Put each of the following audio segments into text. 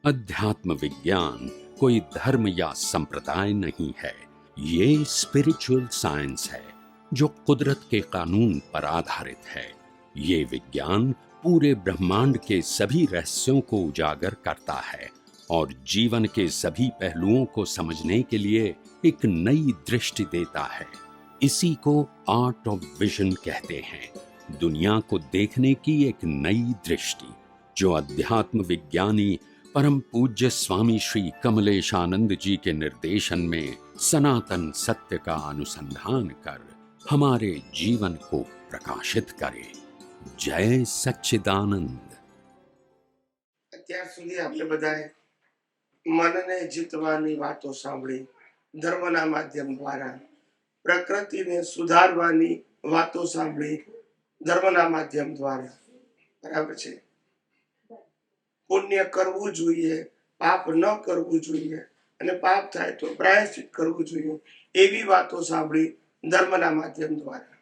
अध्यात्म विज्ञान कोई धर्म या संप्रदाय नहीं है। ये स्पिरिचुअल साइंस है जो कुदरत के कानून पर आधारित है। ये विज्ञान पूरे ब्रह्मांड के सभी रहस्यों को उजागर करता है और जीवन के सभी पहलुओं को समझने के लिए एक नई दृष्टि देता है। इसी को आर्ट ऑफ विजन कहते हैं, दुनिया को देखने की एक नई दृष्टि, जो अध्यात्म विज्ञानी परम पूज्य स्वामी श्री कमलेशानंद जी के निर्देशन में सनातन सत्य का अनुसंधान कर हमारे जीवन को प्रकाशित करे। जय सच्चिदानंद। અત્યાર સુધી આપણે બધાએ મનને જીતવાની વાતો સાંભળી, ધર્મના માધ્યમ દ્વારા પ્રકૃતિને સુધારવાની વાતો સાંભળી, ધર્મના માધ્યમ દ્વારા, બરાબર છે। પુણ્ય કરવું જોઈએ, પાપ ન કરવું જોઈએ, અને પાપ થાય તો પ્રાયશ્ચિત કરવું જોઈએ, એવી વાતો સાંભળી ધર્મના માધ્યમ દ્વારા,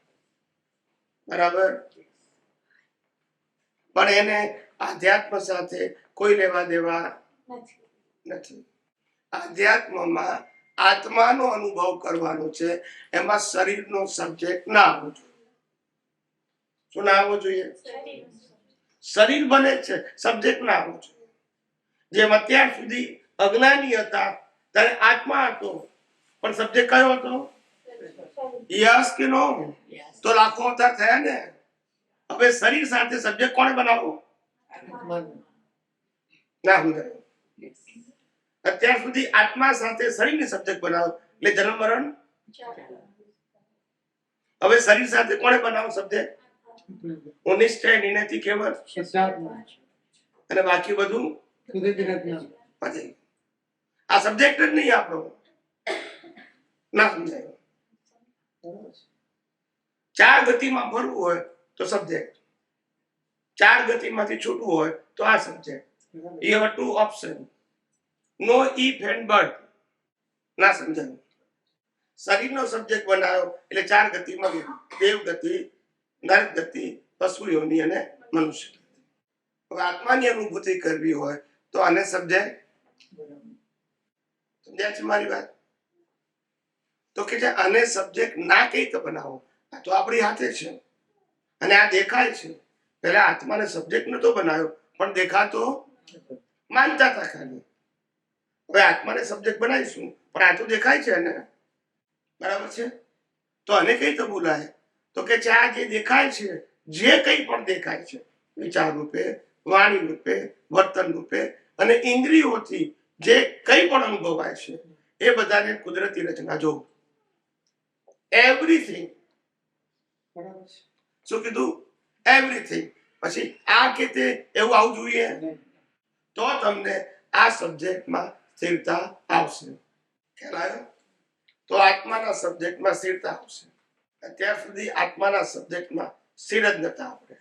બરાબર। પણ એને આધ્યાત્મ સાથે કોઈ લેવા દેવા નથી। આધ્યાત્મમાં આત્માનો અનુભવ કરવાનો છે, એમાં શરીરનો સબ્જેક્ટ ના આવવો જોઈએ। શું ના આવવો જોઈએ? શરીર બને છે, સબ્જેક્ટ ના આવવો જોઈએ। જેમ અત્યાર સુધી અજ્ઞાની હતા ત્યારે આત્મા હતો, પણ સબ્જેક્ટ કયો હતો? યસ કે નો? તો લાખો અવતાર થયા ને। હવે શરીર સાથે સબ્જેક્ટ કોણે બનાવવો? ના સમજાય। અત્યાર સુધી આત્મા સાથે શરીરને સબ્જેક્ટ બનાવો એટલે જન્મ મરણ। હવે શરીર સાથે કોણે બનાવો સબ્જેક્ટ? નિશ્ચય નિયતિ કેવળ અને બાકી બધું પછી આ સબ્જેક્ટ જ નહીં આપણો। ના સમજાય। ચાર ગતિમાં ફરવું હોય તો સબ્જેક્ટ, ચાર ગતિમાંથી છૂટવું હોય તો આ subject. You have two options, no if and but। ના સમજાય। શરીરનો સબ્જેક્ટ બનાવ્યો એટલે ચાર ગતિમાં દેવ ગતિ, નર ગતિ, પશુ યોનિ અને મનુષ્ય ગતિ। હવે આત્માની અનુભૂતિ કરવી હોય તો આને સમજાય? સમજાય છે મારી વાત? તો કે આને સબ્જેક્ટ ના કઈ તો બનાવો, આ તો આપણી હાથે છે અને આ દેખાય છે। પહેલા આત્માને સબ્જેક્ટ નતો બનાવ્યો પણ દેખાતો માનતા હતા ખાલી। હવે આત્માને સબ્જેક્ટ બનાવીશું પણ આ તો દેખાય છે ને, બરાબર છે? તો આને કઈ તો બોલાય? તો કે આ જે દેખાય છે, જે કઈ પણ દેખાય છે, વિચાર રૂપે, વાણી રૂપે, વર્તન રૂપે અને ઇન્દ્રિયોથી જે કઈ પણ અનુભવાય છે એ બધાને કુદરતી રચના જો એવરીથિંગ। શું કીધું? એવરીથિંગ। પછી આ કે તે એવું આવવું જોઈએ તો તમને આ સબ્જેક્ટમાં સ્થિરતા આવશે। ખ્યાલ આવ્યો? તો આત્માના સબ્જેક્ટમાં સ્થિરતા આવશે। અત્યાર સુધી આત્માના સબ્જેક્ટમાં સ્થિર જ નતા આપણે,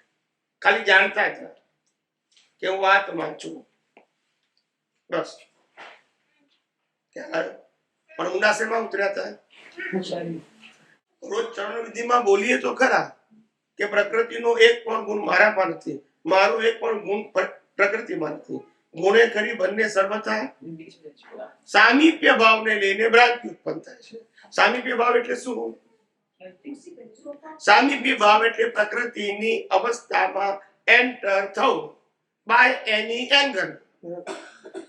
ખાલી જાણતા હતા કે હું આત્મા છું, બસ। ખ્યાલ આવ્યો? પણ ઊંડા શેમાં ઉતર્યા હતા? રોજ ચરણ વિધિમાં બોલીએ તો ખરા કે પ્રકૃતિનો એક પણ ગુણ મારામાં નથી, મારો એક પણ ગુણ પ્રકૃતિમાં નથી, ગુણે કરી બંને સર્વથા સામીપ્ય ભાવને લઈને ભ્રાંતિ ઉત્પન્ન થાય છે। સામીપ્ય ભાવ એટલે શું? સામીપ્ય ભાવ એટલે પ્રકૃતિની અવસ્થામાં એન્ટર થવું બાય એની એંગલ,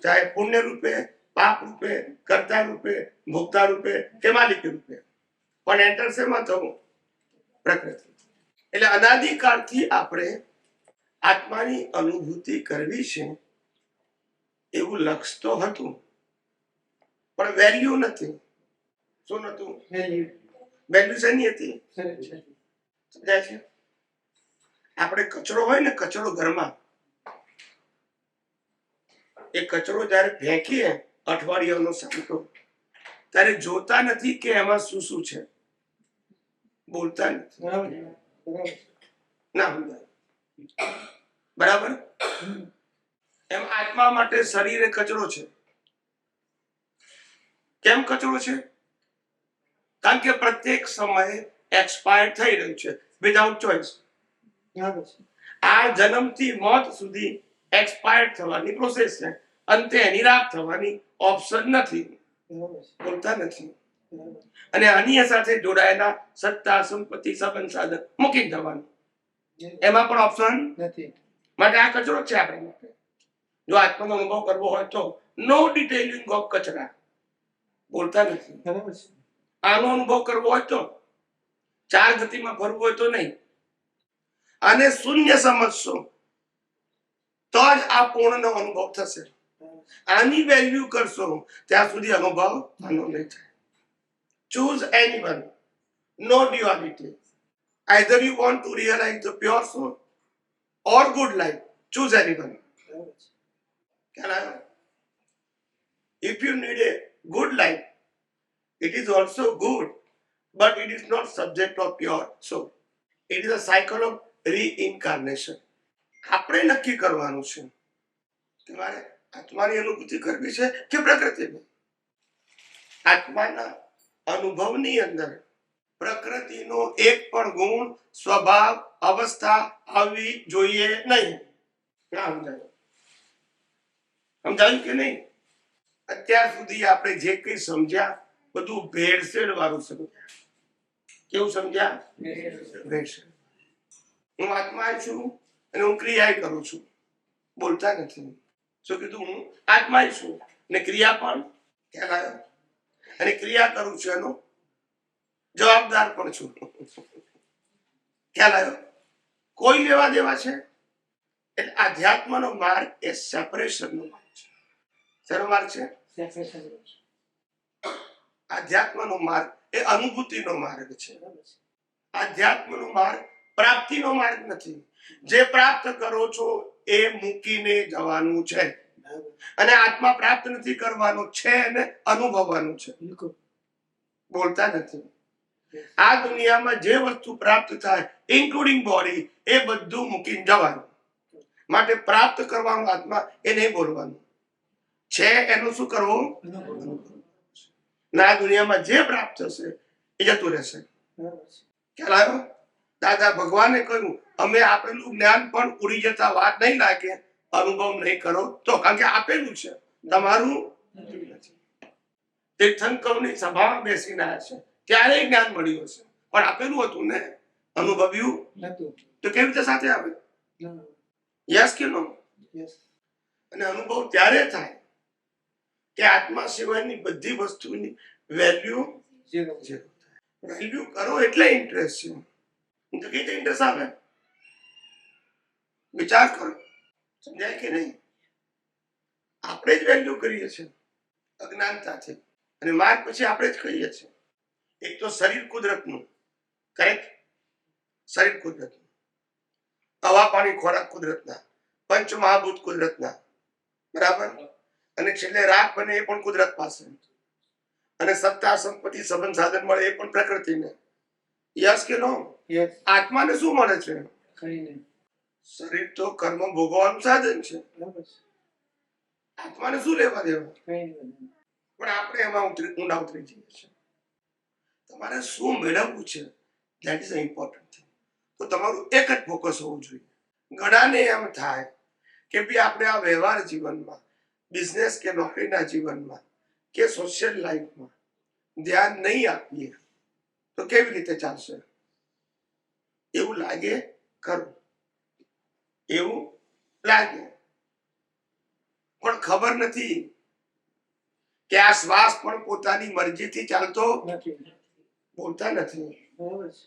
ચાહે પુણ્ય રૂપે, પાપ રૂપે, કર્તા રૂપે, ભોક્તા રૂપે કે માલિક રૂપે, પણ એન્ટર શેમાં થવું? પ્રકૃતિ। એટલે અનાદિકાળથી આપણે આત્માની અનુભૂતિ કરવી છે એવું લક્ષ્ય તો હતું, પણ વેલ્યુ નથી। શું નતું? વેલ્યુ શેની હતી? સમજાય છે? આપણે કચરો હોય ને, કચરો ઘરમાં, એ કચરો જયારે ફેંકીએ અઠવાડિયાનો સાંટો, ત્યારે જોતા નથી કે એમાં શું શું છે, બોલતા નથી, ના સમજાય? બરાબર? એમ આત્મા માટે શરીર એ કચરો છે। કેમ કચરો છે? કારણ કે પ્રત્યેક સમયે એક્સપાયર થઈ રહ્યું છે વિધાઉટ ચોઇસ। આ જન્મથી મોત સુધી એક્સપાયર થવાની પ્રોસેસ છે। અંતે એની રાખ થવાની ઓપ્શન નથી, બોલતા નથી. અને આની સાથે જોડાયેલા સત્તા, સંપત્તિ, સંબંધ, સાધન મૂકી જવાનું, એમાં પણ ઓપ્શન નથી. માટે આ કચરો છે આપણા માટે. જો આત્માનો અનુભવ કરવો હોય તો નો ડિટેલિંગ ઓફ કચરા, બોલતા નથી. બરાબર છે. આનો અનુભવ કરવો હોય તો, ચાર ગતિમાં ફરવું હોય તો નહીં, આને શૂન્ય સમજશો તો જ આ પૂર્ણનો અનુભવ થશે. આની વેલ્યુ કરશો ત્યાં સુધી અનુભવ આનો નહીં થાય. Choose anyone, no duality. Either you want to realize the pure soul or good life, choose anyone. બરાબર છે. Can I? If you need a good life, it is also good, but it is not subject of pure soul. It is a cycle of reincarnation. આપણે નક્કી કરવાનું છે કે મારે આત્માની અનુભૂતિ કરવી છે કે પ્રકૃતિની. આત્માના અનુભવની અંદર પ્રકૃતિનો એક પણ ગુણ, સ્વભાવ, અવસ્થા આવવી જોઈએ નહીં. સમજાયું કે નહીં? અત્યાર સુધી આપણે જે કંઈ સમજ્યા બધું ભેળસેળ વાળું સમજ્યા. કેવું સમજ્યા? ભેળસેળ. હું આત્મા છું અને હું ક્રિયા કરું છું, બોલતા નથી. શું કીધું? હું આત્મા છું ને ક્રિયા પણ ખ્યાલ આવ્યો, અને ક્રિયા કરું છું એનો જવાબદાર પણ છું. ખ્યાલ આવ્યો? કોઈ લેવા દેવા છે? એટલે આધ્યાત્મનો માર્ગ એ સેપરેશનનો માર્ગ છે. શેનો માર્ગ છે? આધ્યાત્મનો માર્ગ એ અનુભૂતિનો માર્ગ છે. આધ્યાત્મનો માર્ગ પ્રાપ્તિનો માર્ગ નથી. જે પ્રાપ્ત કરો છો એ મૂકીને જવાનું છે, અને આત્મા પ્રાપ્ત નથી કરવાનો છે અને અનુભવવાનું છે, બોલતા નથી. આ દુનિયામાં જે વસ્તુ પ્રાપ્ત થાય ઇન્ક્લુડિંગ બોડી એ બધું મૂકીને જવાનું. માટે પ્રાપ્ત કરવાનું આત્મા એ નહીં બોલવાનું છે. એનું શું કરવું? ના, દુનિયામાં જે પ્રાપ્ત થશે એ જતું રહેશે. ખ્યાલ આવ્યો? દાદા ભગવાને કહ્યું અમે આપેલું જ્ઞાન પણ ઉડી જતા વાત નહીં લાગે, અનુભવ નહીં કરો તો, કારણ કે આપેલું છે, તમારું નથી. તીર્થંકરની સભામાં બેસીને આવ્યા છે ત્યારે જ્ઞાન મળ્યું હશે, પણ આપેલું હતું ને, અનુભવ્યું નતું. તો કેવી રીતે સાથે આવે? ના. યસ કે નો? યસ. અને અનુભવ ત્યારે થાય કે આત્મા સિવાયની બધી વસ્તુની વેલ્યુ ઝીરો. વેલ્યુ કરો એટલે ઇન્ટરેસ્ટ છે. તો કઈ રીતે ઇન્ટરેસ્ટ આવે? વિચાર કરો. સમજાય કે નહીં? આપણે જ વેલ્યુ કરીએ છીએ અજ્ઞાનતાથી, અને માર્ગ પછી આપણે જ કહીએ છીએ. એક તો શરીર કુદરતનું, કરેક્ટ? શરીર કુદરતનું, હવા, પાણી, ખોરાક કુદરતના, પંચ મહાભૂત કુદરતના, બરાબર. અને છેલ્લે રાગ બને એ પણ કુદરત પાસે, અને સત્તા, સંપત્તિ, સંબંધ, સાધન મળે એ પણ પ્રકૃતિને. યસ કે નો? યસ. આત્માને શું મળે છે? કઈ નહીં. શરીર તો કર્મ ભોગવવાનું સાધન છે. બરાબર છે. આત્માને શું લેવા દેવા? કઈ નહીં. પણ આપણે એમાં ઊંડા ઉતરી જઈએ છીએ. તમારે શું મેળવવું છે, ધેટ ઇઝ ઇમ્પોર્ટન્ટ થિંગ. તો તમારું એક જ ફોકસ હોવું જોઈએ. ઘણાને એમ થાય કે ભાઈ આપણે આ વ્યવહાર જીવનમાં, બિઝનેસ કે નોકરીના જીવનમાં કે સોશિયલ લાઈફમાં ધ્યાન નહીં આપીએ તો કેવી રીતે ચાલશે? એવું લાગે ખરું, એવું લાગે, પણ ખબર નથી કે આ શ્વાસ પણ પોતાની મરજીથી ચાલતો નથી. બોલતા નથી. બરાબર છે.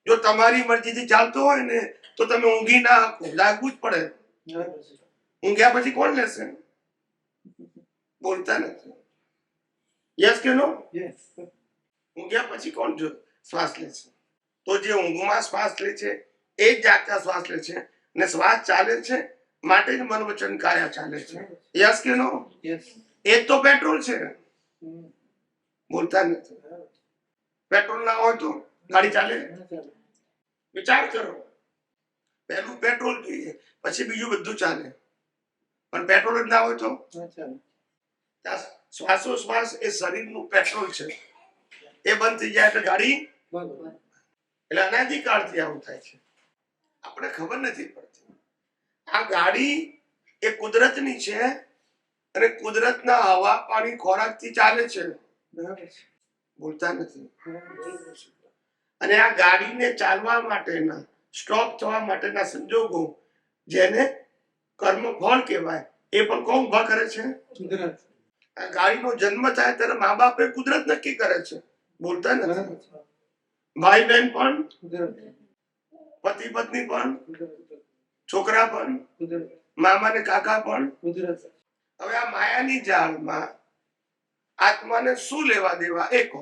જો તમારી મરજીથી ચાલતો હોય ને તો તમે ઊંઘી ના શકો, લાગવું જ પડે. બરાબર છે. ઊંઘ્યા પછી કોણ લેશે? બોલતા નથી. યસ કે નો? યસ. ઊંઘ્યા પછી કોણ જો શ્વાસ લે છે? તો જે ઊંઘમાં શ્વાસ લે છે એ જ જાગતા શ્વાસ લે છે, અને શ્વાસ ચાલે છે માટે જ મન વચન કાયા ચાલે છે. યસ કે નો? યસ. એ જ તો પેટ્રોલ છે, બોલતા નથી. પેટ્રોલ ના હોય તો ગાડી ચાલે? વિચાર કરો. પહેલું પેટ્રોલ જોઈએ, પછી બીજું બધું ચાલે, પણ પેટ્રોલ જ ના હોય તો? શ્વાસોશ્વાસ એ શરીરનું પેટ્રોલ છે, એ બંધ થઈ જાય એટલે ગાડી. એટલે અનાદિકાળથી આવું થાય છે, આપણે ખબર નથી પડતી. આ ગાડી એ કુદરતની છે અને કુદરતના હવા પાણી ખોરાકથી ચાલે છે, બરાબર છે. બોલતા નથી. બરાબર છે. અને આ ગાડીને ચાલવા માટેના સ્ટોપ થવા માટેના સંજોગો જેને કર્મફળ કહેવાય એ પણ કોણ ઉભા કરે છે? કુદરત. આ ગાડીનો જન્મ થાય ત્યારે મા બાપે કુદરત નક્કી કરે છે, બોલતા બરાબર નથી. છે. ભાઈ બહેન પણ, કુદરત. પતિ પત્ની પણ, કુદરત. છોકરા પણ, કુદરત. મામા ને કાકા પણ. કુદરત. હવે આ માયાની જાળમાં આત્માને શું લેવા દેવા એ કહો.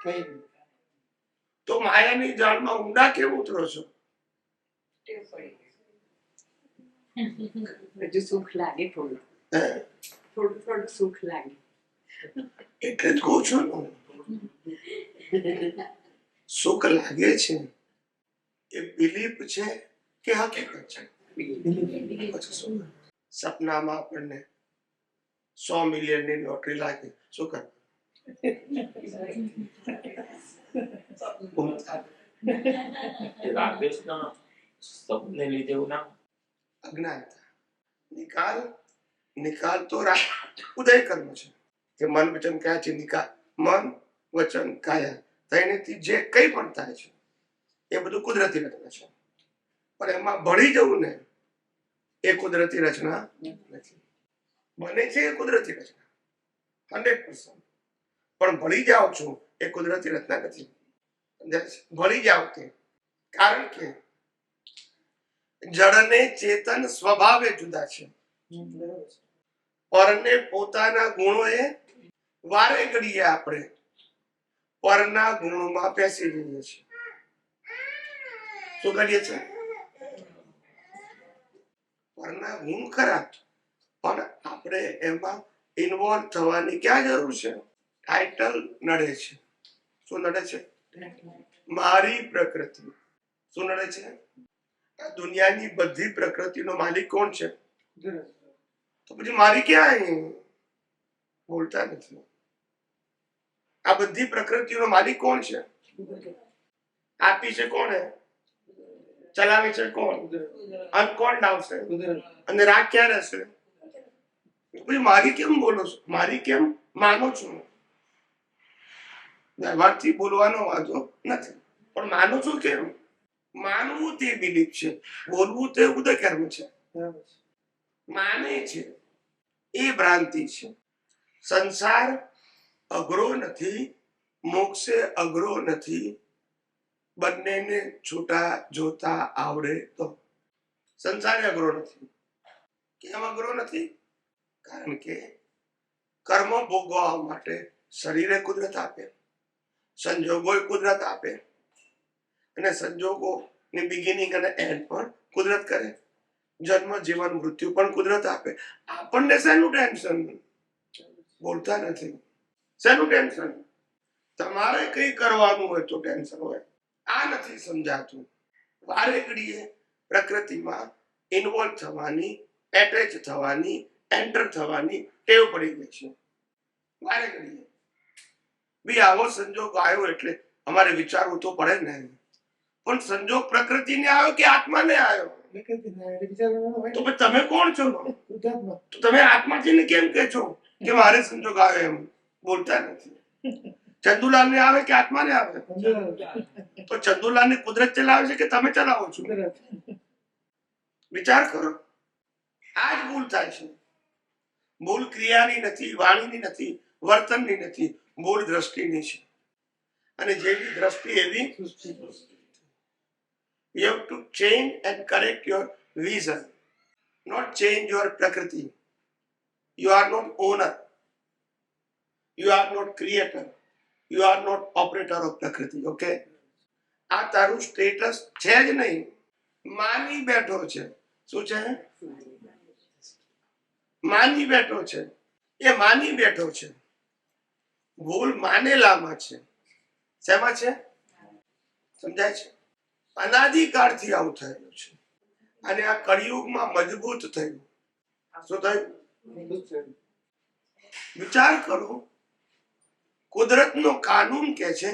કઈ નહીં. તો માયાની જાળમાં ઊંડા કેવું ઉતરો છો? હજુ સુખ લાગે થોડું હે? થોડું સુખ લાગે. એટલે જ કહું છું ને, સુખ લાગે છે એ બિલીફ છે કે હકીકત છે? પછી શું? સપનામાં આપણને 100 મિલિયનની લોટરી લાગે, શું કર? રાગદેશના સપને લીધે એવું ના અજ્ઞાનતા. નિકાલ તો ઉદય કર્મ છે કે મન વચન કાયા છે. નિકાલ મન વચન કાયા થઈનેથી જે કંઈ પણ થાય છે એ બધું કુદરતી રચના છે, પણ એમાં ભળી જવું ને એ કુદરતી રચના નથી. બને છે એ કુદરતી રચના 100%, પણ ભળી જાઓ છો એ કુદરતી રચના નથી. ભળી જાઓ તે કારણ કે જળ ને ચેતન સ્વભાવે જુદા છે, બરાબર છે. પરને પોતાના ગુણો એ વારે ઘડીએ આપણે પરના ગુણોમાં બેસી જઈએ છીએ. શું કરીએ છીએ? પરના ગુણ ખરા, પણ આપણે એમાં ઇન્વોલ્વ થવાની ક્યાં જરૂર છે? ટાઇટલ નડે છે. શું નડે છે? મારી પ્રકૃતિ. શું નડે છે? આ દુનિયાની બધી પ્રકૃતિનો માલિક કોણ છે? કુદરત. તો પછી મારી ક્યાં? બોલતા નથી. આ બધી પ્રકૃતિનો માલિક કોણ છે? કુદરત. આપી છે કોણે? ચલાવે છે કોણ? કુદરત. અંત કોણ લાવશે? કુદરત. અને રાગ ક્યાં રહેશે? પછી મારી કેમ બોલો છો? મારી કેમ માનો છો? વ્યવહારથી બોલવાનો વાંધો નથી, પણ માનો છો કેમ? માનવું તે બિલીફ છે, બોલવું તે ઉદય કર્મ છે. બરાબર છે. માને છે એ ભ્રાંતિ છે. સંસાર અઘરો નથી, મોક્ષે અઘરો નથી. બંનેને છૂટા જોતા આવડે તો. સંસાર અઘરો નથી. કેમ અઘરો નથી? કારણ કે કર્મ ભોગવવા માટે શરીરે કુદરત આપે, સંજોગો કુદરત આપે, અને સંજોગો ની બિગિનિંગ અને એન્ડ પણ કુદરત કરે. જન્મ જીવન મૃત્યુ પણ કુદરત આપે. આપણને શેનું ટેન્શન? બોલતા નથી. શેનું ટેન્શન? તમારે કઈ કરવાનું હોય તો ટેન્શન હોય. આ નથી સમજાતું. વારે ઘડીએ પ્રકૃતિમાં ઇન્વોલ્વ થવાની, એટેચ થવાની, એન્ટર થવાની ટેવ પડી ગઈ છે. વારે ઘડીએ બી આવો સંજોગ આવ્યો એટલે અમારે વિચારવું તો પડે ને. પણ સંજોગ પ્રકૃતિને આવ્યો કે આત્માને આવ્યો? પ્રકૃતિના એટલે વિચારવાનો હોય તો ને. પછી તમે કોણ છો? કુદરતમાં. તો તમે આત્માજીને કેમ કે છો કે મારે સંજોગ આવે એમ? બોલતા નથી. ચંદુલાલ ને આવે કે આત્માને આવે? કુદરત. તો ચંદુલાલ ને કુદરત ચલાવે છે કે તમે ચલાવો છો? કુદરત. વિચાર કરો. આ જ ભૂલ થાય છે. ભૂલ ક્રિયાની નથી, વાણીની નથી, વર્તનની નથી, ભૂલ દ્રષ્ટિની છે. અને જેવી દ્રષ્ટિ એવી સૃષ્ટિ. you have to change and correct your vision, not change your prakriti. You are not owner, you are not creator, you are not operator of prakriti. Okay? આ તારું સ્ટેટસ છે જ નહીં. માની બેઠો છે. શું છે? માની બેઠો છે. એ માની બેઠો છે. ભૂલ માનેલામાં છે. શેમાં છે? સમજાય છે? અનાદિકાળથી આવું થયેલું છે, અને આ કળિયુગમાં મજબૂત થયું. શું થયું? વિચાર કરો. કુદરતનો કાનૂન કે છે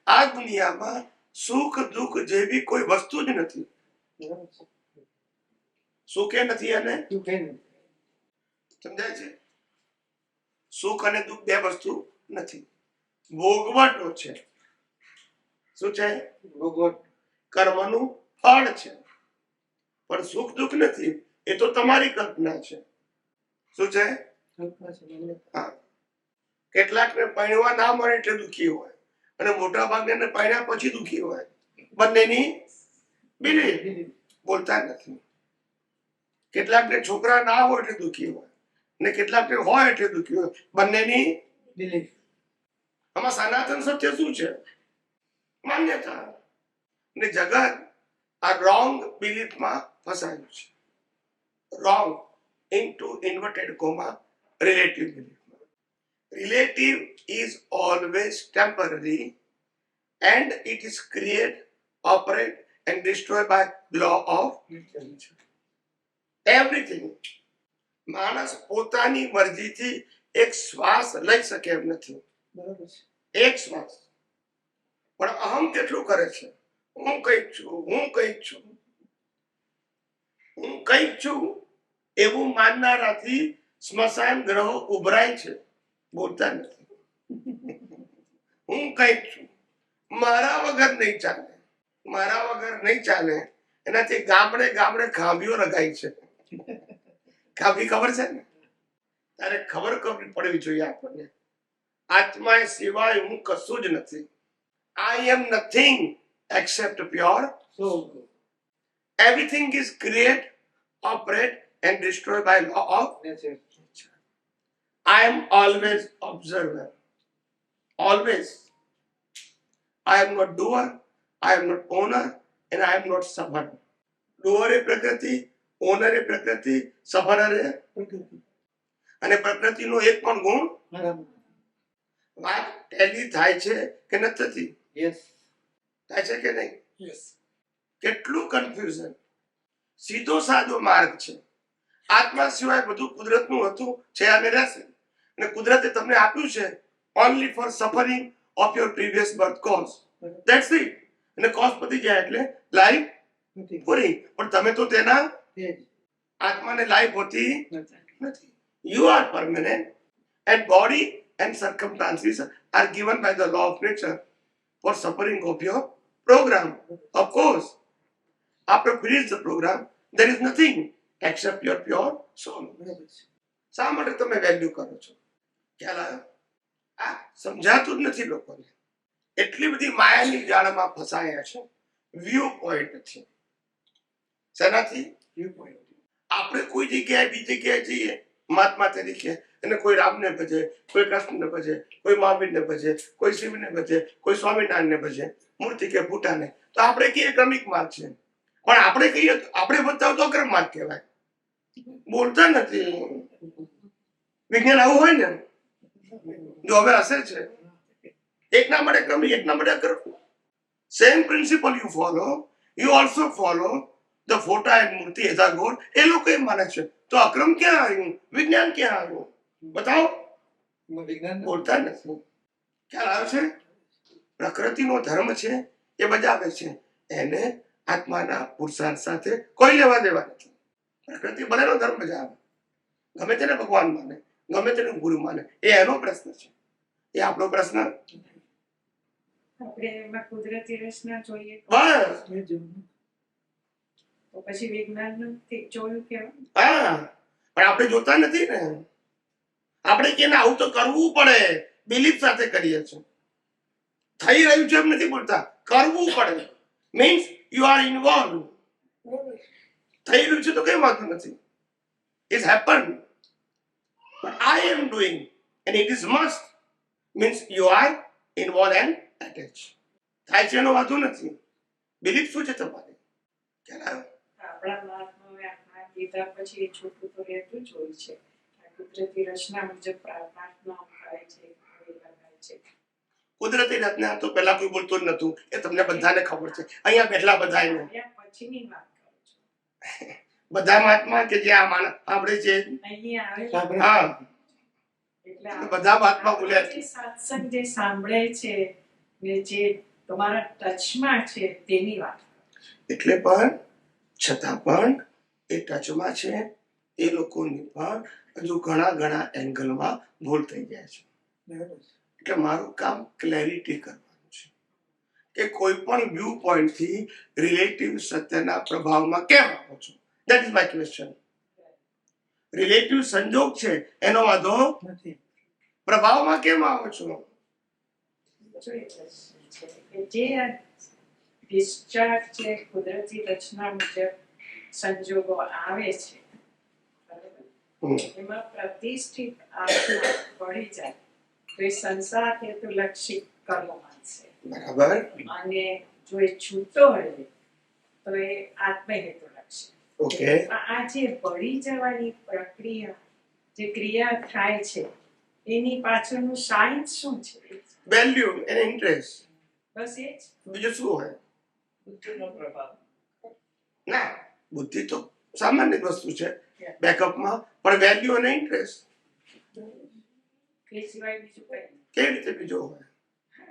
આ દુનિયામાં સુખ દુઃખ જેવી કોઈ વસ્તુ જ નથી. બરાબર છે. સુખે નથી અને તું કઈ નહીં. સમજાય છે? સુખ અને દુઃખ બે વસ્તુ નથી, ભોગવટો છે. શું છે? ભોગવટ. કર્મનું ફળ છે. પણ સુખ દુઃખ નથી, એ તો તમારી કલ્પના છે. શું છે? કલ્પના છે, માન્યતા. હા. કેટલાકને પરણવા ના મળે એટલે દુઃખી હોય, અને મોટા ભાગને પરણ્યા પછી દુઃખી હોય. બંનેની બિલીફ બોલતા નથી. કેટલાકને છોકરા ના હોય એટલે દુઃખી હોય, ને કેટલાકને હોય એટલે દુઃખી હોય. બંનેની બિલીફ. આમાં સનાતન સત્ય શું છે? માન્યતા. ને જગત આ રોંગ બિલીફમાં ફસાયું છે. Wrong into inverted comma relative બિલીફમાં. Relative is always temporary and it is create, operate and destroy by law of nature. Everything. માણસ પોતાની મરજીથી એક શ્વાસ લઈ શકે એમ નથી. બરાબર છે. એક શ્વાસ. પણ અહમ કેટલું કરે છે? હું કંઈક છું, હું કંઈક છું, હું કંઈક છું એવું માનનારાથી સ્મશાન ગ્રહો ઉભરાય છે, બોલતા નથી. હું કંઈક છું, મારા વગર નહીં ચાલે, મારા વગર નહીં ચાલે. એનાથી ગામડે ગામડે ખાંભીઓ લગાઈ છે. ખાંભી ખબર છે ને? તારે ખબર પડવી જોઈએ આપણને. આત્મા સિવાય હું કશું જ નથી. I am nothing except pure soul. Everything is create, operate and destroyed by law of nature. I am always observer. Always. I am not doer, I am not owner, and I am not sufferer. Doer એ પ્રકૃતિ, honour એ પ્રકૃતિ, સફરર એ પ્રકૃતિ. અને પ્રકૃતિનો એક પણ ગુણ બરાબર. વાત ટેલી થાય છે કે નથી? યસ. થાય છે કે નહીં? યસ. કેટલું કન્ફ્યુઝન. સીધો સાદો માર્ગ છે. આત્મા સિવાય બધું કુદરતનું હતું, છે અને રહેશે. અને કુદરતે તમને આપ્યું છે only for suffering of your previous birth cause. That's it. અને cause પતી જાય એટલે લાઈફ નથી. પૂરી. પણ તમે તો તેના તે જ. આત્માને લાઈફ હોતી નથી. નથી. You are permanent and body and circumstances are given by the law of nature for suffering of your program. Of course, after finish the program, there is nothing except your pure soul. બરાબર છે. શા માટે તમે value કરો છો? ખ્યાલ આવ્યો? આ સમજાતું જ નથી લોકોને. એટલી બધી માયાની જાળમાં ફસાયા છે. વ્યૂ પોઈન્ટ નથી. શેનાથી? View point. આપણે કોઈ જગ્યાએ બીજી જગ્યાએ જઈએ મહાત્મા તરીકે, અને કોઈ રામને ભજે, કોઈ કૃષ્ણને ભજે, કોઈ મહાવીરને ભજે, કોઈ શિવને ભજે, કોઈ સ્વામિનારાયણને ભજે, મૂર્તિ કે ફૂટાને, તો આપણે કહીએ ક્રમિક માર્ગ છે. પણ આપણે કહીએ આપણે બતાવ તો અક્રમ માર્ગ કહેવાય. બોલતા નથી. વિજ્ઞાન આવું હોય ને, જો હવે હશે છે, એકના માટે ક્રમિક, એકના માટે અક્રમ. Same principle you follow, you also follow the ફોટા એન્ડ મૂર્તિ એઝ અ ગોડ. એ લોકો એમ માને છે. તો અક્રમ ક્યાં આવ્યું? વિજ્ઞાન ક્યાં આવ્યું? બતાવો. વિજ્ઞાન બોલતા નથી. ખ્યાલ આવે છે? પ્રકૃતિનો ધર્મ છે એ બજાવે છે. એને આત્માના પુરુષાર્થ સાથે કોઈ લેવા દેવા નથી. પ્રકૃતિ બધાનો ધર્મ બજાવે. ગમે તેને ભગવાન માને, ગમે તેને ગુરુ માને, એ એનો પ્રશ્ન છે. એ આપણો પ્રશ્ન. આપણે એમાં કુદરતી રચના જોઈએ બસ. એ જોવું. તો પછી વિજ્ઞાન જોયું કેવું? હા, પણ આપણે જોતા નથી ને. આપણે કે આવું તો કરવું પડે, બિલીફ સાથે કરીએ છીએ. થઈ રહ્યું છે એમ નથી બોલતા, કરવું પડે. Means you are involve. થઈ રહ્યું છે તો કઈ વાંધો નથી. It's happen. But I am doing and it is must. Means you are involved and attached. થાય છે એનો વાંધો નથી. બિલીફ શું છે તમારી? ખ્યાલ આવ્યો? આપણા મહાત્માઓએ આ કીધા પછી એ છૂટું તો રહેતું જ હોય છે. આ કુદરતી રચના મુજબ પ્રાર્થનાઓ થાય છે, લગાય છે. કુદરતી રચના તો પહેલા કોઈ બોલતું જ નતું. એ તમને બધાને ખબર છે. અહીંયા બેઠલા બધાને. અહીંયા પછીની વાત કરું છું. બધા મહાત્મા કે જે આ માણસ આપણે છે, અહીંયા આવે સાંભળે. હા, એટલે આ બધા મહાત્મા બોલ્યા છે. જે સત્સંગ જે સાંભળે છે ને જે તમારા ટચમાં છે તેની વાત. એટલે પણ છતાં પણ એ ટચમાં છે, એ લોકોની પણ હજુ ઘણા ઘણા એંગલમાં ભૂલ થઈ જાય છે. બરાબર છે. એટલે મારું કામ ક્લેરિટી કરવાનું છે કે કોઈ પણ વ્યૂ પોઈન્ટ થી રિલેટિવ સત્યના પ્રભાવમાં કેમ આવો છો. That is my question. Relative સંજોગ છે એનો વાંધો નથી. પ્રભાવમાં કેમ આવો છો. જોઈએ છે કે જે આ discharge છે કુદરતી રચના મુજબ સંજોગો આવે છે બરાબર? હમ. એમાં પ્રતિષ્ઠિત આત્મા ભળી જાય તો એ સંસાર હેતુલક્ષી કર્મ માનશે બરાબર. અને જો એ છૂટો રહે તો એ આત્મહેતુલક્ષી. ઓકે. આ જે ભળી જવાની પ્રક્રિયા જે ક્રિયા થાય છે એની પાછળનું સાયન્સ શું છે? Value and interest. બસ એ જ. બીજું શું હોય? બુદ્ધિનો પ્રભાવ. ના, બુદ્ધિ તો સામાન્ય વસ્તુ છે બેકઅપમાં, પણ વેલ્યુ અને ઇન્ટરેસ્ટ એ સિવાય બીજું કંઈ નહીં. કેવી રીતે બીજો હોય?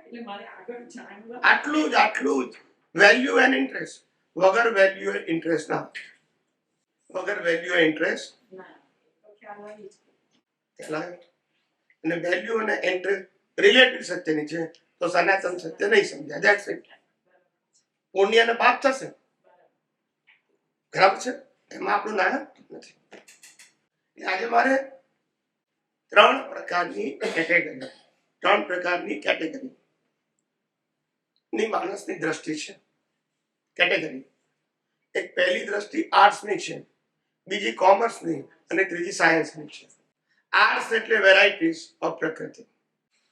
એટલે મારે આગળ જાણવા આટલું જ વેલ્યુ એન્ડ ઇન્ટરેસ્ટ. વગર વેલ્યુ ઇન્ટરેસ્ટ ના. વગર વેલ્યુ ઇન્ટરેસ્ટ ના તો ખ્યાલ આવી જ ગયો. પહેલા. અને વેલ્યુ અને ઇન્ટરેસ્ટ રિલેટિવ સત્યની છે તો સનાતન સત્ય નહીં સમજાય. That's it. પુણ્ય અને પાપ થશે. બરાબર છે. એમાં આપણું નાયક નથી. આજે મારે ત્રણ પ્રકારની કેટેગરી ની માણસની દ્રષ્ટિ છે. કેટેગરી એક પહેલી દ્રષ્ટિ આર્ટ્સની છે, બીજી કોમર્સની અને ત્રીજી સાયન્સની છે. આર્ટ્સ એટલે વેરાયટીઝ ઓફ પ્રકૃતિ,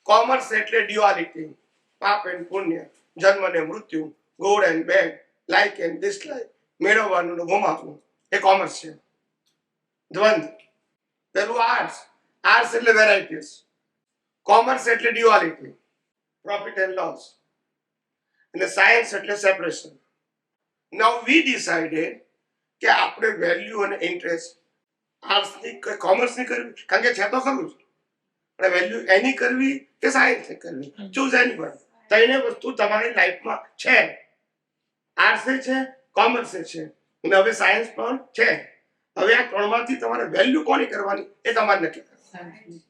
કોમર્સ એટલે ડ્યુઆલિટી, પાપ એન્ડ પુણ્ય, જન્મ અને મૃત્યુ, good and bad, like and dislike, મેળવવાનું ને ગુમાવવું, એ કોમર્સ છે. દ્વંદ્વ. પેલું આર્ટ્સ એટલે વેરાયટીઝ, કોમર્સ એટલે ડ્યુઆલિટી, પ્રોફિટ એન્ડ લોસ, અને સાયન્સ એટલે સેપરેશન. નાઉ વી ડિસાઇડેડ કે આપણે વેલ્યુ અને ઇન્ટરેસ્ટ આર્ટ્સની કોમર્સની કરવી, કારણ કે છે તો ખરું જ, પણ વેલ્યુ એની કરવી કે સાયન્સની કરવી, ચૂઝ એની વન. ત્રણે વસ્તુ તમારી લાઈફમાં છે. આર્ટ્સે છે, કોમર્સે છે, અને હવે સાયન્સ પણ છે. હવે આ ત્રણમાંથી તમારે વેલ્યુ કોની કરવાની એ તમારે નક્કી કરવાનું.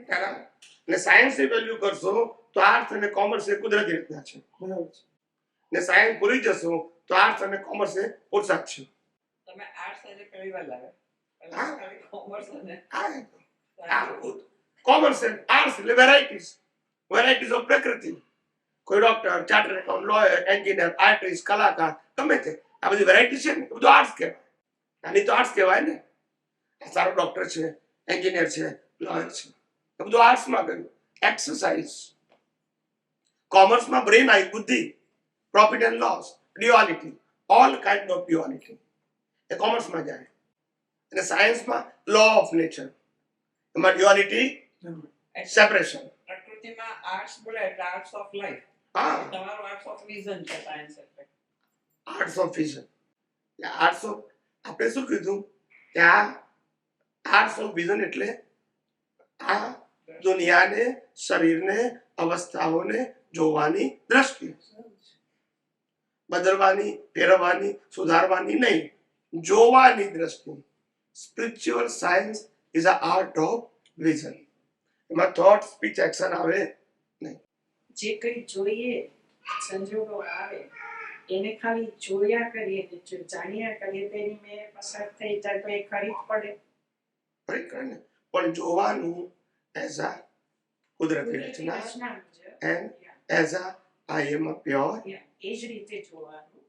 બરાબર. અને સાયન્સની વેલ્યુ કરશો તો આર્ટ્સ અને કોમર્સ એ કુદરતી રીતના છે, બરાબર છે. ને સાયન્સ ભૂલી જશો તો આર્ટ્સ અને કોમર્સ એ પુરુષાર્થ છે. તમે આર્ટ્સ એટલે પહેલી વાર લાગે. હા. કોમર્સ અને કોમર્સ આર્ટ્સ એટલે વેરાયટીઝ ઓફ પ્રકૃતિ. કોઈ doctor, chartered account, lawyer, engineer, artist, કલાકાર, ગમે તે આ બધી વેરાયટી છે ને, એ બધું આર્ટ્સ કહેવાય. આની તો આર્ટ્સ કહેવાય ને. સારો ડોક્ટર છે, એન્જિનિયર છે, લોયર છે, એ બધું આર્ટ્સમાં ગયું. એક્સરસાઇઝ. કોમર્સમાં બ્રેન આવી, બુદ્ધિ, profit and loss, duality, all kind of duality, એ કોમર્સમાં જાય. અને સાયન્સમાં લો ઓફ નેચર, એમાં ડ્યુઆલિટી, સેપરેશન. પ્રકૃતિમાં આર્ટ્સ બોલે એટલે આર્ટ્સ ઓફ લાઈફ. હા, તમારું આર્ટ્સ ઓફ વિઝન છે સાયન્સ એટલે. Arts of vision. Arts of, આપણે શું કીધું કે આ આર્ટ્સ ઓફ વિઝન એટલે આ દુનિયાને, શરીરને, અવસ્થાઓને જોવાની દ્રષ્ટિ. બદલવાની, ફેરવવાની, સુધારવાની નહીં, જોવાની દ્રષ્ટિ. Spiritual science is a art of vision. એમાં થોટ, સ્પીચ, એક્શન આવે નહીં. જે કંઈ જોઈએ સંજોગો આવે એને ખાલી જોયા કરીએ ને જો જાણ્યા કરીએ તેની મેં પસાર થઈ જાય તો એ ખરી જ પડે. ખરેખર ને. પણ જોવાનું એઝ અ કુદરતી કુદરતી રચના રચના મુજબ and as a I am a pure. એ જ રીતે જોવાનું.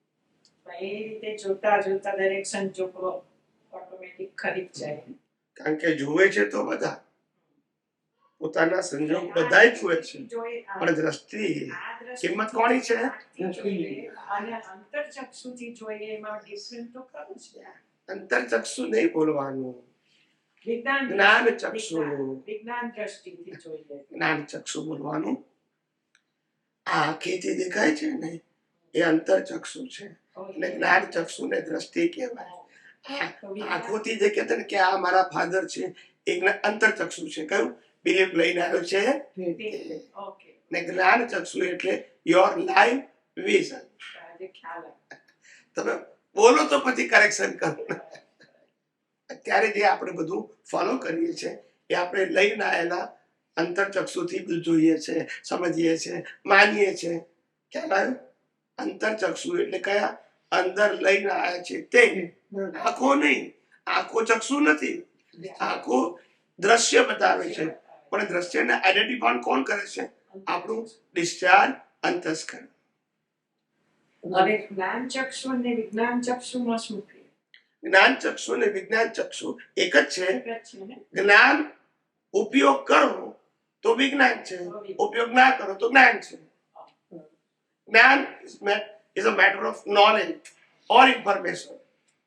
પણ એ રીતે જોતા જોતા દરેક સંજોગો ઓટોમેટિક ખરી જ જાય. કારણ કે જુએ છે તો બધા, પોતાના સંજોગ બધા જુએ છે, જોઈએ આ- પણ દ્રષ્ટિ આ દ્રષ્ટિથી કિંમત કોની છે? આંખથી જોઈએ અને અંતરચક્ષુથી જોઈએ એમાં ડિફરન્ટ તો ખરું છે. અંતરચક્ષુ નહીં બોલવાનું, વિજ્ઞાન જ્ઞાન ચક્ષુ. વિજ્ઞાન દ્રષ્ટિથી જોઈએ. જ્ઞાન ચક્ષુ બોલવાનું. આ આંખીથી દેખાય છે ને એ અંતરચક્ષુ છે, એટલે જ્ઞાન ચક્ષુ ને દ્રષ્ટિ કહેવાય. આંખોથી જે કહેતા ને કે આ મારા ફાધર છે એ અંતરચક્ષુ છે. કયું બિલીફ લઈને આવ્યો છે. ઓકે ને જ્ઞાન ચક્ષુ એટલે યોર લાઈફ વિઝન. આજે ખ્યાલ આવે. તમે બોલો તો પછી કરેક્શન કરો. ત્યારે જે આપણે બધું ફોલો કરીએ છીએ એ આપણે લઈને આવેલા અંતરચક્ષુથી બધું જોઈએ છે, સમજીએ છીએ, માનીએ છીએ. ખ્યાલ આવ્યો? અંતરચક્ષુ એટલે કયા? અંદર લઈને આવ્યા છે તે. આંખો નહીં, આંખો ચક્ષુ નથી. આંખો દ્રશ્ય બતાવે છે, પણ દ્રશ્યને આઈડેન્ટિફાઈ કોણ કરે છે? આપણું ડિસ્ચાર્જ અંતસ્કરણ. હવે જ્ઞાન ચક્ષુ અને વિજ્ઞાન ચક્ષુમાં શું ફેર? જ્ઞાન ચક્ષુ અને વિજ્ઞાન ચક્ષુ એક જ છે. એક જ છે ને? જ્ઞાન ઉપયોગ કરો તો વિજ્ઞાન છે, ઉપયોગ ના કરો તો જ્ઞાન છે. જ્ઞાન is a matter of knowledge or information,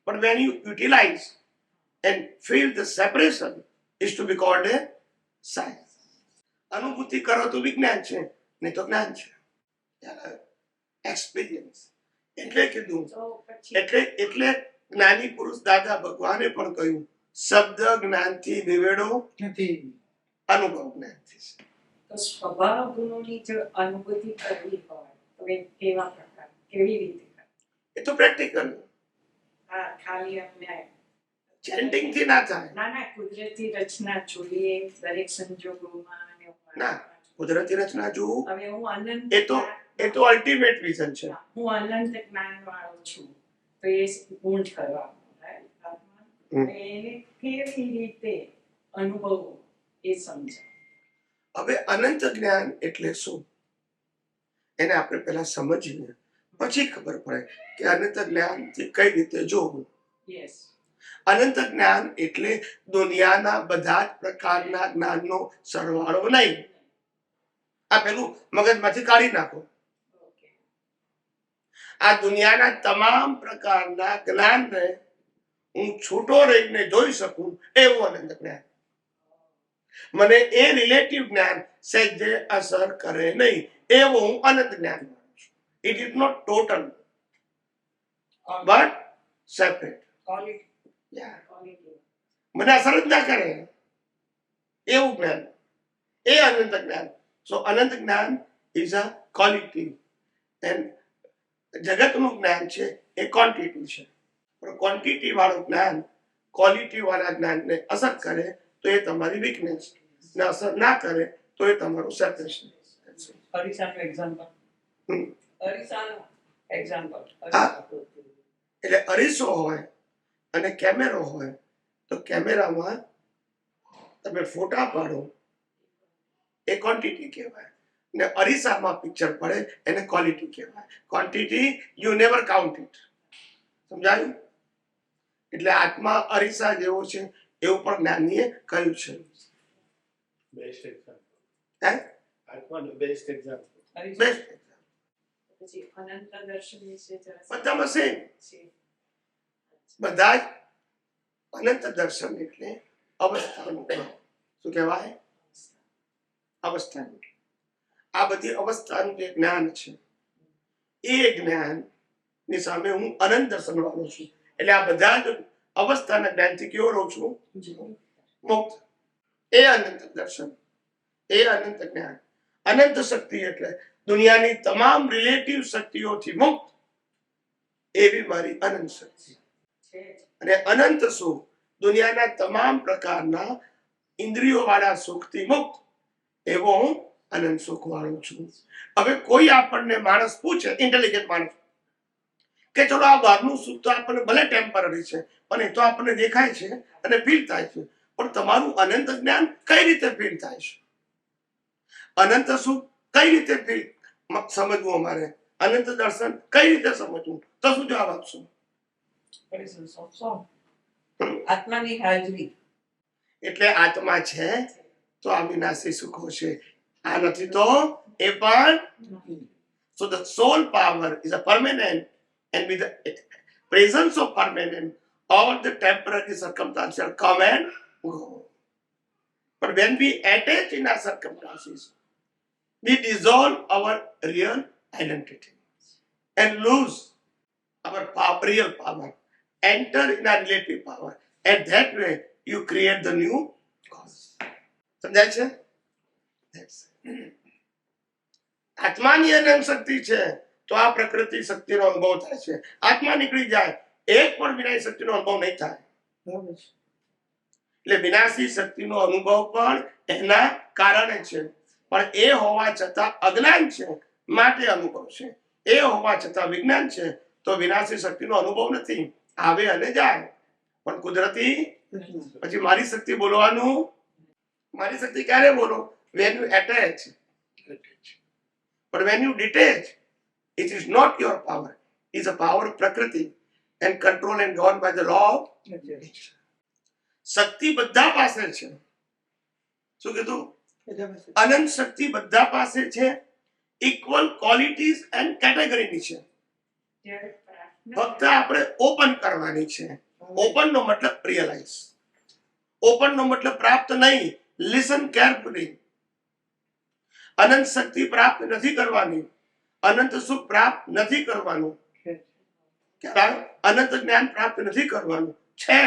but when you utilize and feel the separation is to be called a science. અનુભૂતિ કરો તો વિજ્ઞાન છે, નહીં તો જ્ઞાન છે. એક્સપિરિયન્સ એટલે કીધું. તો પછી એટલે જ્ઞાની પુરુષ દાદા ભગવાને પણ કહ્યું, શબ્દ જ્ઞાનથી નિવેડો નથી. અનુભવ જ્ઞાનથી છે. તો સ્વભાવ ગુણોની જો અનુભૂતિ કરવી હોય તો એ કેવા પ્રકાર, કેવી રીતે કરવી? એ તો પ્રેક્ટિકલ, હા, ખાલી અમને ચેન્ટિંગ થી ના થાય. ના કુદરતી રચના જોઈએ દરેક સંજોગોમાં અને ના. કુદરતી રચના જોવું હવે હું અનંત એ તો અલ્ટિમેટ વિઝન છે. હું અનંત જ્ઞાન વાળો છું તો એ ગુણ કરવાનો આત્મા. હમ. એને કેવી રીતે અનુભવો એ સમજાય. હવે અનંત જ્ઞાન એટલે શું એને આપણે પહેલા સમજીએ, પછી ખબર પડે કે અનંત જ્ઞાન કઈ રીતે જોવું. યસ. અનંત જ્ઞાન એટલે દુનિયાના બધા જ પ્રકારના જ્ઞાનનો સરવાળો નહીં. આ પેલું મગજમાંથી કાઢી નાખો. ઓકે. આ દુનિયાના તમામ પ્રકારના જ્ઞાનને હું છૂટો રહીને જોઈ શકું એવું અનંત જ્ઞાન. મને એ રિલેટિવ જ્ઞાન સહેજે અસર કરે નહીં એવું હું અનંત જ્ઞાન માનું છું. It is not total but separate. Quality. મને અસર જ ના કરે એવું જ્ઞાન, એ અનંત જ્ઞાન. સો અનંત જ્ઞાન ઇઝ અ ક્વોલિટી એન્ડ જગતનું જ્ઞાન છે એ ક્વોન્ટિટી છે. પણ ક્વોન્ટિટી વાળું જ્ઞાન ક્વોલિટી વાળા જ્ઞાનને અસર કરે તો એ તમારી વીકનેસ, ને અસર ના કરે તો એ તમારું સેપરેશન. અરીસાનું example. હમ. અરીસાનું example. હા. એટલે અરીસો હોય અને કેમેરો હોય તો કેમેરામાં તમે ફોટા પાડો એ ક્વોન્ટિટી કહેવાય, ને અરીસામાં પિક્ચર પડે એને ક્વોલિટી કહેવાય. Quantity you never count it. સમજાયું? એટલે આત્મા અરીસા જેવો છે એવું પણ જ્ઞાનીએ કહ્યું છે. Best example. હે? આત્માનું બેસ્ટ એક્ઝામ્પલ. અરીસા. બેસ્ટ. પછી અનંત દર્શન વિશે જરા બધામાં સેમ. છે. બધા જ અનંત દર્શન એટલે અવસ્થાનું. શું કહેવાય? અવસ્થાનું. આ બધી અવસ્થાનું જે જ્ઞાન છે એ જ્ઞાન ની સામે હું અનંત દર્શન વાળો છું. એટલે આ બધા જ અવસ્થાના જ્ઞાનથી કેવો રહું છું? મુક્ત. એ અનંત દર્શન, એ અનંત જ્ઞાન. અનંત શક્તિ એટલે દુનિયાની તમામ રિલેટિવ શક્તિઓથી મુક્ત એવી મારી અનંત શક્તિ. છે જ. અને અનંત સુખ દુનિયાના તમામ પ્રકારના ઇન્દ્રિયો વાળા સુખથી મુક્ત એવો હું અનંત સુખ વાળો છું. હવે કોઈ આપણને માણસ પૂછે, ઇન્ટેલિજન્ટ માણસ, કે ચલો આ બહારનું સુખ તો આપણને ભલે ટેમ્પરરી છે પણ એ તો આપણને દેખાય છે અને ફીલ થાય છે, પણ તમારું અનંત જ્ઞાન કઈ રીતે ફીલ થાય છે? અનંત સુખ કઈ રીતે ફીલ સમજવું? અમારે અનંત દર્શન કઈ રીતે સમજવું? તો શું જવાબ આપશો? Presence of soul. આત્માની હાજરી. એટલે આત્મા છે તો આ વિનાશી સુખો છે, આ નથી તો એ પણ. So the soul power is a permanent, and with the presence of permanent, all the temporary circumstances come and go. But when we attach in our circumstances, we dissolve our real identity and lose our power, real power, enter in our relative power, and that way you create the new cause. સમજાય છે? આત્માની અનંત શક્તિ છે તો આ પ્રકૃતિ શક્તિનો અનુભવ થાય છે. આત્મા નીકળી જાય એક પણ વિનાય શક્તિનો અનુભવ નહીં થાય. બરાબર છે. એટલે વિનાશી શક્તિનો અનુભવ પણ એના કારણે છે, પણ એ હોવા છતાં અજ્ઞાન છે માટે અનુભવ છે. એ હોવા છતાં વિજ્ઞાન છે તો વિનાશી શક્તિનો અનુભવ નથી, આવે અને જાય. પણ કુદરતી પછી મારી શક્તિ બોલવાનું, મારી શક્તિ ક્યારે બોલો? when you attach, but when you detach, it is not your power, it is a power of prakriti and control and governed by the law of nature. શક્તિ બધા પાસે છે. શું કીધું? અનંત શક્તિ બધા પાસે છે, ઇક્વલ ક્વોલિટીઝ એન્ડ કેટેગરીની છે. જ્યારે પ્રાર્થના ફક્ત આપણે ઓપન કરવાની છે. ઓપન નો મતલબ રિયલાઇઝ, ઓપન નો મતલબ પ્રાપ્ત નહીં. Listen carefully. અનંત શક્તિ પ્રાપ્ત નથી કરવાની, અનંત સુખ પ્રાપ્ત નથી કરવાનું, અનંત જ્ઞાન પ્રાપ્ત નથી કરવાનું છે,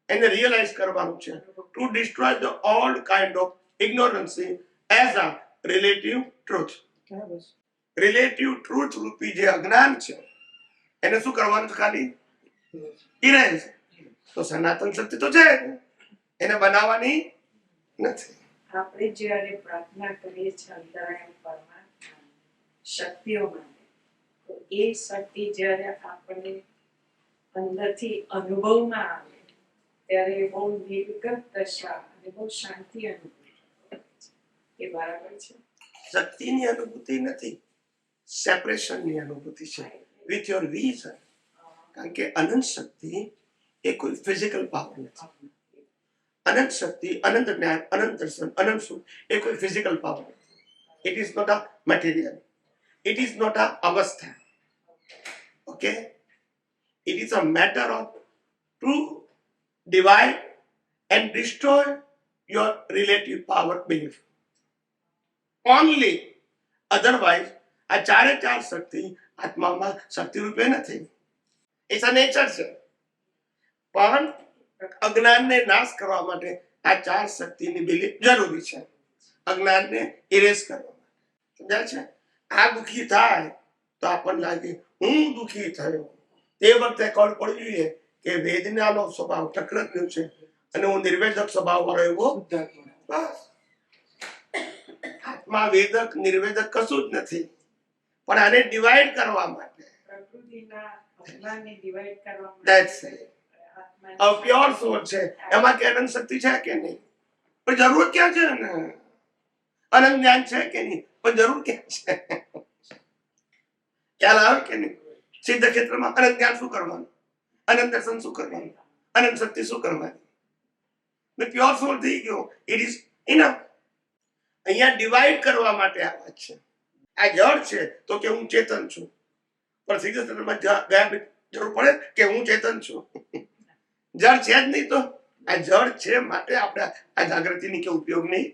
એને રિયલાઇઝ કરવાનું છે. To destroy the old kind of ignorancy as a relative truth. Relative truth રૂપી જે અજ્ઞાન છે એને શું કરવાનું છે? ખાલી ઇરેઝ. તો સનાતન શક્તિ તો છે, એને બનાવવાની નથી. આપણે જ્યારે પ્રાર્થના કરીએ છીએ અંતરાયણ પરમાત્મા શક્તિઓ માટે, તો એ શક્તિ જ્યારે આપણને અંદરથી અનુભવમાં આવે ત્યારે બહુ નિર્ગત દશા અને બહુ શાંતિ અનુભવ થાય છે. એ બરાબર છે? શક્તિની અનુભૂતિ નથી, સેપરેશનની અનુભૂતિ છે વિથ યોર વિઝન. કારણ કે અનંત શક્તિ એ કોઈ ફિઝિકલ પાવર નથી. અનંત શક્તિ, અનંત જ્ઞાન, અનંત દર્શન, અનંત સુખ એ કોઈ ફિઝિકલ પાવર નથી. It is not a material, it is not a અવસ્થા. Okay, it is a matter of to divide and destroy your relative power belief only. Otherwise આ ચારે ચાર શક્તિ આત્મામાં શક્તિ રૂપે નથી. ઇટ્સ અ નેચર છે. પણ અજ્ઞાનને નાશ કરવા માટે આ ચાર શક્તિની બિલીફ જરૂરી છે. અજ્ઞાનને ઇરેઝ કરવા માટે. સમજાય છે? આ દુઃખી થાય તો આપણને લાગે હું દુઃખી થયો. તે વખતે ખબર પડવી જોઈએ કે વેદનાનો સ્વભાવ પ્રકૃતિનો છે અને હું નિર્વેદક સ્વભાવ વાળો એવો. બસ. આત્મા વેદક નિર્વેદક કશું જ નથી, પણ આને ડિવાઈડ કરવા માટે. પ્રકૃતિના અજ્ઞાનને ડિવાઈડ કરવા That's માટે it. આત્માની પ્યોર સોલ છે, એમાં કે અનંત શક્તિ છે કે નહીં? પણ જરૂર ક્યાં છે ને? અનંત જ્ઞાન છે કે નહીં? પણ જરૂર ક્યાં છે? ખ્યાલ આવે કે નહીં? સિદ્ધ ક્ષેત્રમાં અનંત જ્ઞાન શું કરવાનું? અનંત દર્શન શું કરવાનું? અનંત શક્તિ શું કરવાની? પ્યોર સોલ થઈ ગયો. It is enough. અહીંયા ડિવાઈડ કરવા માટે આ વાત છે. આ જળ છે તો કે હું ચેતન છું, પણ સિદ્ધ ક્ષેત્રમાં ગયા જરૂર પડે કે હું ચેતન છું? જળ છે જ નહીં. તો આ જળ છે માટે આપણે આ જાગૃતિની કે ઉપયોગ નહીં.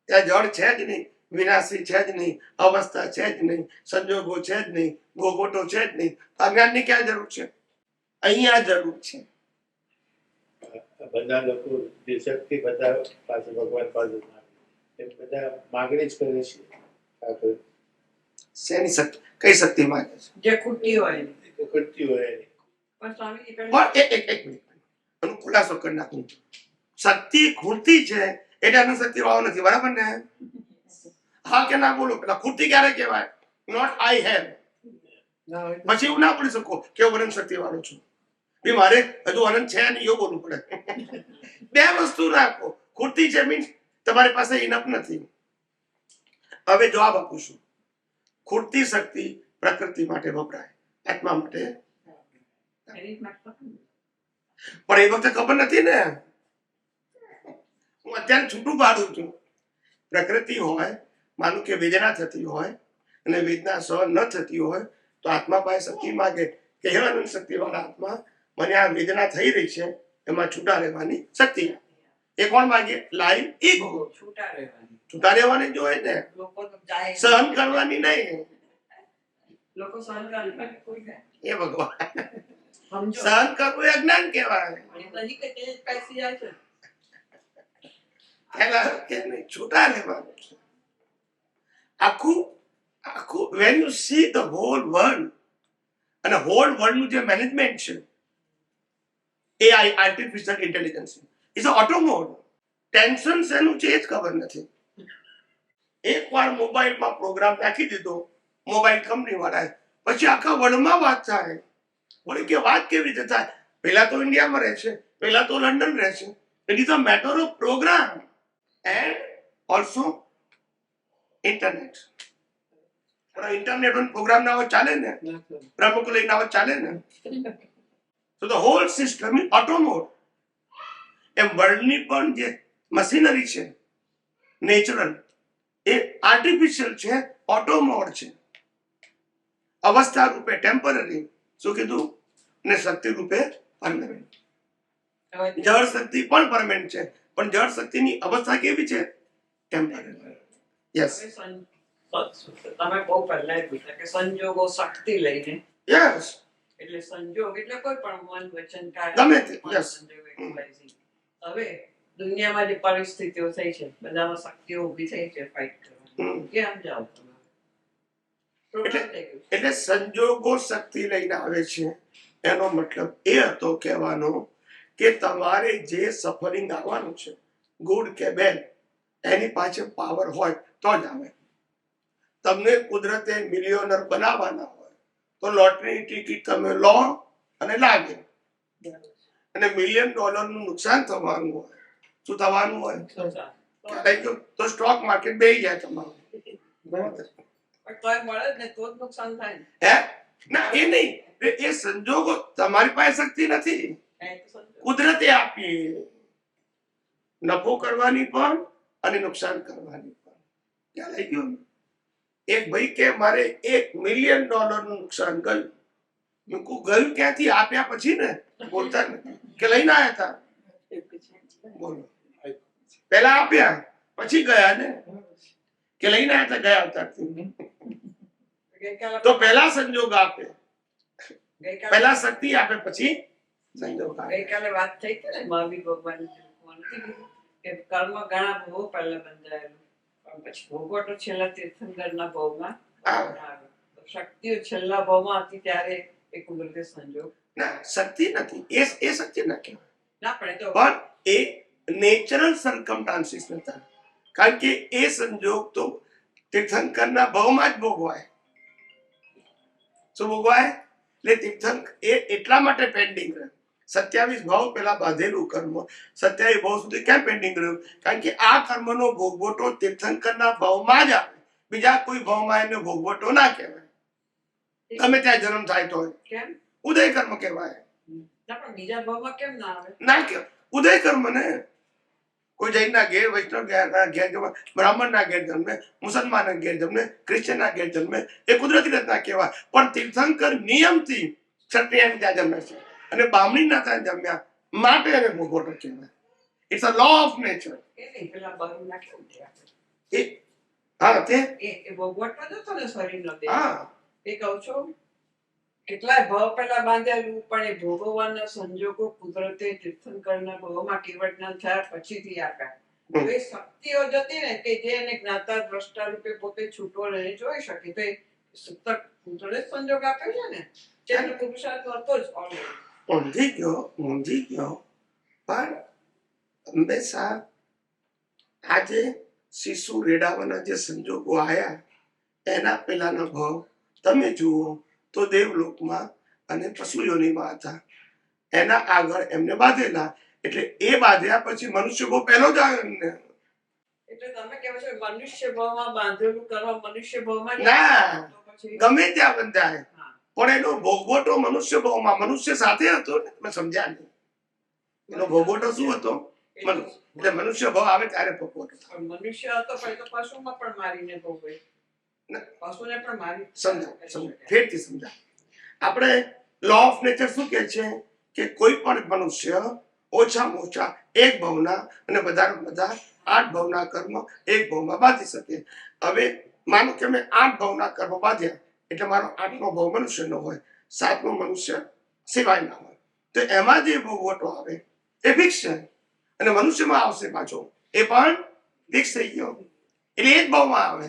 ત્યાં જળ છે જ નહીં, વિનાશી છે જ નહીં, અવસ્થા છે જ નહીં, સંજોગો છે જ નહીં, ભોગવટો છે જ નહીં. અજ્ઞાનની ક્યાં જરૂર છે? અહીંયા જરૂર છે. બધા લોકો જે શક્તિ બધા પાસે ભગવાન પાસે માંગે, એ બધા માગણી જ કરે છે. શેની શક્તિ? કઈ શક્તિ માંગે છે? જે ખૂટતી હોય એની. એ ઘટતી હોય એની. પણ સ્વામી પણ એક મિનિટ એનો ખુલાસો કરી નાખું. શક્તિ ખૂટતી છે એટલે એનો શક્તિ વાળો નથી. બરાબર ને? હા કે ના બોલો? પેલા ખૂટતી ક્યારે કહેવાય? Not I have. પછી એવું ના બોલી શકો કે હું અનંત શક્તિ વાળો છું. બી મારે હજુ અનંત છે નહીં એવું બોલવું પડે. બે વસ્તુ રાખો. ખૂટતી છે મીન્સ તમારી પાસે ઇનફ નથી. હવે જવાબ આપું છું. ખૂટતી શક્તિ પ્રકૃતિ માટે વપરાય, આત્મા માટે. એની માટે પણ એ વખતે ખબર નથી ને. હું અત્યારે છૂટું પાડું છું. પ્રકૃતિ હોય, માનું કે વેદના થતી હોય અને વેદના સહન ન થતી હોય તો આત્મા પાસે શક્તિ માગે કે હે અનંત શક્તિ વાળા આત્મા, મને આ વેદના થઈ રહી છે એમાં છૂટા રહેવાની શક્તિ. એ કોણ માગે? Live ego. છૂટા રહેવાની. છૂટા રહેવાની જ હોય ને, લોકો તો જાય સહન કરવાની નહીં. લોકો સહન કરે કોઈ જાય. એ ભગવાન, સમજો સહન કરવું એ અજ્ઞાન કહેવાય. એ નહીં કે તે પેસી જાય છે. પહેલા કે નહીં, છૂટા રહેવાનું છે. આખું when you see the whole world અને whole world નું જે મેનેજમેન્ટ છે AI, artificial intelligence, is auto mode. Tension શેનું છે એ જ ખબર નથી. એકવાર મોબાઈલમાં પ્રોગ્રામ નાખી દીધો મોબાઈલ કંપની વાળાએ, પછી આખા વર્લ્ડમાં વાત થાય. વળી કે વાત કેવી રીતે થાય? પહેલા તો ઇન્ડિયામાં રહે છે, પહેલા તો લંડન રહે છે. It is a matter of programme and also internet. પણ ઇન્ટરનેટ ઓન પ્રોગ્રામ ના હોય ચાલે ને, પ્રમુખ લઈને આવે ચાલે ને. તો the whole system is auto mode. એમ વર્લ્ડની પણ જે મશીનરી છે નેચરલ, એ આર્ટિફિશિયલ છે, ઓટો મોડ છે. અવસ્થા રૂપે ટેમ્પરરી, શું કીધું, ને શક્તિ રૂપે પરમેનન્ટ. જળ શક્તિ પણ પરમેનન્ટ છે, પણ જળ શક્તિની અવસ્થા કેવી છે? ટેમ્પરરી. યસ તમે બહુ પહેલા પૂછ્યા કે સંજોગો શક્તિ લઈને, યસ એટલે સંજોગ એટલે કોઈ પણ મન વચન ગમે તે, કાય yes. સંજોગ XYZ. હવે દુનિયામાં જે પરિસ્થિતિઓ થઈ છે, બધામાં શક્તિઓ ઊભી થઈ છે ફાઇટ કરવાની, કેમ જાઓ તમે? પ્રોબ્લેમ થઈ ગયું. એટલે સંજોગો શક્તિ લઈને આવે છે, એનો મતલબ એ હતો કહેવાનો કે તમારે જે સફરિંગ આવવાનું છે, ગુડ કે બેડ, એની પાછળ પાવર હોય તો જ આવે. તમને કુદરતે મિલિયોનર બનાવવાના હોય તો લોટરીની ટિકિટ તમે લો અને લાગે. અને $1,000,000 નું નુકસાન થવાનું હોય, શું થવાનું હોય? ખ્યાલ આવી ગયો? તો સ્ટોક માર્કેટ બેસી જાય તમારું. બરાબર. પણ તોય મળે જ ને તો જ નુકસાન થાય ને. હે? ના, એ નહીં. એ સંજોગો, તમારી પાસે શક્તિ નથી, કાંઈ તો સંજોગ. કુદરતે આપી. નફો કરવાની પણ અને નુકસાન કરવાની પણ. ખ્યાલ આવી ગયો ને? એક ભાઈ કે મારે $1,000,000 નું નુકસાન ગયું. મેં કહ્યું ગયું ક્યાંથી? આપ્યા પછી ને. બોલતા નથી કે લઈને આવ્યા હતા. બોલો, પહેલા આપ્યા પછી ગયા ને, કે લઈને આવ્યા હતા ગયા અવતારથી. ગઈકાલે તો પહેલા સંજોગ આપે, ગઈકાલે પહેલા શક્તિ આપે, પછી સંજોગ આપે. ગઈકાલે વાત થઈ હતી ને મહાવીર ભગવાનની જે ભગવાન નથી કીધું કે કર્મ ઘણા ભોગો પહેલા બંધાયેલું, પણ પછી ભોગો તો છેલ્લા તીર્થંકરના ભોગમાં આવે. તો શક્તિઓ છેલ્લા ભોગમાં હતી ત્યારે એ કુદરતી સંજોગ ના, શક્તિ નથી, એ શક્તિ ના કહેવાય. ના પડે તો પણ એ નેચરલ સર્કમસ્ટાન્સીસ નતા. કારણ કે એ સંજોગ તો તીર્થંકરના ભાવમાં જ ભોગવાય. શું ભોગવાય? એટલે તીર્થંકર એ એટલા માટે પેન્ડિંગ રહે. 27 ભાવ પેલા બાંધેલું કર્મ 27 ભાવ સુધી કેમ પેન્ડિંગ રહ્યું? કારણ કે આ કર્મનો ભોગવટો તીર્થંકરના ભાવમાં જ આવે, બીજા કોઈ ભાવમાં એને ભોગવટો ના કહેવાય. ગમે ત્યાં જન્મ થાય તો કેમ ઉદય કર્મ કહેવાય. ના પણ બીજા ભાવમાં કેમ ના આવે? ના કહેવાય ઉદય કર્મ ને. કોઈ જૈનના ઘેર, વૈષ્ણવ ઘેર જન્મે, બ્રાહ્મણના ઘેર જન્મે, મુસલમાનના ઘેર જન્મે, ક્રિશ્ચનના ઘેર જન્મે, એ કુદરતી રીતના કહેવાય. પણ તીર્થંકર નિયમથી ક્ષત્રિયને ત્યાં જન્મે છે અને બામણીના ત્યાં જન્મ્યા માટે એને ભોગવટો કહેવાય. It's a law of nature. એ નહીં પેલા બહુના કેમ થયા? એ હા તે એ ભોગવટમાં જતો ને શરીરનો દેહ. હા એ કહું છું કેટલાય ભાવ પહેલા બાંધેલું, પણ એ ભોગવવાના સંજોગો કુદરતે તીર્થંકરના ભાવમાં કેવટના થયા પછીથી આપ્યા. તો એ શક્તિઓ જતી ને કે જે એને જ્ઞાતા દ્રષ્ટા રૂપે પોતે છૂટો રહીને જોઈ શકે, તો એ સતત કુદરતે સંજોગ આપ્યો છે ને, જેનો પુરુષાર્થ હતો જ already. ઊંધી ગયો. પણ હંમેશા આજે શિશુ રેડાવાના જે સંજોગો આયા, એના પેલાના ભાવ તમે જુઓ તો દેવલોકમાં અને પશુ યોનિમાં હતા. એના આગળ એમને બાંધેલા, એટલે એ બાંધ્યા પછી મનુષ્ય બહુ પહેલો જ આવ્યો એમને. એટલે તમે કહો છો મનુષ્ય ભાવમાં બાંધેલું કરવા મનુષ્ય ભાવમાં જ ના. આવ્યા. તો પછી ગમે ત્યાં બંધાય, હા. પણ એનો ભોગવટો મનુષ્ય ભાવમાં મનુષ્ય સાથે હતો ને. તમે સમજ્યા નહીં? એનો ભોગવટો શું હતો? એટલે મનુષ્ય ભાવ આવે ત્યારે ભોગવટો થાય. પણ મનુષ્ય હતો પણ એ તો પશુમાં પણ મારીને ભોગવે. પશુને પણ મારી સમજા ફેરથી સમજા. આપણે લો ઓફ નેચર શું કહે છે કે કોઈ પણ મનુષ્ય ઓછામાં ઓછા એક ભાવના અને વધારે બધા 8 ભાવના કર્મ એક ભાવમાં બાંધી શકે. હવે માનો કે મેં 8 ભાવના કર્મ બાંધ્યા, એટલે મારો 8મો ભાવ મનુષ્યનો હોય, 7મો મનુષ્ય સિવાયના હોય, તો એમાં જે ભોગવટો આવે એ ફિક્સ છે. અને મનુષ્યમાં આવશે પાછો, એ પણ ફિક્સ થઈ ગયો, એટલે એ જ ભાવમાં આવે.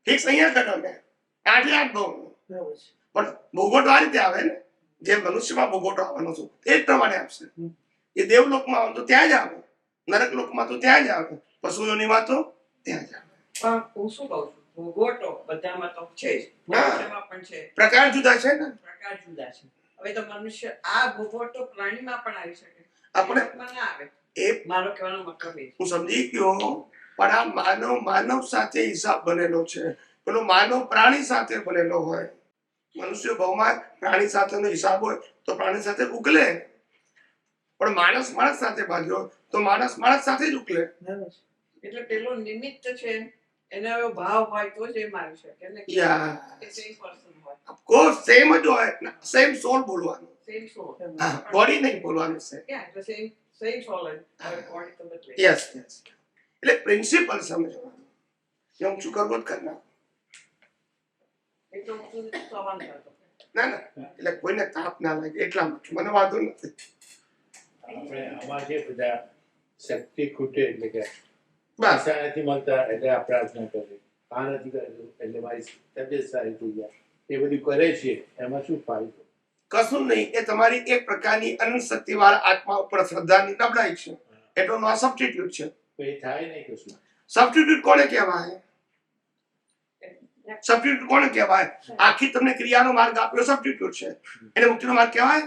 ફિક્સ અહીંયા કરો ને 8 ભાવ, બરાબર છે. પણ ભોગવટો આ રીતે આવે ને. જે મનુષ્યમાં ભોગવટો આવવાનો છું તે જ પ્રમાણે આપશે. એ દેવલોકમાં આવે તો ત્યાં જ આવે, નરક લોકમાં તો ત્યાં જ આવે, પશુઓનીમાં તો ત્યાં જ આવે. પણ હું શું કહું છું, ભોગવટો બધામાં તો છે જ, મનુષ્યમાં પણ છે, પ્રકાર જુદા છે ને. પ્રકાર જુદા છે. હવે તો મનુષ્ય આ ભોગવટો પ્રાણીમાં પણ આવી શકે, આપણે દેવલોકમાં ના આવે. એ મારો કહેવાનો મતલબ એ છે. હું સમજી ગયો, પણ આ માનવ સાથે હિસાબ બનેલો છે. પેલો માનવ પ્રાણી સાથે બનેલો હોય. મનુષ્ય ભાવમાં પ્રાણી સાથેનો હિસાબ હોય તો પ્રાણી સાથે ઉકલે, પણ માણસ માણસ સાથે બાંધ્યો તો માણસ માણસ સાથે જ ઉકલે. એટલે પેલો નિમિત્ત છે, એને હવે ભાવ હોય તો જ એ મારી શકે ને, યા એ same person હોય, ઓફકોર્સ સેમ જ હોય, સેમ સોલ બોલવાનું, same soul. બોડી નહીં બોલવાનું છે. Yeah, એટલે same soul જ. હવે body તો બદલે. Yes yes. એટલે પ્રિન્સિપલ સમજવાનું. હું શું કરવો જ કરના. એટલો બધું સવાલ કરતો. ના ના, એટલે કોઈને તાપ ના લાગે એટલા માટે મને વાંધો નથી. આપણે આમાં જે બધા શક્તિ ખૂટે એટલે કે બસ પૈસા નથી મળતા એટલે આ પ્રાર્થના કરીએ, આ નથી કરતું એટલે મારી તબિયત સારી થઈ જાય, એ બધું કરે છે એમાં શું ફાયદો? કશું નહીં. એ તમારી એક પ્રકારની અનંત શક્તિવાળા આત્મા ઉપર શ્રદ્ધાની નબળાઈ છે. એટલો નો સબસ્ટિટ્યુટ છે. તો એ થાય નહીં કશું. સબસ્ટિટ્યુટ કોને કહેવાય? સબસ્ટિટ્યુટ કોને કહેવાય? આખી તમને ક્રિયાનો માર્ગ આપ્યો સબસ્ટિટ્યુટ છે. એને મુક્તિનો માર્ગ કહેવાય?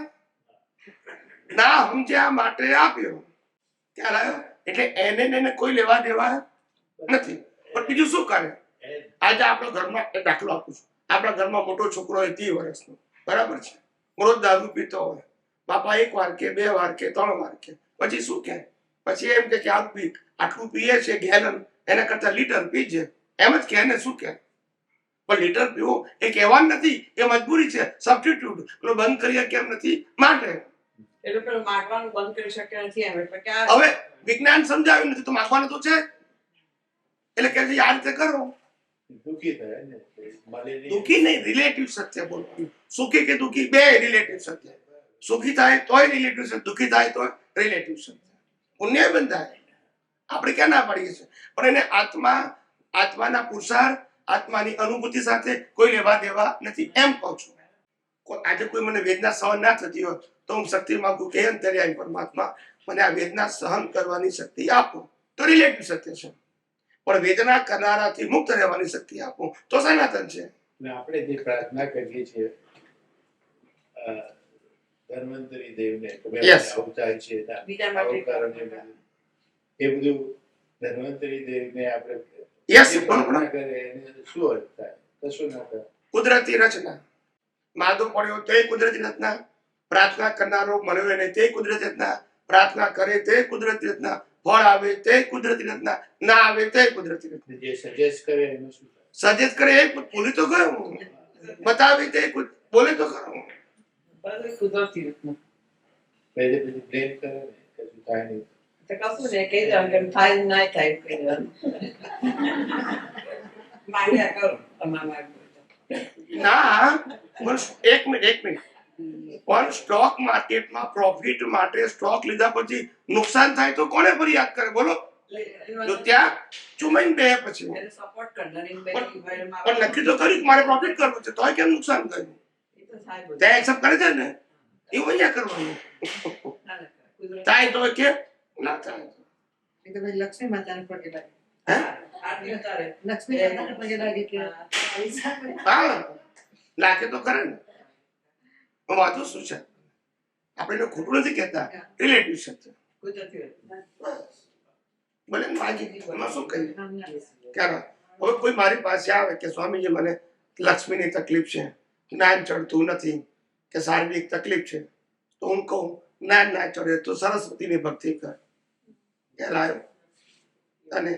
ના સમજ્યા માટે આપ્યો. ખ્યાલ આવ્યો? એટલે એને કોઈ લેવા દેવા નથી. પણ બીજું શું કરે? આજે આપણા ઘરમાં એક દાખલો આપું છું. આપણા ઘરમાં મોટો છોકરો હોય 30 વર્ષનો, બરાબર છે, રોજ દારૂ પીતો હોય. બાપા 1 વાર કે 2 વાર કે 3 વાર કે પછી શું કે? પછી એમ કે આટલું પીએ છે ગેલન, એના કરતા લીટર પીજે, એમ જ કે. એને શું કે? પણ લીટર પીવું એ કહેવાનું નથી, એ મજબૂરી છે. સબસ્ટિટ્યુટ પેલો બંધ કરીએ કેમ નથી માટે. એટલે પેલું માગવાનું બંધ કરી શકે નથી એમ, એટલે કે હવે વિજ્ઞાન સમજાવ્યું નથી તો માગવાનું તો છે. એટલે કે છે આ રીતે કરો. દુઃખી થાય ને, મળે નહીં. દુઃખી નહીં, રિલેટિવ સત્ય બોલવાનું. સુખી કે દુઃખી બે રિલેટિવ સત્ય. સુખી થાય તોય રિલેટિવ સત્ય, દુઃખી થાય તોય રિલેટિવ સત્ય. પુણ્ય બંધાય. આપણે ક્યાં ના પાડીએ છીએ? પણ એને આત્માના પુરુષાર્થ, આત્માની અનુભૂતિ સાથે કોઈ લેવા દેવા નથી, એમ કહું છું. આજે કોઈ મને વેદના સહન ના થતી હોય તો હું શક્તિ માંગુ કે અંતર્યામી પરમાત્મા મને આ વેદના સહન કરવાની શક્તિ આપો, તો રિલેટિવ સત્ય છે. પણ વેદના કરનારાથી મુક્ત રહેવાની શક્તિ આપો તો સનાતન છે. ને આપણે જે પ્રાર્થના કરીએ છીએ ધન્વંતરી દેવને કે ભાઈ Yes. આવું થાય છે, બીજા માટે આવું કારણે બધું. એ બધું ધન્વંતરી દેવને આપણે યસ, જે પ્રાર્થના કરે એને શું અર્થ થાય? કશું ના થાય. કુદરતી રચના. માદો પડ્યો તે કુદરતી રચના, પ્રાર્થના કરનારો મળ્યો એને તે કુદરતી રચના, પ્રાર્થના કરે તે કુદરતી રચના, ફળ આવે તે કુદરતી રચના, ના આવે તે કુદરતી રચના. જે સજેસ્ટ કરે એનું શું થાય? સજેસ્ટ કરે એ બોલી તો ગયો, બતાવે તે બોલે તો ખરો. બધું કુદરતી રીતનું. પહેલે પછી બ્લેમ કરે ને કશું થાય નહીં. તો કશું નહીં, કહી દેવાનું કે થાય ને ના થાય કહી દેવાનું. માંગ્યા કરો તમારે માગવું હોય તો. ના પણ એક મિનિટ પણ સ્ટોક માર્કેટમાં પ્રોફિટ માટે સ્ટોક લીધા પછી નુકસાન થાય તો કોને ફરિયાદ કરે બોલો? તો ત્યાં ચુમાઈને બે પછી એને સપોર્ટ કરનારી પણ નક્કી તો કર્યું કે મારે પ્રોફિટ કરવું છે, તોય કેમ નુકસાન થયું? એ તો થાય બધું. ત્યાં એક્સેપ્ટ કરે છે ને, એવું અહીંયા કરવાનું. ના, ના, કુદરતી. થાય તો કે ના થાય. એ તો ભાઈ લક્ષ્મી માતાને પગે લાગે. હે? આરતી ઉતારે. લક્ષ્મી માતાને પગે લાગે કે હા લાગે તો કરે ને. પણ વાંધો શું છે? આપણે એને ખોટું નથી કહેતા, રિલેટિવ છે. કુદરતી રીતનું. ભલે ને માગી દીધું, એમાં શું કહીએ? ક્યારે હવે કોઈ મારી પાસે આવે કે સ્વામીજી મને લક્ષ્મીની તકલીફ છે, જ્ઞાન ચડતું નથી કે શારીરિક તકલીફ છે, તો હું કહું જ્ઞાન ના ચડે તો સરસ્વતીની ભક્તિ કર. ખ્યાલ આવ્યો? અને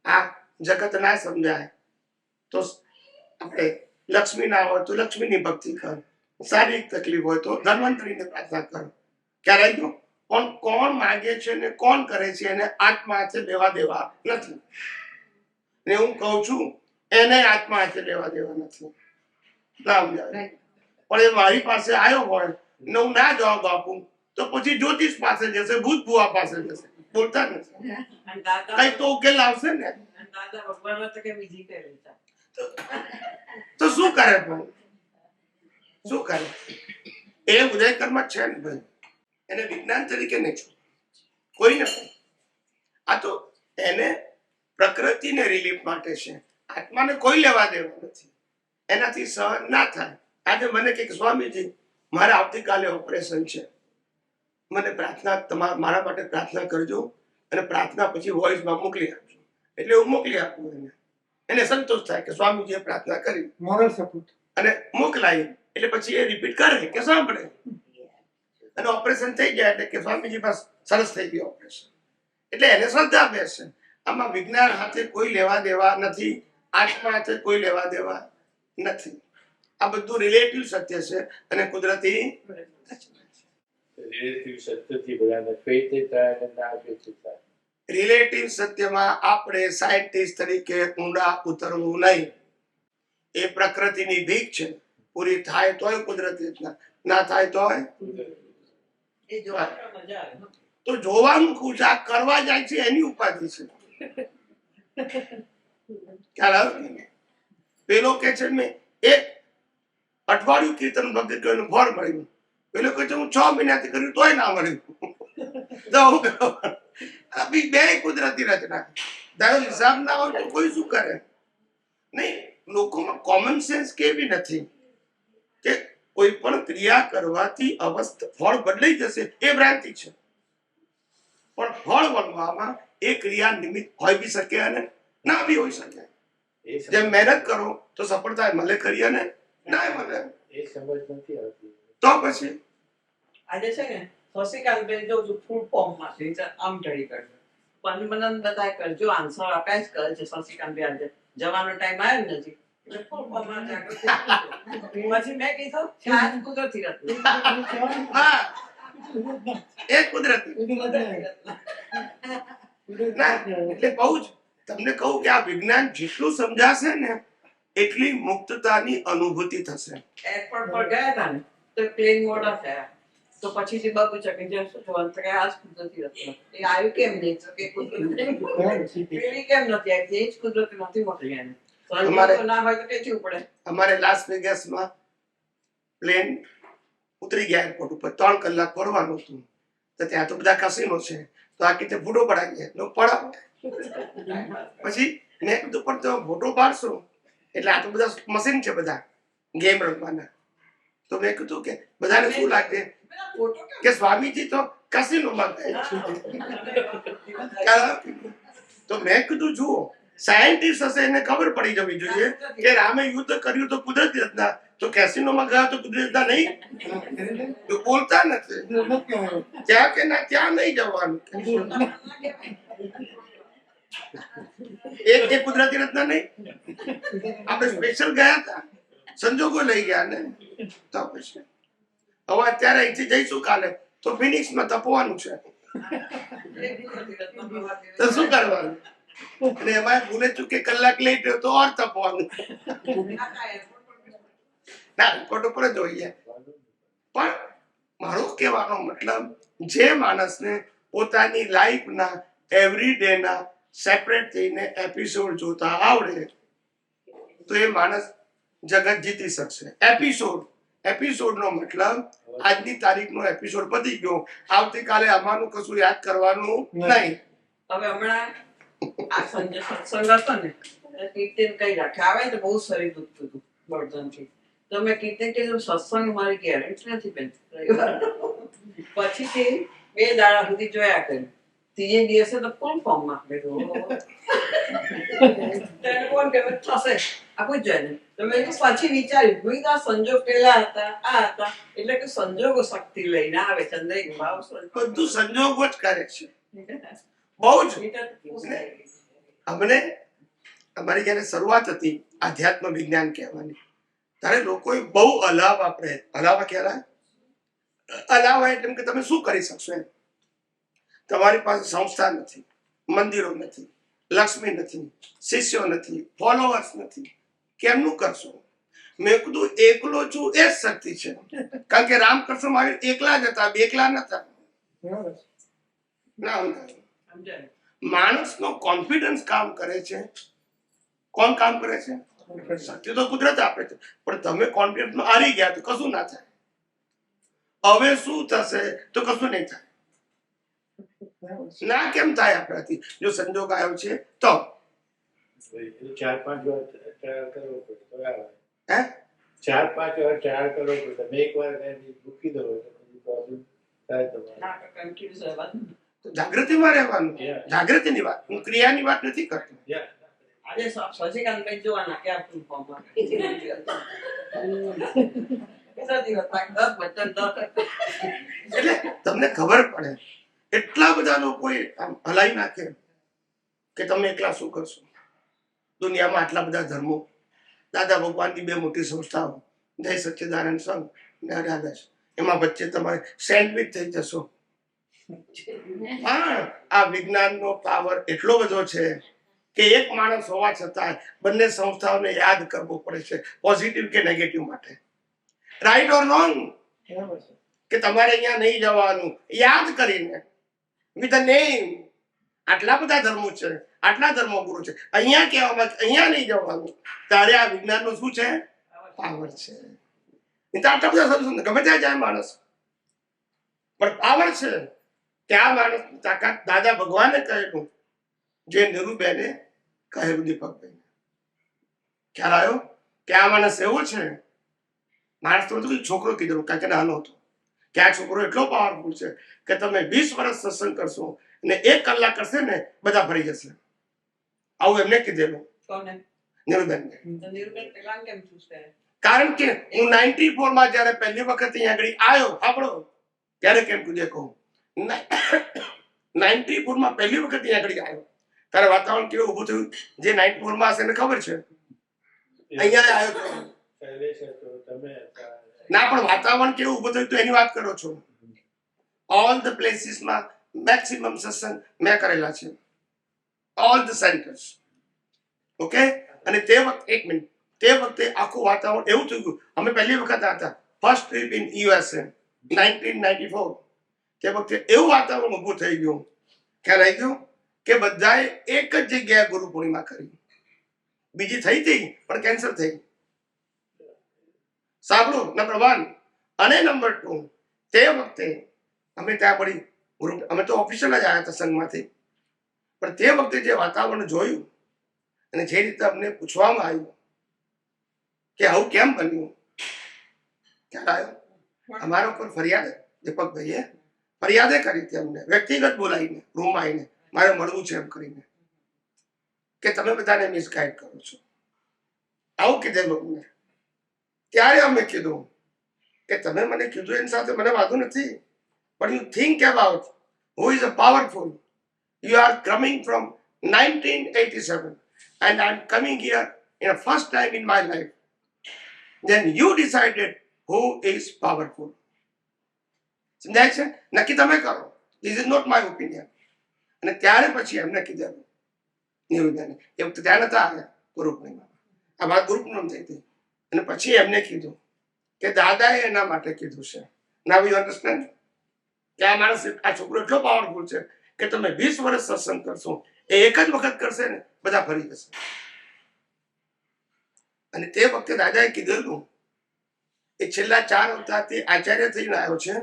આ જગત ના સમજાય તો આપણે લક્ષ્મી ના હોય તો લક્ષ્મીની ભક્તિ કર, શારીરિક તકલીફ હોય તો ધન્વંતરીને પ્રાર્થના કર. ખ્યાલ આવી ગયો? પણ કોણ માંગે છે ને કોણ કરે છે એને આત્મા હાથે લેવા દેવા નથી. ને હું કહું છું એને આત્મા હાથે લેવા દેવા નથી. ના સમજાય? પણ એ મારી પાસે આવ્યો હોય ને હું ના જવાબ આપું તો પછી જ્યોતિષ પાસે જશે, ભૂત ભુવા પાસે જશે, બોલતા નથી. અને દાદા કઈ તો ઉકેલ આવશે ને. અને દાદા ભગવાન તો કે બીજી કઈ રીત. તો શું કરે? પણ શું કરે? એ ઉદયકર્મ છે ને ભાઈ, એને વિજ્ઞાન તરીકે નહીં છું કોઈ નથી. આ તો એને પ્રકૃતિને રિલીફ માટે છે, આત્માને કોઈ લેવા દેવા નથી, એનાથી સહન ના થાય. આજે મને કે સ્વામીજી મારે આવતીકાલે ઓપરેશન છે, મને પ્રાર્થના મારા માટે પ્રાર્થના કરજો અને પ્રાર્થના પછી વોઇસમાં મોકલી આપજો. એટલે હું મોકલી આપું એને સંતોષ થાય કે સ્વામીજીએ પ્રાર્થના કરી મોરલ સપોર્ટ અને મોકલાય. એટલે પછી એ રિપીટ કરે કે સાંભળે અને ઓપરેશન થઈ જાય એટલે કે સ્વામીજી બસ સરસ થઈ ગયું ઓપરેશન. એટલે એને શ્રદ્ધા બેસે. આમાં વિજ્ઞાન હાથે કોઈ લેવા દેવા નથી, આત્મા હાથે કોઈ લેવા દેવા નથી. આ બધું રિલેટિવ સત્ય છે અને કુદરતી રિલેટિવ સત્યથી બધાને ફેથ થાય અને ના ફેથ થાય. રિલેટિવ સત્યમાં આપણે સાયન્ટિસ્ટ તરીકે ઊંડા ઉતરવું નહીં. એ પ્રકૃતિની ભીખ છે, પૂરી થાય તોય કુદરતી ના થાય તોય એ જોવામાં મજા આવે. તો જોવાનું ખુશ, આ કરવા જાય છે એની ઉપાધિ છે. ખ્યાલ આવે ને? પેલો કે છે મેં એક અઠવાડિયું કીર્તન ભક્તિ કર્યું ફળ મળ્યું, પેલો કહે છે હું 6 મહિનાથી કર્યું તોય ના મળ્યું. બે કુદરતી રચના, તારો હિસાબ ના હોય તો કોઈ શું કરે નહીં. લોકોમાં કોમન સેન્સ કેવી નથી કે કોઈ પણ ક્રિયા કરવાથી અવસ્થા ફળ બદલાઈ જશે, એ ભ્રાંતિ છે. પણ ફળ બનવામાં એ ક્રિયા નિમિત્ત હોઈ બી શકે અને ના બી હોઈ શકે. જેમ મહેનત કરો તો સફળતા મળે ખરી અને ના મળે. એ સમજ નથી આવતી. તો પછી આજે છે ને શશિકાંતબેન જો ફૂલ ફોર્મમાં છે, આમ ઢળી કરજો પનમનન બધા કરજો, આન્સર આપ્યા જ કરે છે શશિકાંતબેન. આજે જવાનો ટાઈમ આવ્યો ને નથી એટલે ફૂલ ફોર્મમાં જાગૃતિ આપજો. પછી મેં કીધું કે આ જ કુદરતી રત્ન. હા એ કુદરતી ના. એટલે બહુ જ તમને કહું કે આ વિજ્ઞાન જેટલું સમજાશે ને એટલી મુક્તતાની અનુભૂતિ થશે. એરપોર્ટ પર ગયા હતા ને તો પ્લેન મોડા થયા, તો પછી જે બાબુ ચકી જાય શું જોવાનું તો કે આ જ કુદરતી રત્ન. એ આવ્યું કેમ નહીં તો કે કુદરતી પેલી કેમ નથી આવી, એ જ કુદરતી નથી મોકલી એને. સંજોગો ના હોય તો કેચવું પડે. અમારે લાસ વેગાસમાં પ્લેન ઉતરી ગયા એરપોર્ટ ઉપર, 3 કલાક પડવાનું હતું. તો ત્યાં તો બધા કસીનો છે, તો આ કીધે ફોટો પડાવી ગયા પડાવ. પછી મેં કીધું પણ તો ફોટો પાડશો એટલે આ તો બધા મશીન છે, બધા ગેમ રમવાના. તો મેં કીધું કે બધાને શું લાગે કે સ્વામીજી તો કસીનોમાં ગયા. તો મેં કીધું જુઓ સાયન્ટિસ્ટ હશે એને ખબર પડી જવી જોઈએ કે રામે યુદ્ધ કર્યું તો કુદરતી રચના, તો કેસિનોમાં ગયા તો કુદરતી રચના નહીં. તો બોલતા નથી ત્યાં કે ના ત્યાં નહીં જવાનું. એ કુદરતી રચના નહીં. આપણે સ્પેશિયલ ગયા હતા, સંજોગો લઈ ગયા ને. તો પછી હવે અત્યારે અહીંથી જઈશું કાલે તો ફિનિક્સમાં તપવાનું છે, તો શું કરવાનું? અને એમાં ભૂલે ચૂકે કલાક લેટ તો ઓર તપવાનું. ના રિપોર્ટ ઉપર જ જોઈએ. પણ મારો કહેવાનો મતલબ જે માણસને પોતાની લાઈફના એવરીડેના સેપરેટ થઈને એપિસોડ જોતા આવડે તો એ માણસ જગત જીતી શકશે. એપિસોડનો મતલબ આજની તારીખનો એપિસોડ પતી ગયો, આવતીકાલે આમાંનું કશું યાદ કરવાનું નહીં. હવે હમણાં આ સત્સંગ હતો ને કીર્તન કઈ રાખે આવે ને તો બહુ શરીર દુખતું હતું બળતણથી. તો મેં કીર્તન કીધું સત્સંગ મારી ગેરંટી નથી બેન. પછીથી 2 દાડા સુધી જોયા કર્યું, 3 દિવસે તો ફૂલ ફોર્મમાં કોણ કે થશે આપું જ જોઈએ ને. તો મેં પછી વિચાર્યું ભાઈ આ સંજોગ પેલા હતા આ હતા, એટલે કે સંજોગો શક્તિ લઈને આવે. ચંદ્રિક ભાવ બધું સંજોગો જ કરે છે. બહુ જ અમને અમારી જયારે શરૂઆત હતી આધ્યાત્મ વિજ્ઞાન કહેવાની, ત્યારે લોકોએ બહુ હલાવા કહેવાય. હલાવા એટલે કે તમે શું કરી શકશો એમ. તમારી પાસે સંસ્થા નથી, મંદિરો નથી, લક્ષ્મી નથી, શિષ્યો નથી, ફોલોઅર્સ નથી, કેમનું કરશો? મેં કીધું એકલો છું એ જ શક્તિ છે. કારણ કે રામકૃષ્ણ મહાવીર એકલા જ હતા, બેકલા નતા. માણસનો કોન્ફિડન્સ કામ કરે છે. કોણ કામ કરે છે? શક્તિ તો કુદરત આપે છે, પણ તમે કોન્ફિડન્સમાં હારી ગયા તો કશું ના થાય. હવે શું થશે તો કશું નહીં થાય. ના કેમ થાય આપણાથી? જો સંજોગ આવ્યો છે તો 4-5 વાર ટ્રાયલ કરવો પડે તો આવે. હે 4-5 વાર ટ્રાયલ કરવો પડે. તમે એકવાર એને મૂકી દો તો પછી પ્રોબ્લેમ થાય તમારે. ના કન્ફ્યુઝ રહેવાનું. તો જાગૃતિમાં રહેવાનું. Yeah. જાગૃતિની વાત, હું ક્રિયાની વાત નથી કરતો. Yeah. આજે શશિકાંત ભાઈ જોવાના કે આપણું ફોર્મમાં કેટલા દિવસ લાગે? 10 વચન 10 એટલે તમને ખબર પડે એટલા બધા લોકોએ આમ હલાવી નાખે કે તમે એકલા શું કરશો. દુનિયામાં આટલા બધા ધર્મો, દાદા ભગવાનની 2 મોટી સંસ્થાઓ, જય સચ્ચિદાનંદ સંઘ ને અઢાદશ, એમાં વચ્ચે તમારે સેન્ડવિચ થઈ જશો. હા, આ વિજ્ઞાનનો પાવર એટલો બધો છે કે એક માણસ હોવા છતાં બંને સંસ્થાઓને યાદ કરવો પડે છે, પોઝિટિવ કે નેગેટિવ માટે. રાઈટ ઓર રોંગ કે તમારે અહીંયા નહીં જવાનું, યાદ કરીને વિથ અ નેમ. આટલા બધા ધર્મો છે, આટલા ધર્મગુરુ છે, અહીંયા કહેવામાં અહીંયા નહીં જવાનું, ત્યારે આ વિજ્ઞાનનો શું છે? પાવર છે. નહીં તો આટલા બધા સંતો ગમે ત્યાં જાય માણસ, પણ પાવર છે કે આ માણસ તાકાત દાદા ભગવાને કહેલું, જે નિરૂબેને કહેલું દીપકભાઈ. ખ્યાલ આવ્યો કે આ માણસ એવો છે. માણસ તો છોકરો કીધેલું કારણ કે નાનો હતો કે આ છોકરો એટલો પાવરફુલ છે કે તમે 20 વર્ષ સત્સંગ કરશો અને 1 કલાક કરશે ને બધા ફરી જશે. આવું એમને કીધેલું કોને? નિરૂબેનને. તો નિરૂબેન પેલા કેમ ચૂસે? કારણ કે હું 94 માં જયારે પહેલી વખત અહીંયા આગળ આવ્યો, આપણો ત્યારે કેમ કીધે કહું, 94 માં પહેલી વખત અહીંયા આગળ આવ્યો ત્યારે વાતાવરણ કેવું ઊભું થયું, જે 94 માં હશે એને ખબર છે. અહીંયા આવ્યો તો શૈલેષ હતો, તમે હતા. ના, પણ વાતાવરણ કેવું ઊભું થયું તો એની વાત કરો છો. ઓલ ધ પ્લેસીસમાં મેક્સિમમ સત્સંગ મેં કરેલા છે, ઓલ ધ સેન્ટર્સ. ઓકે. અને તે વખતે 1 મિનિટ, તે વખતે આખું વાતાવરણ એવું થયું. અમે પહેલી વખત હતા, ફર્સ્ટ ટ્રીપ ઇન USA 1994. તે વખતે એવું વાતાવરણ ઊભું થઈ ગયું, ખ્યાલ આવી ગયો કે બધાએ એક જ જગ્યાએ ગુરુ પૂર્ણિમા કરી. બીજી થઈ હતી પણ કેન્સલ થઈ. સાંભળો, નંબર 1. અને નંબર 2, તે વખતે અમે ત્યાં પડી ગ્રુપ, અમે તો ઓફિશિયલ જ આવ્યા હતા સંઘમાંથી, પણ તે વખતે જે વાતાવરણ જોયું અને જે રીતે અમને પૂછવામાં આવ્યું કે આવું કેમ બન્યું, ખ્યાલ આવ્યો. અમારા ઉપર ફરિયાદ દીપકભાઈએ ફરિયાદે કરી હતી અમને, વ્યક્તિગત બોલાવીને રૂમમાં આવીને મારે મળવું છે એમ કરીને કે તમે બધાને મિસગાઈડ કરો છો, આવું કીધેલું અમને. ત્યારે અમે કીધું કે તમે મને કીધું એની સાથે મને વાંધો નથી, but you think about who is a powerful. You are coming from 1987 and I'm coming here in the first time in my life. Then you decided who is powerful. સમજાય છે? નક્કી તમે કરો. This is not my opinion. અને ત્યારે પછી એમને કીધેલું નિરૂબેને, એ વખતે ત્યાં નતા આવ્યા ગુરુ પૂર્ણિમામાં, આ વાત ગુરુ પૂર્ણિમા થઈ હતી. અને પછી એમને કીધું કે દાદાએ એના માટે કીધું છે. Now you understand? કે આ માણસ, આ છોકરો એટલો પાવરફુલ છે કે તમે 20 વર્ષ સત્સંગ કરશો, એ એક જ વખત કરશે ને બધા ફરી જશે. અને તે વખતે દાદાએ કીધેલું, એ છેલ્લા 4 અવતારથી આચાર્ય થઈને આવ્યો છે,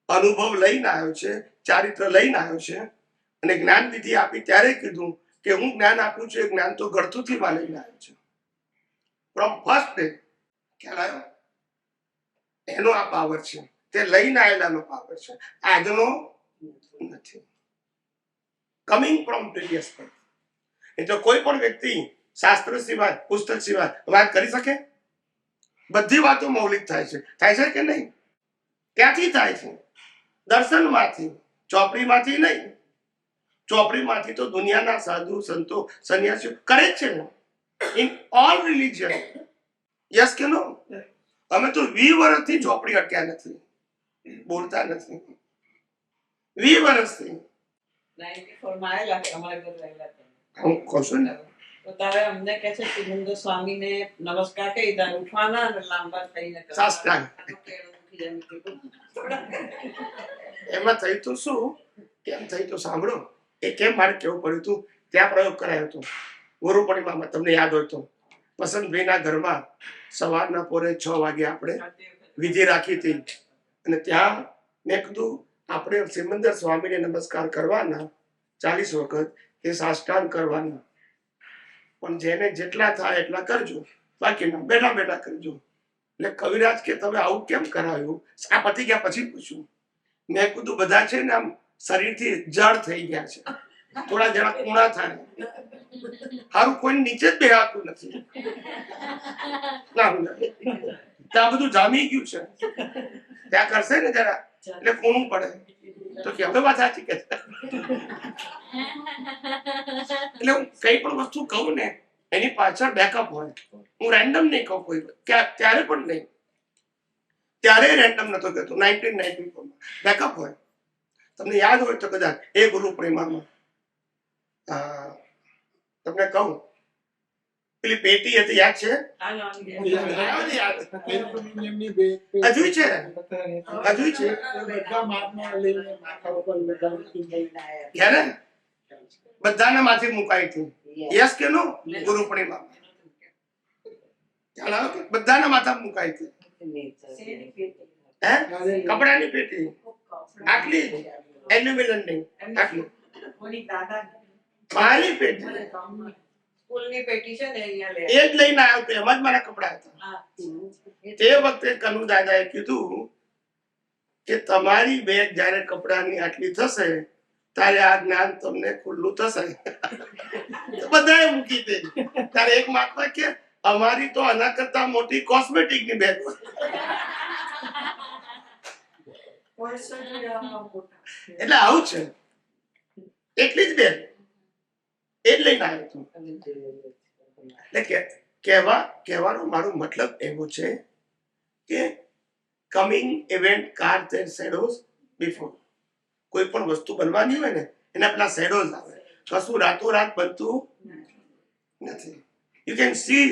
અનુભવ લઈને આવ્યો છે, ચારિત્ર લઈને આવ્યો છે, અને જ્ઞાન વિધિ આપી ત્યારે કીધું કે હું જ્ઞાન આપું છું, એ જ્ઞાન તો ગળથુથી માં લઈને આવ્યો છે ફ્રોમ ફર્સ્ટ ડે. ખ્યાલ આવ્યો? એનો આ પાવર છે, તે લઈને આવેલાનો પાવર છે, આજનો નથી. Coming from previous birth. એટલે કોઈ પણ વ્યક્તિ શાસ્ત્ર સિવાય, પુસ્તક સિવાય વાત કરી શકે? બધી વાતો મૌલિક થાય છે. થાય છે કે નહીં? ક્યાંથી થાય છે? દર્શનમાંથી, ચોપડીમાંથી નહીં. ચોપડીમાંથી તો દુનિયાના સાધુ સંતો સંન્યાસીઓ કરે જ છે ઇન ઓલ રિલિજન. યસ કે નો? અમે તો 20 વર્ષથી ચોપડી અટક્યા નથી, બોલતા નથી. 20 વર્ષથી 94 માં આયેલા કે અમારા ઘરે રહેલા હતા. હું કહું છું ને, તો તારે અમને કહે છે કે મુંદો સ્વામીને નમસ્કાર કહી દા, ઉઠવાના અને લાંબા થઈને કરવાના. સાષ્ટાંગ. એમાં થયું તો શું, કેમ થયું તો સાંભળો. એ કેમ મારે કેવું પડ્યું હતું, ત્યાં પ્રયોગ કરાયો હતો ગુરુ પૂર્ણિમામાં. તમને યાદ હોય તો વસંતભાઈના ઘરમાં સવારના પોરે 6 વાગે આપણે વિધિ રાખી હતી અને ત્યાં મેં કીધું આપણે સિમંદર સ્વામીને નમસ્કાર કરવાના 40 વખત, એ સાષ્ટાંગ કરવાના, પણ જેને જેટલા થાય એટલા કરજો, બાકીના બેઠા બેઠા કરજો. એટલે કવિરાજ કે તમે આવું કેમ કરાયું? આ પતી ગયા પછી પૂછ્યું. મેં કીધું બધા છે ને આમ શરીરથી જડ થઈ ગયા છે, થોડા જરા કુણા થાય, સારું કોઈ નીચે જ બેહાતું નથી. ત્યાં બધું જામી ગયું છે, ત્યાં કરશે ને જરા એટલે કૂણું પડે. તો કે હવે વાત સાચી કે એટલે હું કઈ પણ વસ્તુ કહું ને એની પાછળ બેકઅપ હોય. હું રેન્ડમ નહીં કહું કોઈ, ત્યારે પણ નહીં, ત્યારે રેન્ડમ નતો કહેતો. 1994 બેકઅપ હોય. તમને યાદ હોય તો કદાચ એ ગુરુ પ્રેમામાં તમને કહું, પેલી પેટી હતી, યાદ છે? હજુ છે, હજુ છે. બધાના માથે મુકાઈ હતી. યસ કે નો? ગુરુ પૂર્ણિમા ખ્યાલ આવ્યો કે બધાના માથા મુકાઈ હતી. કપડાની પેટી આટલી, એલ્યુમિનિયમ નહીં, આટલી મારી પેટી, સ્કૂલની પેટી છે ને અહીંયા લે. એ જ લઈને આવ્યો તો એમાં જ મારા કપડા હતા. તે વખતે કનુ દાદાએ કીધું કે તમારી બેગ જયારે કપડાની આટલી થશે ત્યારે આ જ્ઞાન તમને ખુલ્લું થશે. બધાએ મૂકી દે. ત્યારે એક મહાત્મા કે અમારી તો આના કરતા મોટી કોસ્મેટિક ની બેગ હોય. એટલે આવું છે, એટલી જ બેગ એ જ લઈને આવ્યો હતો. એટલે કહેવાનો મારો મતલબ એવો છે કે coming event car there shadows before. કોઈ પણ વસ્તુ બનવાની હોય ને એના પેલા શેડોઝ આવે. કશું રાતોરાત બનતું નથી. You can see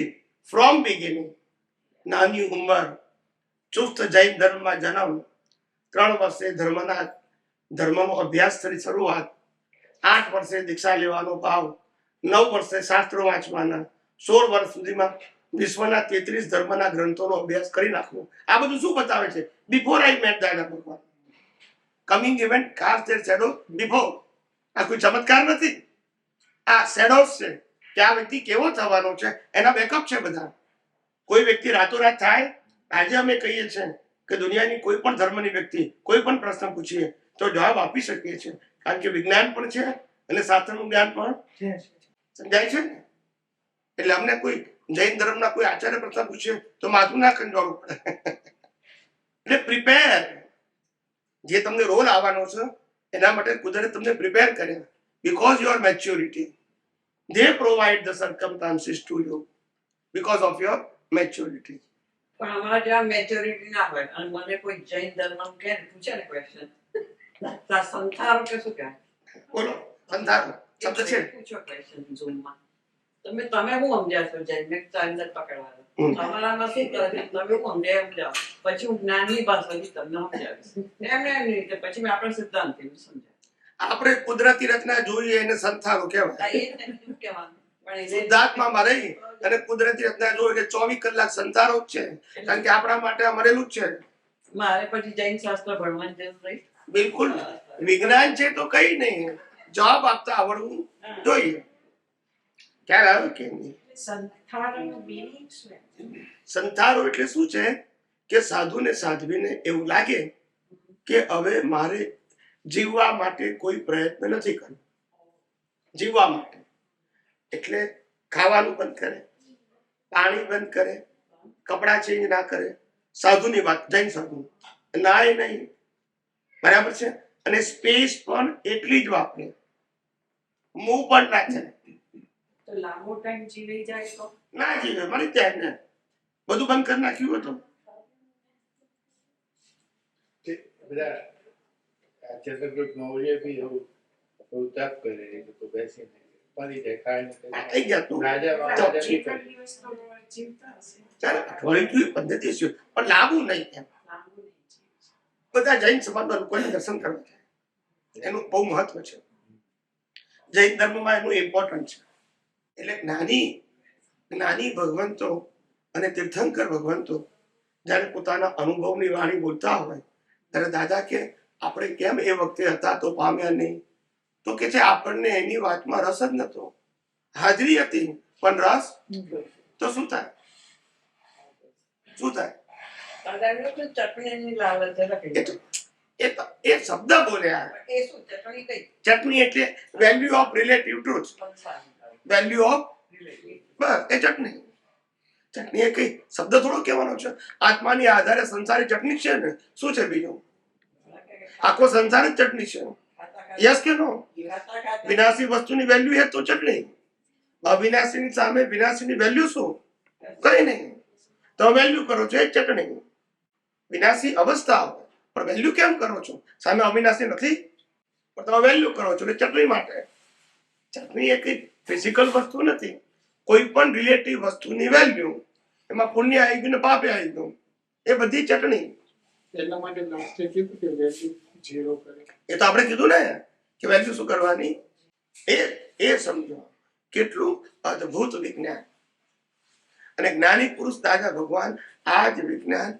from beginning. નાની ઉંમર, ચુસ્ત જૈન ધર્મમાં જન્મ, 3 વર્ષે ધર્મનો અભ્યાસ કરી શરૂઆત, 8 વર્ષે દીક્ષા લેવાનો ભાવ, 9 વર્ષે શાસ્ત્રો વાંચવાના, 16 વર્ષ સુધીમાં વિશ્વના 33 ધર્મના ગ્રંથોનો અભ્યાસ કરી નાખવો. આ બધું શું બતાવે છે? Before I met Dada Bhagwan. Coming event cast their shadow before. આ કોઈ ચમત્કાર નથી, આ શેડોઝ છે કે આ વ્યક્તિ કેવો થવાનો છે, એના બેકઅપ છે બધા. કોઈ વ્યક્તિ રાતોરાત થાય. આજે અમે કહીએ છીએ કે દુનિયાની કોઈ પણ ધર્મની વ્યક્તિ કોઈ પણ પ્રશ્ન પૂછીએ તો જવાબ આપી શકીએ છીએ, કારણ કે વિજ્ઞાન પણ છે અને શાસ્ત્રનું જ્ઞાન પણ સમજાય છે ને. એટલે અમને કોઈ જૈન ધર્મના કોઈ આચાર્ય પ્રશ્ન પૂછે તો માથું ના ખંજવાળવું પડે. એટલે પ્રિપેર, જે તમને રોલ આવવાનો છે એના માટે કુદરત તમને પ્રિપેર કરે. Because your maturity, they provide the circumstances to you because of your maturity. પણ અમારા જેવા મેચ્યોરિટી ના હોય અને મને કોઈ જૈન ધર્મ કે પૂછે ને ક્વેશ્ચન, સંથારો કે શું કહે? બોલો, સંધારો શબ્દ છે. પૂછો ક્વેશ્ચન ઝૂમમાં, તમે શું સમજ્યા છો જૈન? મેં અંદર પકડવાનો તમારામાં શું કરે છે, તમે શું સમજાવો, પછી હું જ્ઞાનની ભાષાથી તમને સમજાવીશ. એમને એમ રીતે પછી મેં આપણા સિદ્ધાંતથી સમજાય. આપણે કુદરતી રચના જોઈએ એને સંથારો કહેવાય. એ જ ને શું કહેવાનું? પણ એને શુદ્ધાત્મામાં રહી અને કુદરતી રચના જોઈએ એટલે 24 કલાક સંથારો જ છે, કારણ કે આપણા માટે આ મરેલું જ છે. મારે પછી જૈન શાસ્ત્ર ભણવાની જરૂર નહીં. બિલકુલ વિજ્ઞાન છે તો કઈ નહીં, જવાબ આપતા આવડવું જોઈએ. ખ્યાલ આવ્યો કે નહીં? સંથારો એટલે શું છે કે સાધુ ને સાધ્વીને એવું લાગે કે હવે મારે જીવવા માટે કોઈ પ્રયત્ન નથી કરવો. જીવવા માટે એટલે ખાવાનું બંધ કરે, પાણી બંધ કરે, કપડા ચેન્જ ના કરે. સાધુની વાત, જૈન સાધુ નાય નહીં, બરાબર છે. અને સ્પેસ પણ એટલી જ વાપરે, મું પણ ના છે. તો લાંબો ટાઈમ જીવી જાય તો ના જીવે, મરી જાય ને. બધું બંધ કરી નાખ્યું હતું. બધા ચંદ્રગુપ્ત મૌર્ય બી એવું તપ કરે, એ લોકો બેસીને મરી જાય, ખાઈને આ થઈ ગયા તું. રાજા ચપ બી છે. કરે. દિવસ તો જીવતા હશે. ચાલો અઠવાડિયું પદ્ધતિ છે પણ લાંબુ નહીં. એમ લાંબુ નહીં જીવે. બધા જૈન સમાજના લોકોને દર્શન કરવા જાય, એનું બહુ મહત્વ છે. જૈન ધર્મમાં એનું ઇમ્પોર્ટન્ટ છે. એટલે જ્ઞાની ભગવંતો અને તીર્થંકર ભગવંતો જ્યારે પોતાના અનુભવની વાણી બોલતા હોય ત્યારે દાદા કે આપણે કેમ એ વખતે હતા તો પામ્યા નહીં? તો કે છે આપણને એની વાતમાં રસ જ નતો. હાજરી હતી પણ રસ તો શું થાય? શું થાય? દાદાને તો ચટણીની લાલચ હતી. એ શબ્દ બોલ્યા. એ શું ચટણી કઈ? ચટણી એટલે value of relative truth. Value of બસ એ ચટણી. ચટણી એ કઈ શબ્દ થોડો કહેવાનો છે. આત્માની આધારે સંસારી ચટણી છે ને, શું છે બીજું? આખો સંસાર જ ચટણી છે. યસ કે નો? વિનાશી વસ્તુની વેલ્યુ એ તો ચટણી. અવિનાશીની સામે વિનાશીની વેલ્યુ શું? કઈ નહીં. તો વેલ્યુ કરો છો એ ચટણી. વિનાશી અવસ્થા હોય પણ વેલ્યુ કેમ કરો છો? સામે અવિનાશી નથી પણ તમે વેલ્યુ કરો છો એટલે ચટણી માટે. ચટણી એ કઈ ફિઝિકલ વસ્તુ નથી. કોઈ પણ રિલેટિવ વસ્તુની વેલ્યુ, એમાં પુણ્ય આવી ગયું ને પાપે આવી ગયું, એ બધી ચટણી. એટલા માટે લાસ્ટે કીધું કે વેલ્યુ 0 કરે. એ તો આપણે કીધું ને કે વેલ્યુ શું કરવાની, એ સમજો. કેટલું અદ્ભુત વિજ્ઞાન. અને જ્ઞાની પુરુષ દાદા ભગવાન આ જ વિજ્ઞાન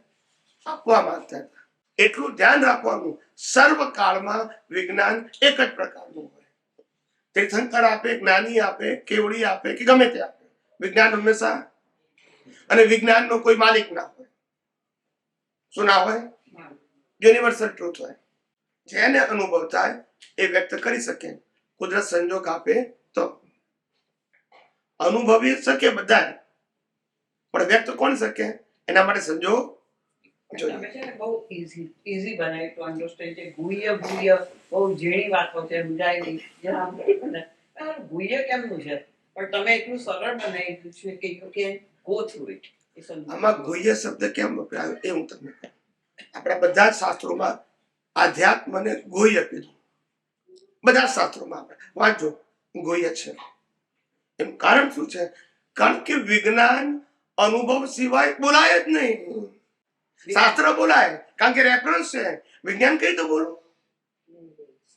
આપવા માંગતા હતા. એટલું ધ્યાન રાખવાનું, સર્વકાળમાં વિજ્ઞાન એક જ પ્રકારનું હોય. તીર્થંકર આપે, જ્ઞાની આપે, કેવડી આપે કે ગમે તે આપે, વિજ્ઞાન હંમેશા. અને વિજ્ઞાનનો કોઈ માલિક ના હોય. શું ના હોય? યુનિવર્સલ ટ્રુથ હોય. જેને અનુભવ થાય એ વ્યક્ત કરી શકે. કુદરત સંજોગ આપે તો અનુભવી શકે બધા, પણ વ્યક્ત કોણ શકે? એના માટે સંજોગ તમે છે ને બહુ easy બનાવી to understand છે. ગુહ્ય બહુ ઝીણી વાતો છે, સમજાય નહીં. જરા આમ કહો ને, ગુહ્ય કેમનું છે? પણ તમે એટલું સરળ બનાવી દીધું છે કે you can go through it. આમાં ગુહ્ય શબ્દ કેમ વપરાયો એ હું તમને કહું. આપણા બધા જ શાસ્ત્રોમાં આધ્યાત્મને ગુહ્ય કીધું. બધા જ શાસ્ત્રોમાં આપણે વાંચો ગુહ્ય છે. એનું કારણ શું છે? કારણ કે વિજ્ઞાન અનુભવ સિવાય બોલાય જ નહીં. શાસ્ત્ર બોલાય કારણ કે રેફરન્સ છે. વિજ્ઞાન કઈ તો બોલો,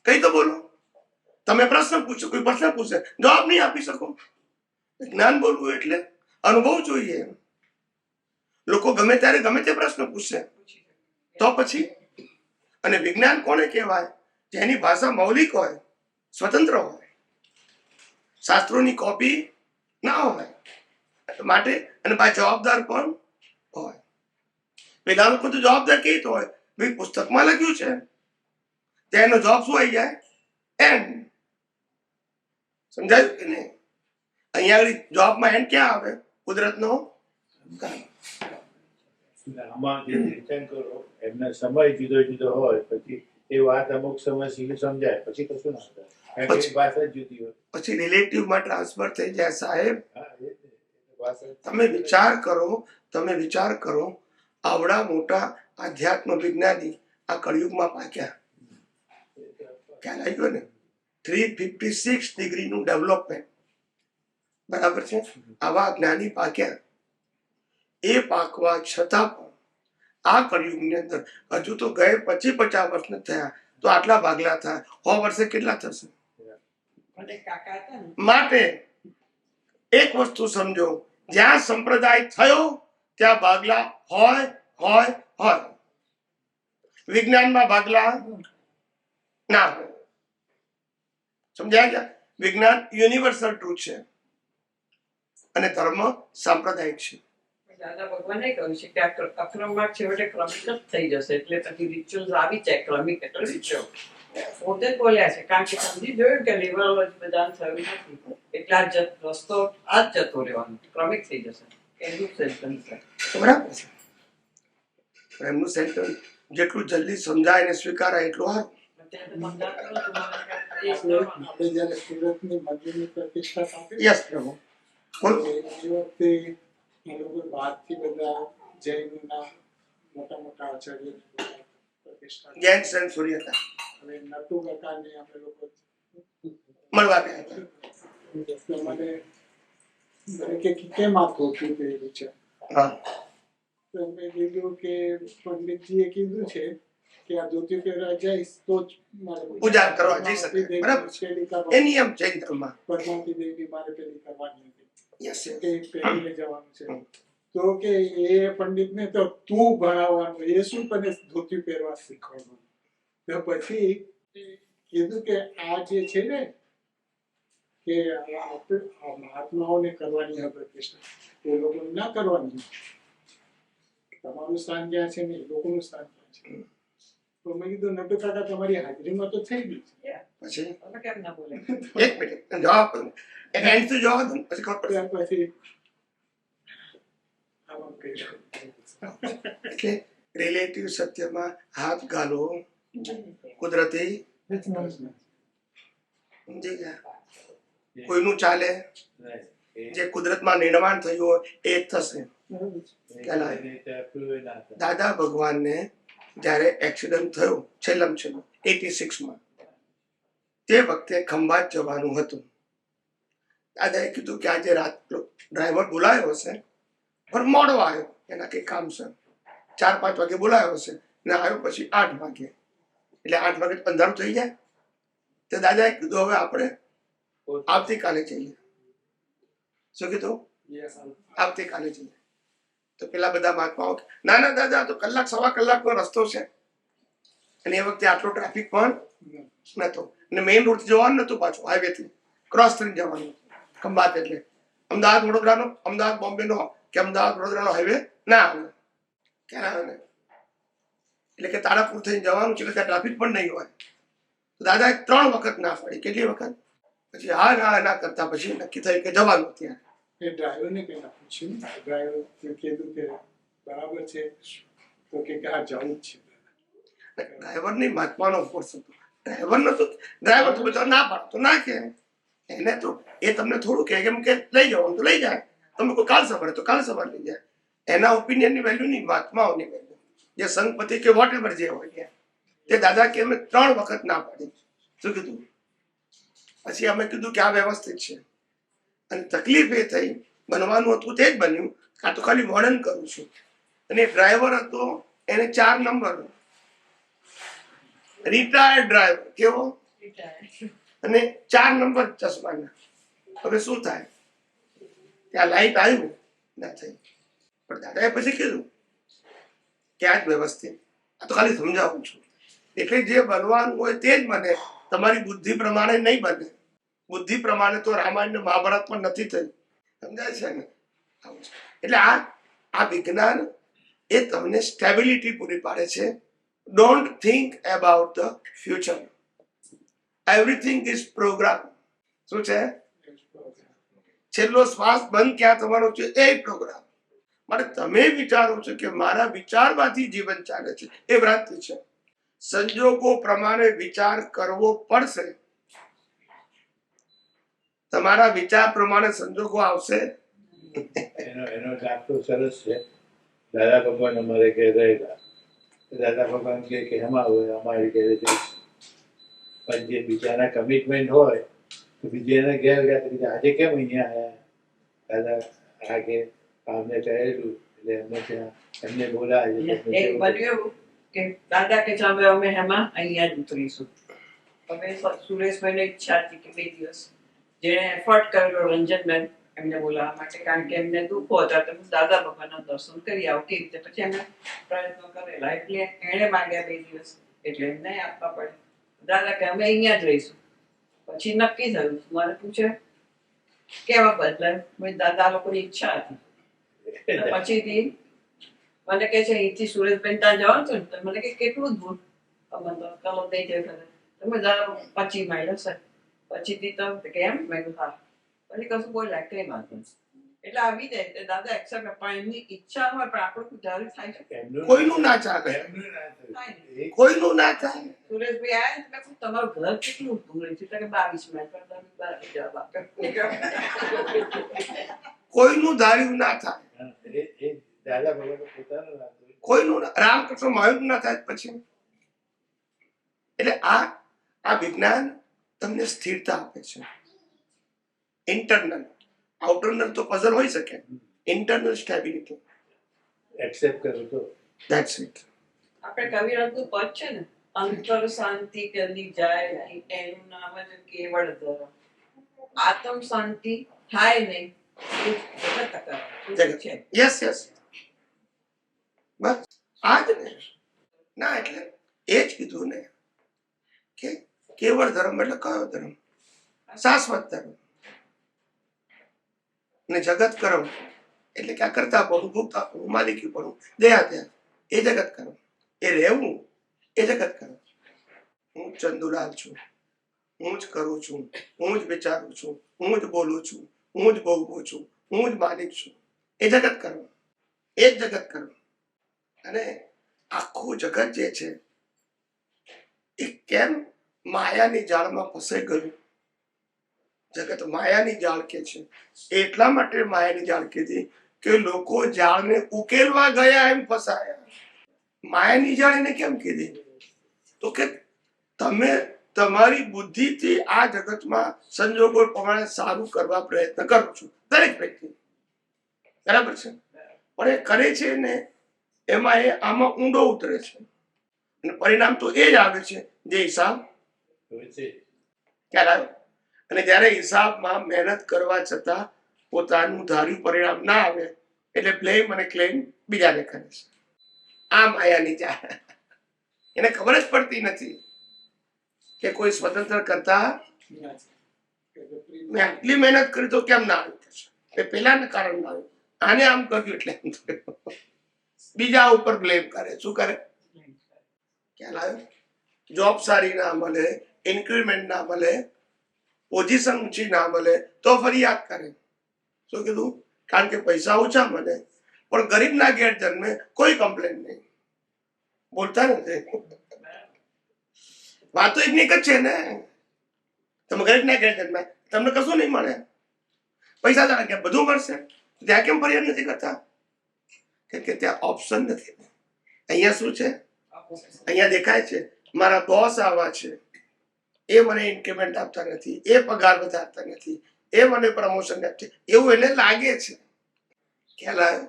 કઈ તો બોલો. તમે પ્રશ્ન પૂછો, કોઈ પ્રશ્ન પૂછે, જવાબ નહીં આપી શકો. વિજ્ઞાન બોલવું એટલે અનુભવ જોઈએ. લોકો ગમે ત્યારે ગમે તે પ્રશ્ન પૂછશે તો પછી. અને વિજ્ઞાન કોને કહેવાય? જેની ભાષા મૌલિક હોય, સ્વતંત્ર હોય, શાસ્ત્રોની કોપી ના હોય માટે, અને પાછા જવાબદાર પણ હોય. પેલા લોકો તો જવાબદાર કેવી રીતે હોય? ભાઈ પુસ્તકમાં લખ્યું છે, ત્યાં એનો જવાબ શું આવી જાય? એન્ડ. સમજાયું કે નહીં? અહીંયા આગળ જવાબમાં એન્ડ ક્યાં આવે? કુદરતનો. આમાં જે તીર્થંકરો એમનો સમય જુદો જુદો હોય, પછી એ વાત અમુક સમય સુધી સમજાય, પછી કશું ના થાય. કારણ કે એ ભાષા જ જુદી હોય. પછી રિલેટિવમાં ટ્રાન્સફર થઈ જાય. સાહેબ હા, એ જ ને. ભાષા જ- તમે વિચાર કરો, આવડા મોટા આધ્યાત્મ વિજ્ઞાની આ કળિયુગમાં પાક્યા. ખ્યાલ આવી ગયો ને? 356 ડિગ્રીનું ડેવલપમેન્ટ. બરાબર છે? આવા જ્ઞાની પાક્યા. એ પાકવા છતાં પણ આ કળિયુગની અંદર હજુ તો ગયે 50 વર્ષ નથી થયા તો આટલા ભાગલા થાય. 100 વર્ષે કેટલા થશે? મને કાકા હતા ને, માટે એક વસ્તુ સમજો, જ્યાં સંપ્રદાય થયો ત્યાં ભાગલા હોય. વિજ્ઞાનમાં ભાગલા ના હોય. સમજાય ગયા? વિજ્ઞાન યુનિવર્સલ ટ્રુથ છે અને ધર્મ સાંપ્રદાયિક છે. દાદા ભગવાને કહ્યું છે કે આ અક્રમમાં છેવટે ક્રમિક જ થઈ જશે. એટલે પછી રિચ્યુઅલ્સ આવી જાય. ક્રમિક એટલે રિચ્યુઅલ પોતે જ બોલ્યા છે. કારણ કે સમજી જોયું કે લિબરલોજી બધા થયું નથી. એટલે આ રસ્તો આ જ જતો રહેવાનો, ક્રમિક થઈ જશે. એનું સેન્ટન્સ છે. બરાબર છે. પણ એમનું સેન્ટેન્સ જેટલું જલ્દી સમજાય અને સ્વીકારાય એટલું સારું. અત્યારે મંદાર કરો તમારે એ જ આપણે કરવાનું. આપણે જયારે સુરતની મંદિરની પ્રતિષ્ઠા કરી, યસ પ્રભુ બોલો. એ વખતે એ લોકો બહારથી બધા જૈનોના મોટા મોટા આચાર્ય પ્રતિષ્ઠા કરી. જૈન સંત સૂર્ય હતા, હવે નટુ કાકાને આપણે લોકો મળવા ગયા હતા. એટલે મને કે કેમ આ ખોટું થયેલું છે? હા, તો મેં કીધું કે પંડિતજીએ કીધું છે કે આ ધોતી પહેરવા જઈશ તો જ મારે પૂજા કરવા જઈ શકાય. બરાબર છે. પેલી એ કરવાની, નિયમ જૈન ધર્મમાં. પરમાતી દેવી મારે પેલી કરવાની હતી યસ કે પહેરીને જવાનું છે. તો કે એ પંડિતને તો તું ભણાવવાનું, એ શું તને ધોતી પહેરવા શીખવાનું. તો પછી કીધું કે આ જે છે ને કે આ મહાત્માઓને કરવાની આ પ્રતિષ્ઠા એ લોકોને ના કરવાની. તમારું સ્થાન ક્યાં છે ને એ લોકોનું સ્થાન ક્યાં છે. તો મેં કીધું નટુ કાકા તમારી હાજરીમાં તો થઈ ગઈ છે. પછી તમે કેમ ના બોલે? એક મિનિટ જવાબ દો. એટલે એન્ડ સુધી જવાબ દો ને, પછી ખબર પડશે. ત્યાર પછી આમાં કર્યું. એટલે રિલેટિવ સત્યમાં હાથ ગાલો કુદરતી સમજી ગયા. કોઈનું ચાલે, જે કુદરતમાં નિર્માણ થયું હોય એ જ થશે. દાદા ભગવાનને જ્યારે એક્સિડન્ટ થયો છેલ્લામાં છેલ્લું 86માં, તે વખતે ખંભાત જવાનું હતું. દાદાએ કીધું કે આજે રાત ડ્રાઈવર બોલાયો હશે પણ મોડો આવ્યો, એના કંઈ કામસર 4-5 વાગે બોલાયો હશે ને આવ્યો પછી 8 વાગે, એટલે 8 વાગે અંધારું થઈ જાય. તો દાદાએ કીધું હવે આપણે આવતીકાલે જઈએ. શું કીધું? આવતીકાલે જઈએ. તો પેલા બધા મહાત્માઓ ના ના દાદા તો કલાક સવા કલાકનો રસ્તો છે, અને એ વખતે આટલો ટ્રાફિક પણ નતો, અને મેઇન રોડ જવાનું નતું, પાછું હાઈવે થી ક્રોસ થઈને જવાનું. ખંભાત એટલે અમદાવાદ વડોદરાનો, અમદાવાદ બોમ્બેનો કે અમદાવાદ વડોદરાનો હાઈવે ના આવે. ક્યારે આવે ને એટલે કે તારાપુર થઈને જવાનું છે, એટલે ત્યાં ટ્રાફિક પણ નહીં હોય. તો દાદાએ 3 વખત ના પાડી. કેટલી વખત? પછી હા ના ના કરતા પછી નક્કી થયું કે જવાનું. ત્યાં એ ડ્રાઈવરને કંઈ ના પૂછ્યું. ડ્રાઈવર કીધું કે બરાબર છે, તો કે આ જવું જ છે. ડ્રાઈવર ની મહાત્માનો ફોર્સ હતો. ડ્રાઈવર નતો, ડ્રાઈવર તો બધા ના પાડતો ના કે એને તો એ તમને થોડું કે કેમ કે લઈ જવાનું તો લઈ જાય, તમે કોઈ કાલ સવારે તો કાલ સવારે લઈ જાય. એના ઓપિનિયન ની વેલ્યુ નહીં, મહાત્માઓની વેલ્યુ, જે સંઘપતિ કે વોટ એવર જે હોય તે દાદા કે અમે 3 વખત ના પાડી. શું કીધું? પછી અમે કીધું કે આ વ્યવસ્થિત છે, અને તકલીફ એ થઈ બનવાનું હતું તે જ બન્યું. આ તો ખાલી વર્ણન કરું છું. અને ડ્રાઈવર હતો એને 4 નંબર, રિટાયર્ડ ડ્રાઈવર. કેવો? અને 4 નંબર ચશ્માના. હવે શું થાય? ત્યાં લાઈટ આવ્યું ના થઈ, પણ દાદાએ પછી કીધું કે આ જ વ્યવસ્થિત. આ તો ખાલી સમજાવું છું. એટલે જે બનવાનું હોય તે જ બને, તમારી બુદ્ધિ પ્રમાણે નહીં બને. બુદ્ધિ પ્રમાણે તો રામાયણ ને મહાભારત પણ નથી થઈ. સમજાય છે ને? એટલે આ વિજ્ઞાન એ તમને સ્ટેબિલિટી પૂરી પાડે છે. Don't think about the future. Everything is programme. શું છે? છેલ્લો શ્વાસ બંધ ક્યાં થવાનો છે એ પ્રોગ્રામ. માટે તમે વિચારો છો કે મારા વિચારમાંથી જીવન ચાલે છે, એ ભ્રાંતિ છે. સંજોગો પ્રમાણે વિચાર કરવો પડશે. તમારા વિચાર પ્રમાણે સંજોગો આવશે. એનો દાખલો સરસ છે. દાદા ભગવાન અમારે ઘેર રહેલા. દાદા ભગવાન કે એમાં હોય અમારી ઘેર જઈશ, પણ જે બીજાના કમિટમેન્ટ હોય તો બીજાના ઘેર ગયા તો આજે કેમ અહીંયા આવ્યા? દાદા આ કે કામને કહેલું એટલે એમને ત્યાં એમને બોલાય. એક બન્યું કે દાદા કે ચાલો અમે હેમાં અહીંયા જ ઉતરીશું. હવે સુરેશભાઈને ઈચ્છા હતી કે 2 દિવસ જેણે એફર્ટ કરેલો રંજનબેન એમને બોલાવવા માટે, કારણ કે એમને દુઃખો હતા તો દાદા ભગવાનના દર્શન કરી આવો કેવી રીતે. પછી એમને પ્રયત્નો કરેલા, એટલે એણે માંગ્યા 2 દિવસ, એટલે એમને આપવા પડે. દાદા કે અમે અહીંયા જ રહીશું. પછી નક્કી થયું, મને પૂછે કેવા બદલાય? દાદા લોકોની ઈચ્છા હતી. પછીથી મને કહે છે અહીંથી સુરેશબેન ત્યાં જવાનું છે ને, તો મને કે કેટલું દૂર? મને તો કલમ થઈ જાય. તમે 25 માઇલ હશે. પછીથી તો કેમ? મેં કીધું હા. પછી કશું બોલ્યા કઈ વાંધો નહીં. એટલે આવી જાય દાદા એક્સેપ્ટ, પણ એમની ઈચ્છા હોય પણ આપણું જ્યારે થાય છે કોઈનું ના ચાલે, કોઈનું ના ચાલે. સુરેશભાઈ આયા મેં કહ્યું તમારું ઘર કેટલું દૂર છે? કે 22 માઇલ. પણ તમે જવાબ આપ્યો. કોઈનું ધાર્યું ના થાય. એ દાદા ભગવાન પોતાનું રાખવું. કોઈનું રામકૃષ્ણ માયું ના થાય પછી. એટલે આ વિજ્ઞાન તમને સ્થિરતા આપે છે. ઇન્ટરનલ, આઉટરનલ તો પઝલ હોઈ શકે, ઇન્ટરનલ સ્ટેબિલિટી. એક્સેપ્ટ કરું તો ધેટ્સ ઇટ. આપણે કવિરાજનું પદ છે ને, અંતર શાંતિ કરી જાય એનું નામ જ કેવળ ધર્મ. આત્મ શાંતિ થાય નહીં જગત કરે. જગત. છે. યસ યસ, બસ આ જ ને. ના એટલે એ જ કીધું ને કે કેવળ ધર્મ એટલે કયો ધર્મ? શાશ્વત ધર્મ. ને જગત કર્મ એટલે કે આ કરતા પણ ભોગતા પણ માલિકી પણ દયા ત્યાં, એ જગત કર્મ. એ રહેવું એ જગત કર્મ. હું ચંદુલાલ છું, હું જ કરું છું, હું જ વિચારું છું, હું જ બોલું છું, હું જ ભોગવું છું, હું જ માલિક છું, એ જગત કર્મ. એ જ જગત કર્મ. અને આખું જગત જે છે એ કેમ માયાની જાળમાં ફસાઈ ગયું? જગત માયાની જાળ કે છે, એટલા માટે માયાની જાળ કીધી કે લોકો જાળને ઉકેલવા ગયા એમ ફસાયા. માયાની જાળ એને કેમ કીધી? તો કે તમે તમારી બુદ્ધિથી આ જગતમાં સંજોગો પ્રમાણે સારું કરવા પ્રયત્ન કરો છો, દરેક વ્યક્તિ, બરાબર છે. પણ એ કરે છે ને એમાં એ આમાં ઊંડો ઉતરે છે અને પરિણામ તો એ જ આવે છે જે હિસાબ ખ્યાલ આવ્યો. અને જયારે હિસાબમાં મહેનત કરવા છતાં પોતાનું ધાર્યું પરિણામ ના આવે એટલે બ્લેમ અને ક્લેમ બીજાને કરે છે. આ માયાની જાળ. એને ખબર જ પડતી નથી કે કોઈ સ્વતંત્ર કરતા મેં આટલી મહેનત કરી તો કેમ ના આવ્યું? એ પેલાને કારણ ના આવ્યું, આને આમ કર્યું એટલે આમ થયું. બીજા ઉપર બ્લેમ કરે. શું કરે? ખ્યાલ આવ્યો? જોબ સારી ના મળે, ઇન્ક્રીમેન્ટ ના મળે, પોઝિશન ઊંચી ના મળે તો ફરિયાદ કરે. શું કીધું? કારણ કે પૈસા ઓછા મળે, પણ ગરીબના ઘેર જન્મે કોઈ કમ્પ્લેન નહીં. બોલતા નથી. વાતો એકની એક જ છે ને. તમે ગરીબના ઘેર જન્મે તમને કશું નહીં મળે, પૈસા તારા કે બધું મળશે. ત્યાં કેમ ફરિયાદ નથી કરતા? કે ત્યાં ઓપ્શન નથી. અહીંયા શું છે? અહીંયા દેખાય છે મારા બોસ આવા છે, એ મને ઇન્ક્રીમેન્ટ આપતા નથી, એ પગાર વધારતા નથી, એ મને પ્રમોશન આપશે, એવું એને લાગે છે. ખ્યાલ આવ્યો?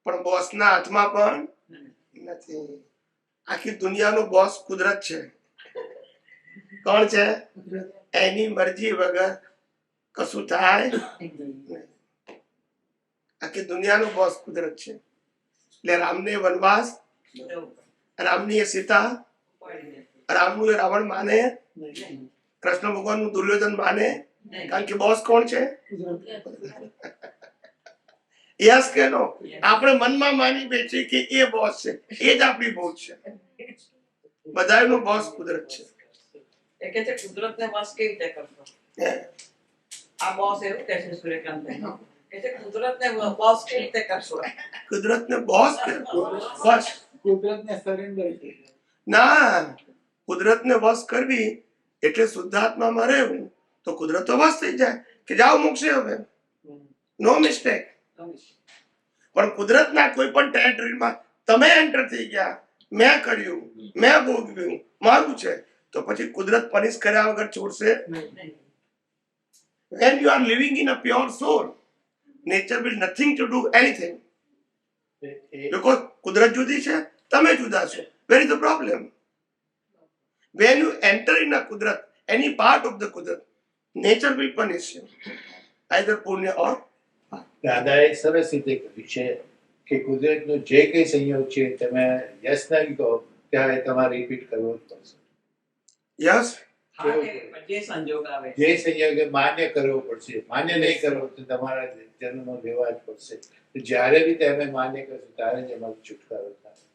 પણ બોસના હાથમાં પણ નથી. આખી દુનિયાનો બોસ કુદરત છે. કોણ છે? એની મરજી વગર કશું થાય નહીં. આખી દુનિયાનો બોસ કુદરત છે. એટલે રામને વનવાસ, રામની એ સીતા, રામનું એ રાવણ માને, કૃષ્ણ ભગવાનનું દુર્યોધન માને, કારણ કે બોસ કોણ છે? યસ કે નો? આપણે મનમાં માની બેઠી કે એ બોસ છે, એ જ આપણી ભૂલ છે. બધાનો બોસ કુદરત છે. એ કે છે કુદરતને વશ કેવી રીતે કરશો? આ બોસ એવું કહે છે સૂર્યકાંત કે છે કુદરતને બોસ કેવી રીતે કરશો? કુદરતને બોસ બસ કુદરતને સરેન્ડર છે. ના, કુદરતને વશ કરવી એટલે શુદ્ધાત્મામાં રહેવું તો કુદરત તો વશ થઈ જાય કે જાઓ મોક્ષે હવે, નો મિસ્ટેક. પણ કુદરતના કોઈ પણ ટેરિટરીમાં તમે એન્ટર થઈ ગયા, મેં કર્યું, મેં ભોગવ્યું, મારું છે, તો પછી કુદરત પનિશ કર્યા વગર છોડશે? When you are living in a pure soul, nature will nothing to do anything. Because કુદરત જુદી છે, તમે જુદા છો. Where is the problem? When you enter in a kudrat, any part of the kudrat, nature will punish you, either punya or દાદાએ સરસ રીતે કહ્યું છે કે કુદરતનો જે કંઈ સંયોગ છે તમે યસ નહીં કહો ત્યારે તમારે રિપીટ કરવો જ પડશે. yes. હા, જે સંજોગ આવે જે સંયોગે માન્ય કરવો પડશે. માન્ય નહીં કરો તો તમારા જન્મ લેવા જ પડશે. જ્યારે બી તમે માન્ય કરશો ત્યારે જ એમાં છુટકારો થાય.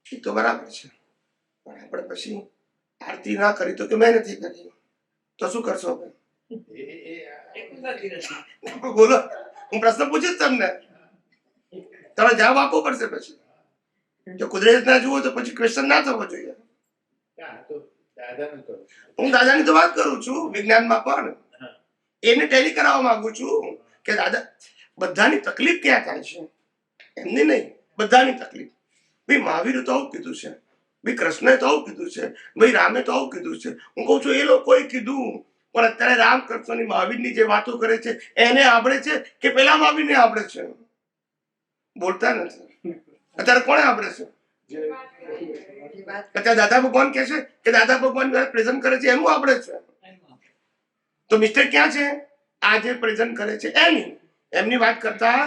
એ તો બરાબર છે. પણ આપણે પછી આરતી ના કરી તો કે મેં નથી કરી, તો શું કરશો આપણે? એ કુદરતી નથી. બોલો, હું પ્રશ્ન પૂછીશ તમને, તમે જવાબ આપવો પડશે. પછી જો કુદરત ના જુઓ તો પછી ક્વેશ્ચન ના થવો જોઈએ. હા, તો દાદાનું કરું છું. હું દાદાની તો વાત કરું છું, વિજ્ઞાનમાં પણ એને ટેલી કરાવવા માંગુ છું કે દાદા બધાની તકલીફ ક્યાં થાય છે, એમની નહીં, બધાની તકલીફ. ભાઈ મહાવીરે તો આવું કીધું છે, ભાઈ કૃષ્ણએ તો આવું કીધું છે, ભાઈ રામે તો આવું કીધું છે. હું કહું છું એ લોકોએ કીધું, પણ અત્યારે રામકૃષ્ણની મહાવીરની જે વાતો કરે છે એને આવડે છે કે પેલા મહાવીરને આવડે છે? બોલતા નથી. અત્યારે કોને આવડે છે? અત્યારે દાદા ભગવાન કહે છે કે દાદા ભગવાન પ્રેઝન્ટ કરે છે એનું આવડે છે. તો મિસ્ટેક ક્યાં છે? આ જે પ્રેઝન્ટ કરે છે એમની વાત કરતા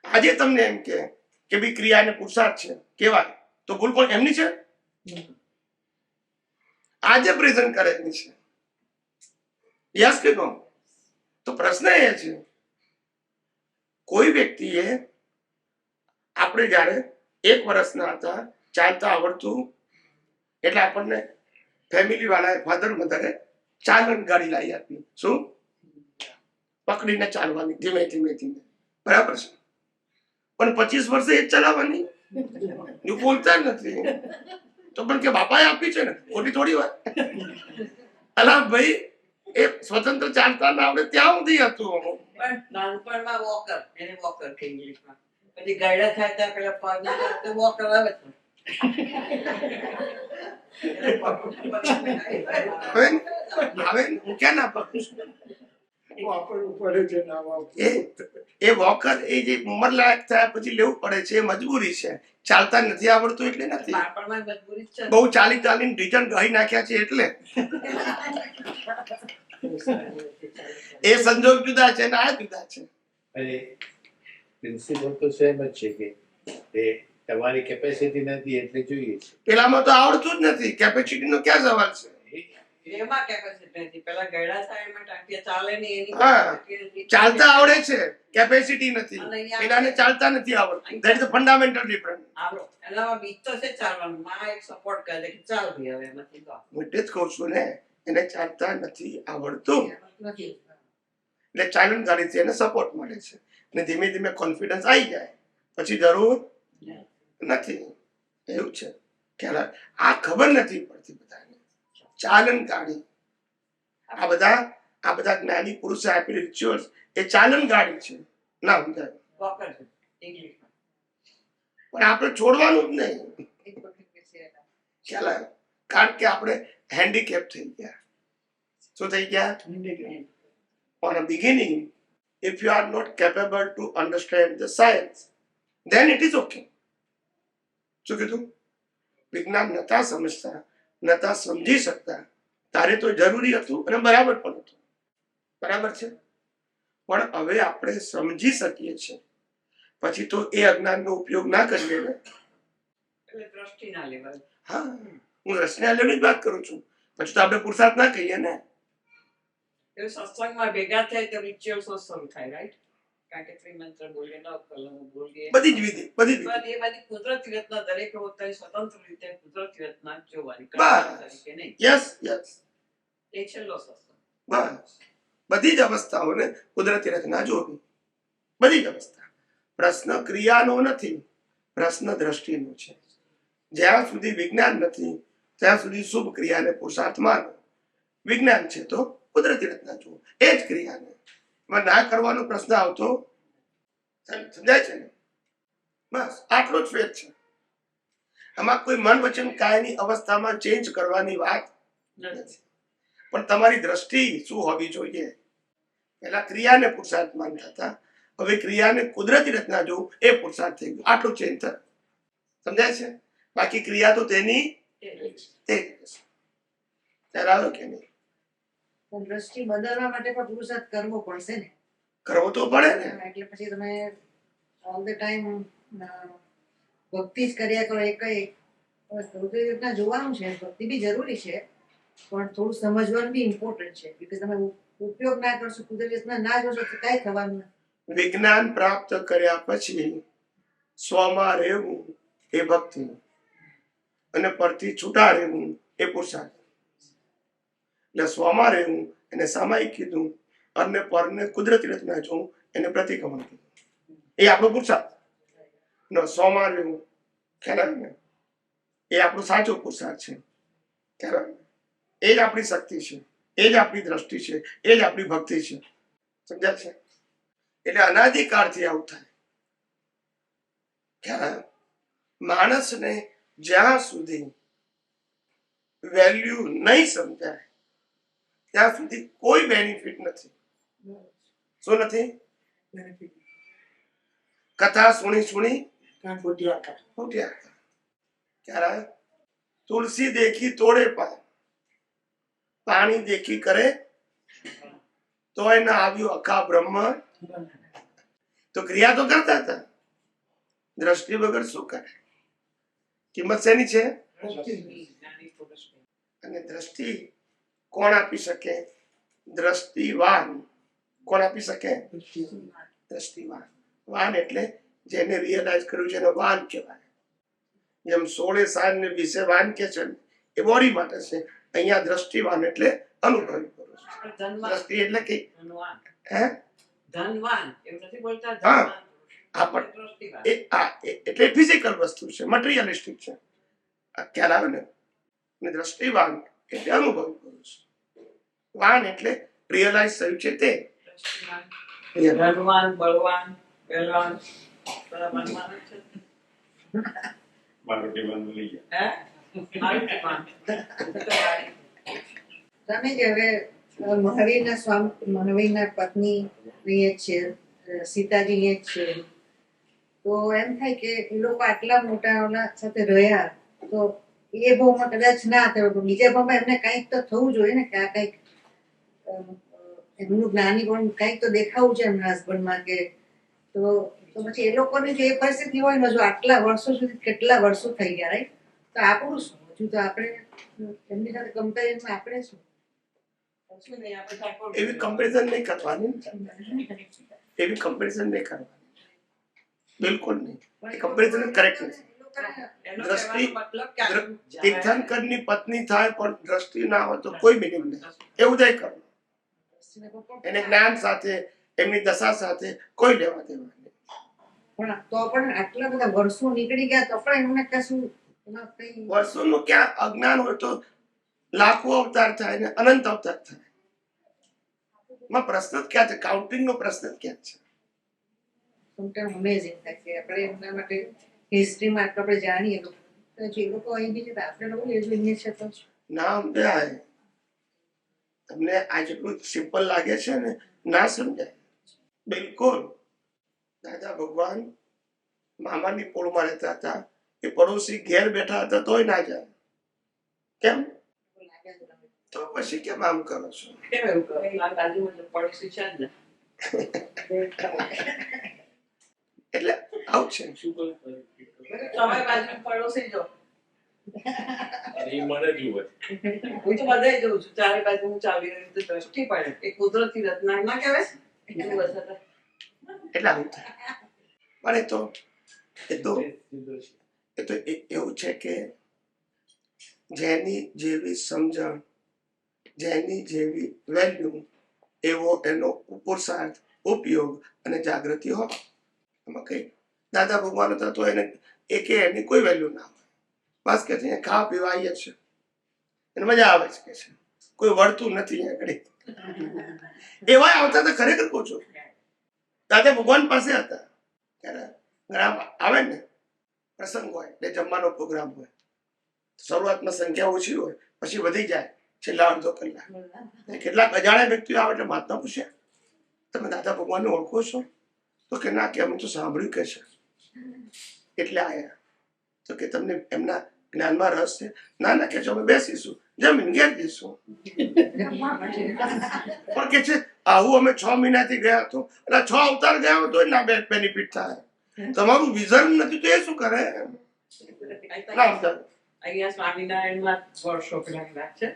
આજે તમને એમ કે ભાઈ ક્રિયા અને પુરુષાર્થ છે કેવાય તો ભૂલ કોણ એમની છે? આજે પ્રેઝન્ટ કરે એમની છે. યસ કે નો? તો પ્રશ્ન એ છે કોઈ વ્યક્તિએ આપણે જયારે 1 વર્ષના હતા ચાલતા આવડતું એટલે આપણને ફેમિલી વાળાએ ફાધર મધરે ચાલન ગાડી લાવી આપી. શું? પકડીને ચાલવાની ધીમે ધીમે ધીમે. બરાબર છે. પણ 25 વર્ષે એ જ ચલાવવાની એ બોલતા જ નથી તો પણ કે બાપાએ આપી છે ને ખોટી થોડી વાત. અલા ભાઈ એ સ્વતંત્ર ચાલતા ના આવડે ત્યાં સુધી હતું. પણ નાનપણમાં વોકર, એને વોકર કે ઇંગ્લિશમાં. પછી ગાયડા થાય ત્યાં પેલા પગ તો વોકર આવે છે. હવે હું ક્યાં ના પકડું છું? વાપરવું પડે છે નામ એ વોકર એ જે ઉંમર લાયક થયા પછી લેવું પડે છે એ મજબૂરી છે. ચાલતા નથી આવડતું એટલે નથી. બાળપણમાં મજબૂરી જ છે. બહુ ચાલીને રિટર્ન ગઈ નાખ્યા છે એટલે એ સંજોગ જુદા છે ને આ જુદા છે. અને પ્રિન્સિપલ તો સેમ જ છે કે એ તમારી કેપેસિટી નથી એટલે જોઈએ છે. પેલામાં તો આવડતું જ નથી. કેપેસિટી નો ક્યાં સવાલ છે? એમાં કેપેસિટી નથી. પેલા ગયડા થાય એમાં ટાંકી ચાલે નહીં એની હા. capacity નથી. ચાલતા આવડે છે કેપેસિટી નથી. અને અહીંયા પેલાને ચાલતા નથી આવડતું. That is fundamental difference. આવડો. એનામાં બીજ તો છે ચાલવાનું. માં એક સપોર્ટ કરે છે કે ચાલ ભાઈ હવે એમાંથી તો. હું એટલે જ કહું છું ને એને ચાલતા નથી આવડતું નથી. એટલે ચાલન ગાડીથી એને સપોર્ટ મળે છે અને ધીમે ધીમે કોન્ફિડન્સ આવી જાય પછી જરૂર નથી. એવું છે ખ્યાલ આવે? આ ખબર નથી પડતી બધાને. ચાલન ગાડી આ બધા જ્ઞાની પુરુષે આપેલી રિચ્યુઅલ્સ એ ચાલન ગાડી છે. ના સમજાય વોકર છે ઇંગ્લિશમાં. પણ આપણે છોડવાનું જ નહીં. એક વખત બેસી રહેતા. ખ્યાલ આવે? કારણ કે આપણે હેન્ડીકેપ થઈ ગયા. શું થઈ ગયા? On a beginning, if you are not capable to understand the science, then it is okay. શું કીધું? વિજ્ઞાન નતા સમજતા, નતા સમજી શકતા, તારે તો જરૂરી હતું અને બરાબર પણ હતું. બરાબર છે? પણ હવે આપણે સમજી શકીએ છીએ પછી તો એ અજ્ઞાનનો ઉપયોગ ના કરીએ ને. એટલે દ્રષ્ટિ ના લેવાય. હા, હું રસના લેવાની જ વાત કરું છું. પછી તો આપણે પુરુષાર્થ ના કહીએ ને. એટલે સત્સંગમાં ભેગા થાય તો રિચ્યુઅલ્સ શરૂ થાય, રાઈટ? કારણ કે ત્રિમંત્ર બોલીએ, નવ કલમો બોલીએ. બધી જ વિધિ એ બધી કુદરતી રચના દરેક પોતાની સ્વતંત્ર રીતે કુદરતી રચના જોવાની. બસ. તરીકે નહીં. યસ યસ એ છેલ્લો સત્સંગ. બસ બધી જ અવસ્થાઓને કુદરતી રચના જોવી. બધી જ અવસ્થા. પ્રશ્ન ક્રિયાનો નથી, પ્રશ્ન દ્રષ્ટિનો છે. જ્યાં સુધી વિજ્ઞાન નથી ત્યાં સુધી શુભ ક્રિયાને પુરુષાર્થ માનો. વિજ્ઞાન છે તો કુદરતી રચના જુઓ. એ જ ક્રિયાને એમાં ના કરવાનો પ્રશ્ન આવતો સમજાય છે ને? બસ આટલો જ ફેર છે. આમાં કોઈ મન વચન કાયની અવસ્થામાં ચેન્જ કરવાની વાત નથી. પણ તમારી દ્રષ્ટિ શું હોવી જોઈએ? પહેલા ક્રિયાને પુરુષાર્થ માનતા હતા, હવે ક્રિયાને કુદરતી રચના જોવું એ પુરુષાર્થ થઈ ગયું. આટલું ચેન્જ થાય. સમજાય છે? બાકી ક્રિયા તો તેની તે ત્યારે આવ્યો કે નહીં? પણ દ્રષ્ટિ બદલવા માટે પણ પુરુષાર્થ કરવો પડશે ને. કરવો તો પડે ને. એટલે પછી તમે ઓલ ધ ટાઈમ ભક્તિ જ કર્યા કરો એ કઈ કુદરતી રીતના જોવાનું છે. ભક્તિ બી જરૂરી છે પણ થોડું સમજવાનું બી ઇમ્પોર્ટન્ટ છે. બીકોઝ તમે ઉપયોગ ના કરશો, કુદરતી રીતના ના જોશો તો કઈ થવાનું નથી. વિજ્ઞાન પ્રાપ્ત કર્યા પછી સ્વમાં રહેવું એ ભક્તિ અને પરથી છૂટા રહેવું એ પુરુષાર્થ. એટલે સ્વમાં રહેવું એને સામાયિક કીધું અને પરને કુદરતી રચના જોવું એને પ્રતિક્રમણ કીધું. એ આપણો પુરુષાર્થ. સ્વમાં રહેવું ખ્યાલ આવે ને? એ આપણો સાચો પુરુષાર્થ છે. ખ્યાલ આવે ને? એ જ આપણી શક્તિ છે, એ જ આપણી દ્રષ્ટિ છે, એ જ આપણી ભક્તિ છે. સમજાય છે? એટલે અનાદિકાળથી આવું થાય. ખ્યાલ આવે? માણસને જ્યાં સુધી વેલ્યુ નહીં સમજાય ત્યાં સુધી કોઈ બેનિફિટ નથી. શું નથી? કથા સુણી ફૂટ્યા. ક્યારે? તુલસી દેખી તોડે પાન, પાણી દેખી કરે તોય ના આવ્યું અખા બ્રહ્મ, તો ક્રિયા તો કરતા હતા, દ્રષ્ટિ વગર શું કરે? કિંમત શેની છે? અને દ્રષ્ટિ કોણ આપી શકે? દ્રષ્ટિવાન. કોણ આપી શકે? દ્રષ્ટિવાન. વાન એટલે જેને રિયલાઇઝ કર્યું છે એને વાન કહેવાય. જેમ 16 સાલ ને 20 વાન કે છે એ બોડી માટે છે, અહીંયા દ્રષ્ટિવાન એટલે અનુભવી પુરુષ. ધનવાન દ્રષ્ટિ એટલે કે ધનવાન હે ધનવાન એવું નથી બોલતા, હા. ધનવાન આ પણ દ્રષ્ટિવાન. એટલે ફિઝિકલ વસ્તુ છે, મટીરિયલિસ્ટિક છે. આ ખ્યાલ આવે ને? અને દ્રષ્ટિવાન એટલે અનુભવી પુરુષ. વાન એટલે રિયલાઇઝ થયું છે તે. દ્રષ્ટિવાન, ધનવાન, બળવાન, પહેલવાન, બધા વનવાન જ છે. મારો ટેબલ ભૂલી ગયા. હે? મારું ટીપાણ. તો વાળી. તમે જે હવે મહાવીરના પત્ની અહીંયા જ છે, સીતાજી અહીંયા જ છે, તો એમ થાય કે એ લોકો આટલા મોટા ઓલા સાથે રહ્યા તો એ ભાવમાં કદાચ ના થયો, પણ બીજા ભાવમાં એમને કંઈક તો થવું જોઈએ ને, કે આ કંઈક એમનું જ્ઞાની પણ કંઈક તો દેખાવું છે એમના હસબન્ડમાં, કે તો પછી એ લોકોની જો એ પરિસ્થિતિ હોય ને, જો આટલા વર્ષો સુધી કેટલા વર્ષો થઈ ગયા, રાઈટ? તો આપણું શું? હજુ તો આપણે એમની સાથે કમ્પેરિઝનમાં આપણે શું? કશું નહીં, આપણે ઠાકોર. એવી કમ્પેરિઝન નહીં કરવાની, એવી કમ્પેરિઝન નહીં કરવાની, બિલકુલ નહીં. એ કમ્પેરિઝન કરેક્ટ નથી. એનો દ્રષ્ટિ- કહેવાનો મતલબ કે આટલું તીર્થંકરની પત્ની થાય પણ દ્રષ્ટિ ના હોય તો કોઈ મિનિંગ નહીં. એવું નહીં કરવું. એને જ્ઞાન સાથે, એમની દશા સાથે કોઈ લેવા દેવા નહીં. પણ તો પણ આટલા બધા વર્ષો નીકળી ગયા તો પણ એમને કશું એમાં કંઈ વર્ષોનું ક્યાં અજ્ઞાન હોય તો લાખો અવતાર થાય ને અનંત અવતાર થાય. એમાં પ્રશ્ન જ ક્યાં છે? કાઉન્ટિંગ નો પ્રશ્ન જ ક્યાં છે? sometimes amazing થાય કે આપણે એમના માટે હિસ્ટ્રીમાં આટલું આપણે જાણીએ તો જે લોકો અહીં બી છે તો આપણે લોકો એ જોઈએ છે તો ના સમજાય. તમને આ જેટલું સિમ્પલ લાગે છે ને, ના સમજાય બિલકુલ. દાદા ભગવાન મામાની પોળમાં રહેતા હતા, એ પડોશી ઘેર બેઠા હતા તોય ના જાય. કેમ? લાગે જ નહીં. તો પછી કેમ આમ કરો છો? કેમ એવું કરે? આ બાજુમાં તો પડોશી છે જ ને. એટલે આવું છે. તમારી બાજુ પડોશી જો. અને એ મને જુએ. હું તો બધે જોઉં છું, ચારે બાજુ હું ચાલી રહી તો દ્રષ્ટિ પડે. એ કુદરતી રચના ના કહેવાય? એવું હશે તો. એટલે આવું થાય. પણ એ તો એવું છે કે જેની જેવી સમજણ, જેની જેવી વેલ્યુ, એવો એનો પુરુષાર્થ, ઉપયોગ અને જાગૃતિ હોય. એમાં કઈ દાદા ભગવાન હતા તો એને એની કોઈ વેલ્યુ ના હોય. બસ કે છે ખાવા પીવા આવીએ છે, એને મજા આવે છે કે છે, કોઈ વળતું નથી આગળ. એવા આવતા તો ખરેખર કહું છું, દાદા ભગવાન પાસે હતા. ત્યારે ગ્રામ આવે ને, પ્રસંગ હોય એટલે જમવાનો પ્રોગ્રામ હોય, શરૂઆતમાં સંખ્યા ઓછી હોય, પછી વધી જાય છેલ્લા અડધો કલાક. કેટલાક અજાણ્યા વ્યક્તિઓ આવે એટલે મહાત્મા પૂછ્યા, તમે દાદા ભગવાનને ઓળખો છો? તો કે ના, કે અમે તો સાંભળ્યું કે છે એટલે આયા. તો કે તમને એમના જ્ઞાનમાં રસ છે? ના ના, કે અમે બેસીશું, જમીન ઘેર જઈશું. પણ કે છે આવું અમે 6 મહિનાથી ગયા હતો, એટલે 6 અવતાર ગયા હોય તો ના બેનિફિટ થાય. તમારું વિઝન નથી તો એ શું કરે? ના સમજાય. અહીંયા સ્વામિનારાયણમાં વર્ષો પેલા છે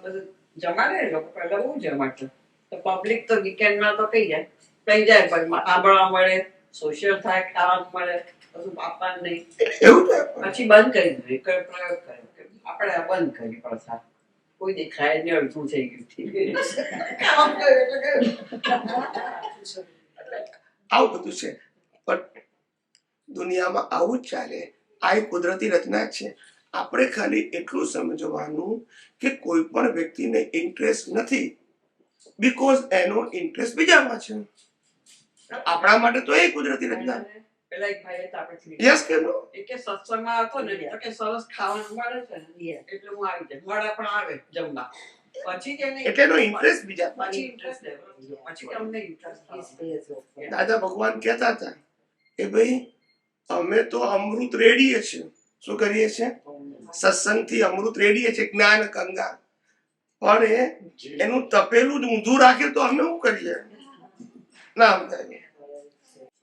બધું જમાડે. એ લોકો પહેલા બહુ જમાડતા. તો પબ્લિક તો વીકેન્ડમાં તો કઈ જાય, કઈ જાય, પણ સાંભળવા મળે, સોશિયલ થાય, ખાવાનું મળે, બધું આપવાનું નહીં. એવું છે. પછી બંધ કરી દીધું. એક પ્રયોગ કર્યો કે આપણે આ બંધ કરી પ્રથા. કોઈ દેખાય નહીં, અડધું થઈ ગયું. કામ કર્યું એટલે કર્યું. આવું બધું છે. પણ દુનિયામાં આવું જ ચાલે. આ એક કુદરતી રચના છે. આપણે ખાલી એટલું સમજવાનું કે કોઈ પણ વ્યક્તિને ઇન્ટરેસ્ટ નથી, બીકોઝ એનો ઇન્ટરેસ્ટ બીજામાં છે. આપણા માટે તો એ કુદરતી રચના. પેલા એક ભાઈ હતા આપણે યસ કે નો? એ કે સત્સંગમાં હતો ને તો કે સરસ ખાવાનું મળે છે ને એટલે હું આવી જાય. મળે પણ આવે જમવા. પછી તેને એટલે એનો ઇન્ટરેસ્ટ બીજા. પછી ઇન્ટરેસ્ટ પછી અમને ઇન્ટરેસ્ટ. દાદા ભગવાન કહેતા હતા કે ભાઈ અમે તો અમૃત રેડીએ છીએ. શું કરીએ છીએ? સત્સંગથી અમૃત રેડીએ છીએ, જ્ઞાન ગંગા. પણ એનું તપેલું જ ઊંધું રાખે તો અમે શું કરીએ? ના સમજાય.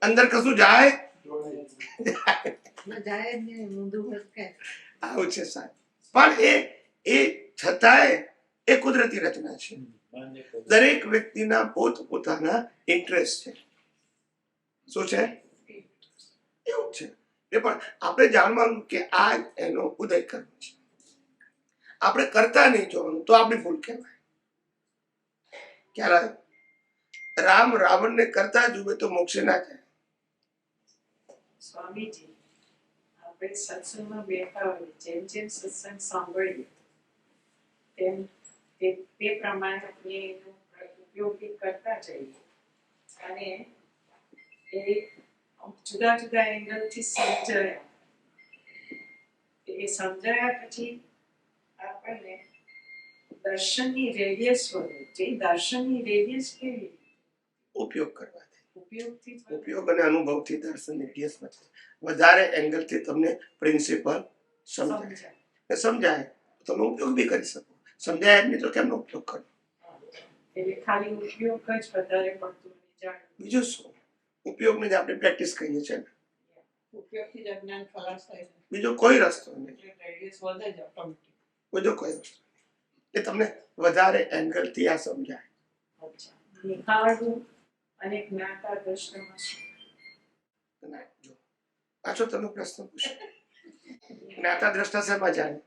અંદર કશું જાય જાય જ નહીં, ઊંધું હોય તો કાંઈ. આવું છે સાહેબ. પણ એ છતાંય એ કુદરતી રચના છે. માન્ય કરો. દરેક વ્યક્તિના પોતપોતાના ઇન્ટરેસ્ટ છે. શું છે? એવું છે. એ પણ આપણે જાણવાનું કે આ એનો ઉદય કર્મ છે. આપણે કરતા નહીં જોવાનું તો આપણી ભૂલ કહેવાય. ક્યારે રામ રાવણને કરતા જુએ તો મોક્ષે ના જાય. સ્વામીજી, આપણે સત્સંગમાં બેઠા હોય, જેમ જેમ સત્સંગ સાંભળીએ તેમ તે પ્રમાણે આપણે એનો ઉપયોગી કરતા જઈએ અને એ જુદા જુદા એંગલથી સમજાયા. એ સમજાયા પછી આપણને દર્શનની રેડિયસ વધે. જે દર્શનની રેડિયસ કેવી ઉપયોગ કરવાથી, ઉપયોગથી જ ઉપયોગ અને અનુભવથી દર્શન વધારે એંગલથી તમને પ્રિન્સિપલ સમજાય. સમજાય. સમજાય તો તમે ઉપયોગ બી કરી શકો. સમજાય જ નહીં તો કેમનો ઉપયોગ કરો? એટલે ખાલી ઉપયોગ જ વધારે પડતું જાણ. બીજું શું? ઉપયોગને જ આપણે પ્રેક્ટિસ કહીએ છીએ ને. ઉપયોગથી જ અજ્ઞાન ખલાસ થાય છે. બીજો કોઈ રસ્તો નહીં. એટલે રેડિયસ વધે જ ઓટોમેટિક. બીજો કોઈ રસ્તો નહીં. એ તમને વધારે એંગલથી આ સમજાય. અચ્છા. નિહાળવું અને જ્ઞાતા દ્રષ્ટામાં શું? ના, જો પાછો તમે પ્રશ્ન પૂછો. જ્ઞાતા દ્રષ્ટા શેમાં જાય?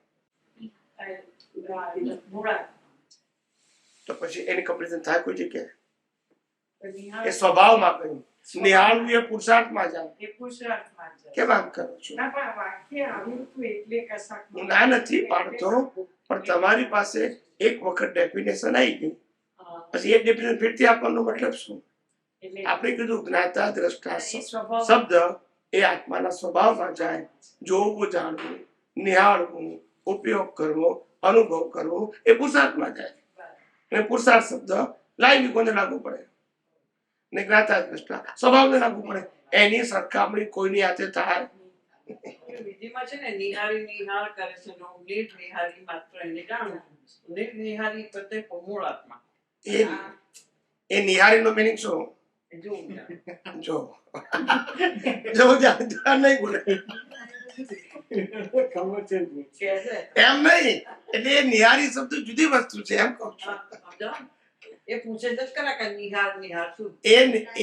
મૂળા તો પછી એની કમ્પેરિઝન થાય કોઈ જગ્યાએ? એ નિહાળ સ્વભાવમાં કહ્યું. નિહાળવું એ પુરુષાર્થમાં જાય. એ પુરુષાર્થમાં જાય. કેમ આમ કરો છો? ના, પણ વાક્ય આવ્યું હતું એટલે કશાક હું ના નથી પાડતો, પણ તમારી પાસે એક વખત ડેફિનેશન આવી ગઈ, પછી એક ડેફિનેશન ફરીથી આપવાનો મતલબ શું? એટલે આપણે કીધું જ્ઞાતા દ્રષ્ટા એ સ્વભાવ શબ્દ એ આત્માના સ્વભાવમાં જાય. જોવું, જાણવું, નિહાળવું, ઉપયોગ કરવો, અનુભવ કરવો એ પુરુષાર્થમાં જાય. અને પુરુષાર્થ શબ્દ લાઈવ કોને લાગુ પડે? ને જ્ઞાતા દ્રષ્ટા સ્વભાવને લાગુ પડે. એની સરખામણી કોઈની હાથે થાય? વિધિમાં છે ને નિહાળી નિહાળ કરે છે નો નિર નિહાળી માત્ર એને જાણવું. નિર નિહાળી પોતે મૂળ આત્મા. એ નિહાળીનો મિનિંગ શું? એ જોવું જો જો ધ્યાન નહીં બોલે ખબર છે જ. કે છે એમ નહીં. એટલે એ નિહાળી શબ્દ જુદી વસ્તુ છે એમ કહું છું. એ પૂછે જ ખરા કે નિહાળ નિહાળ શું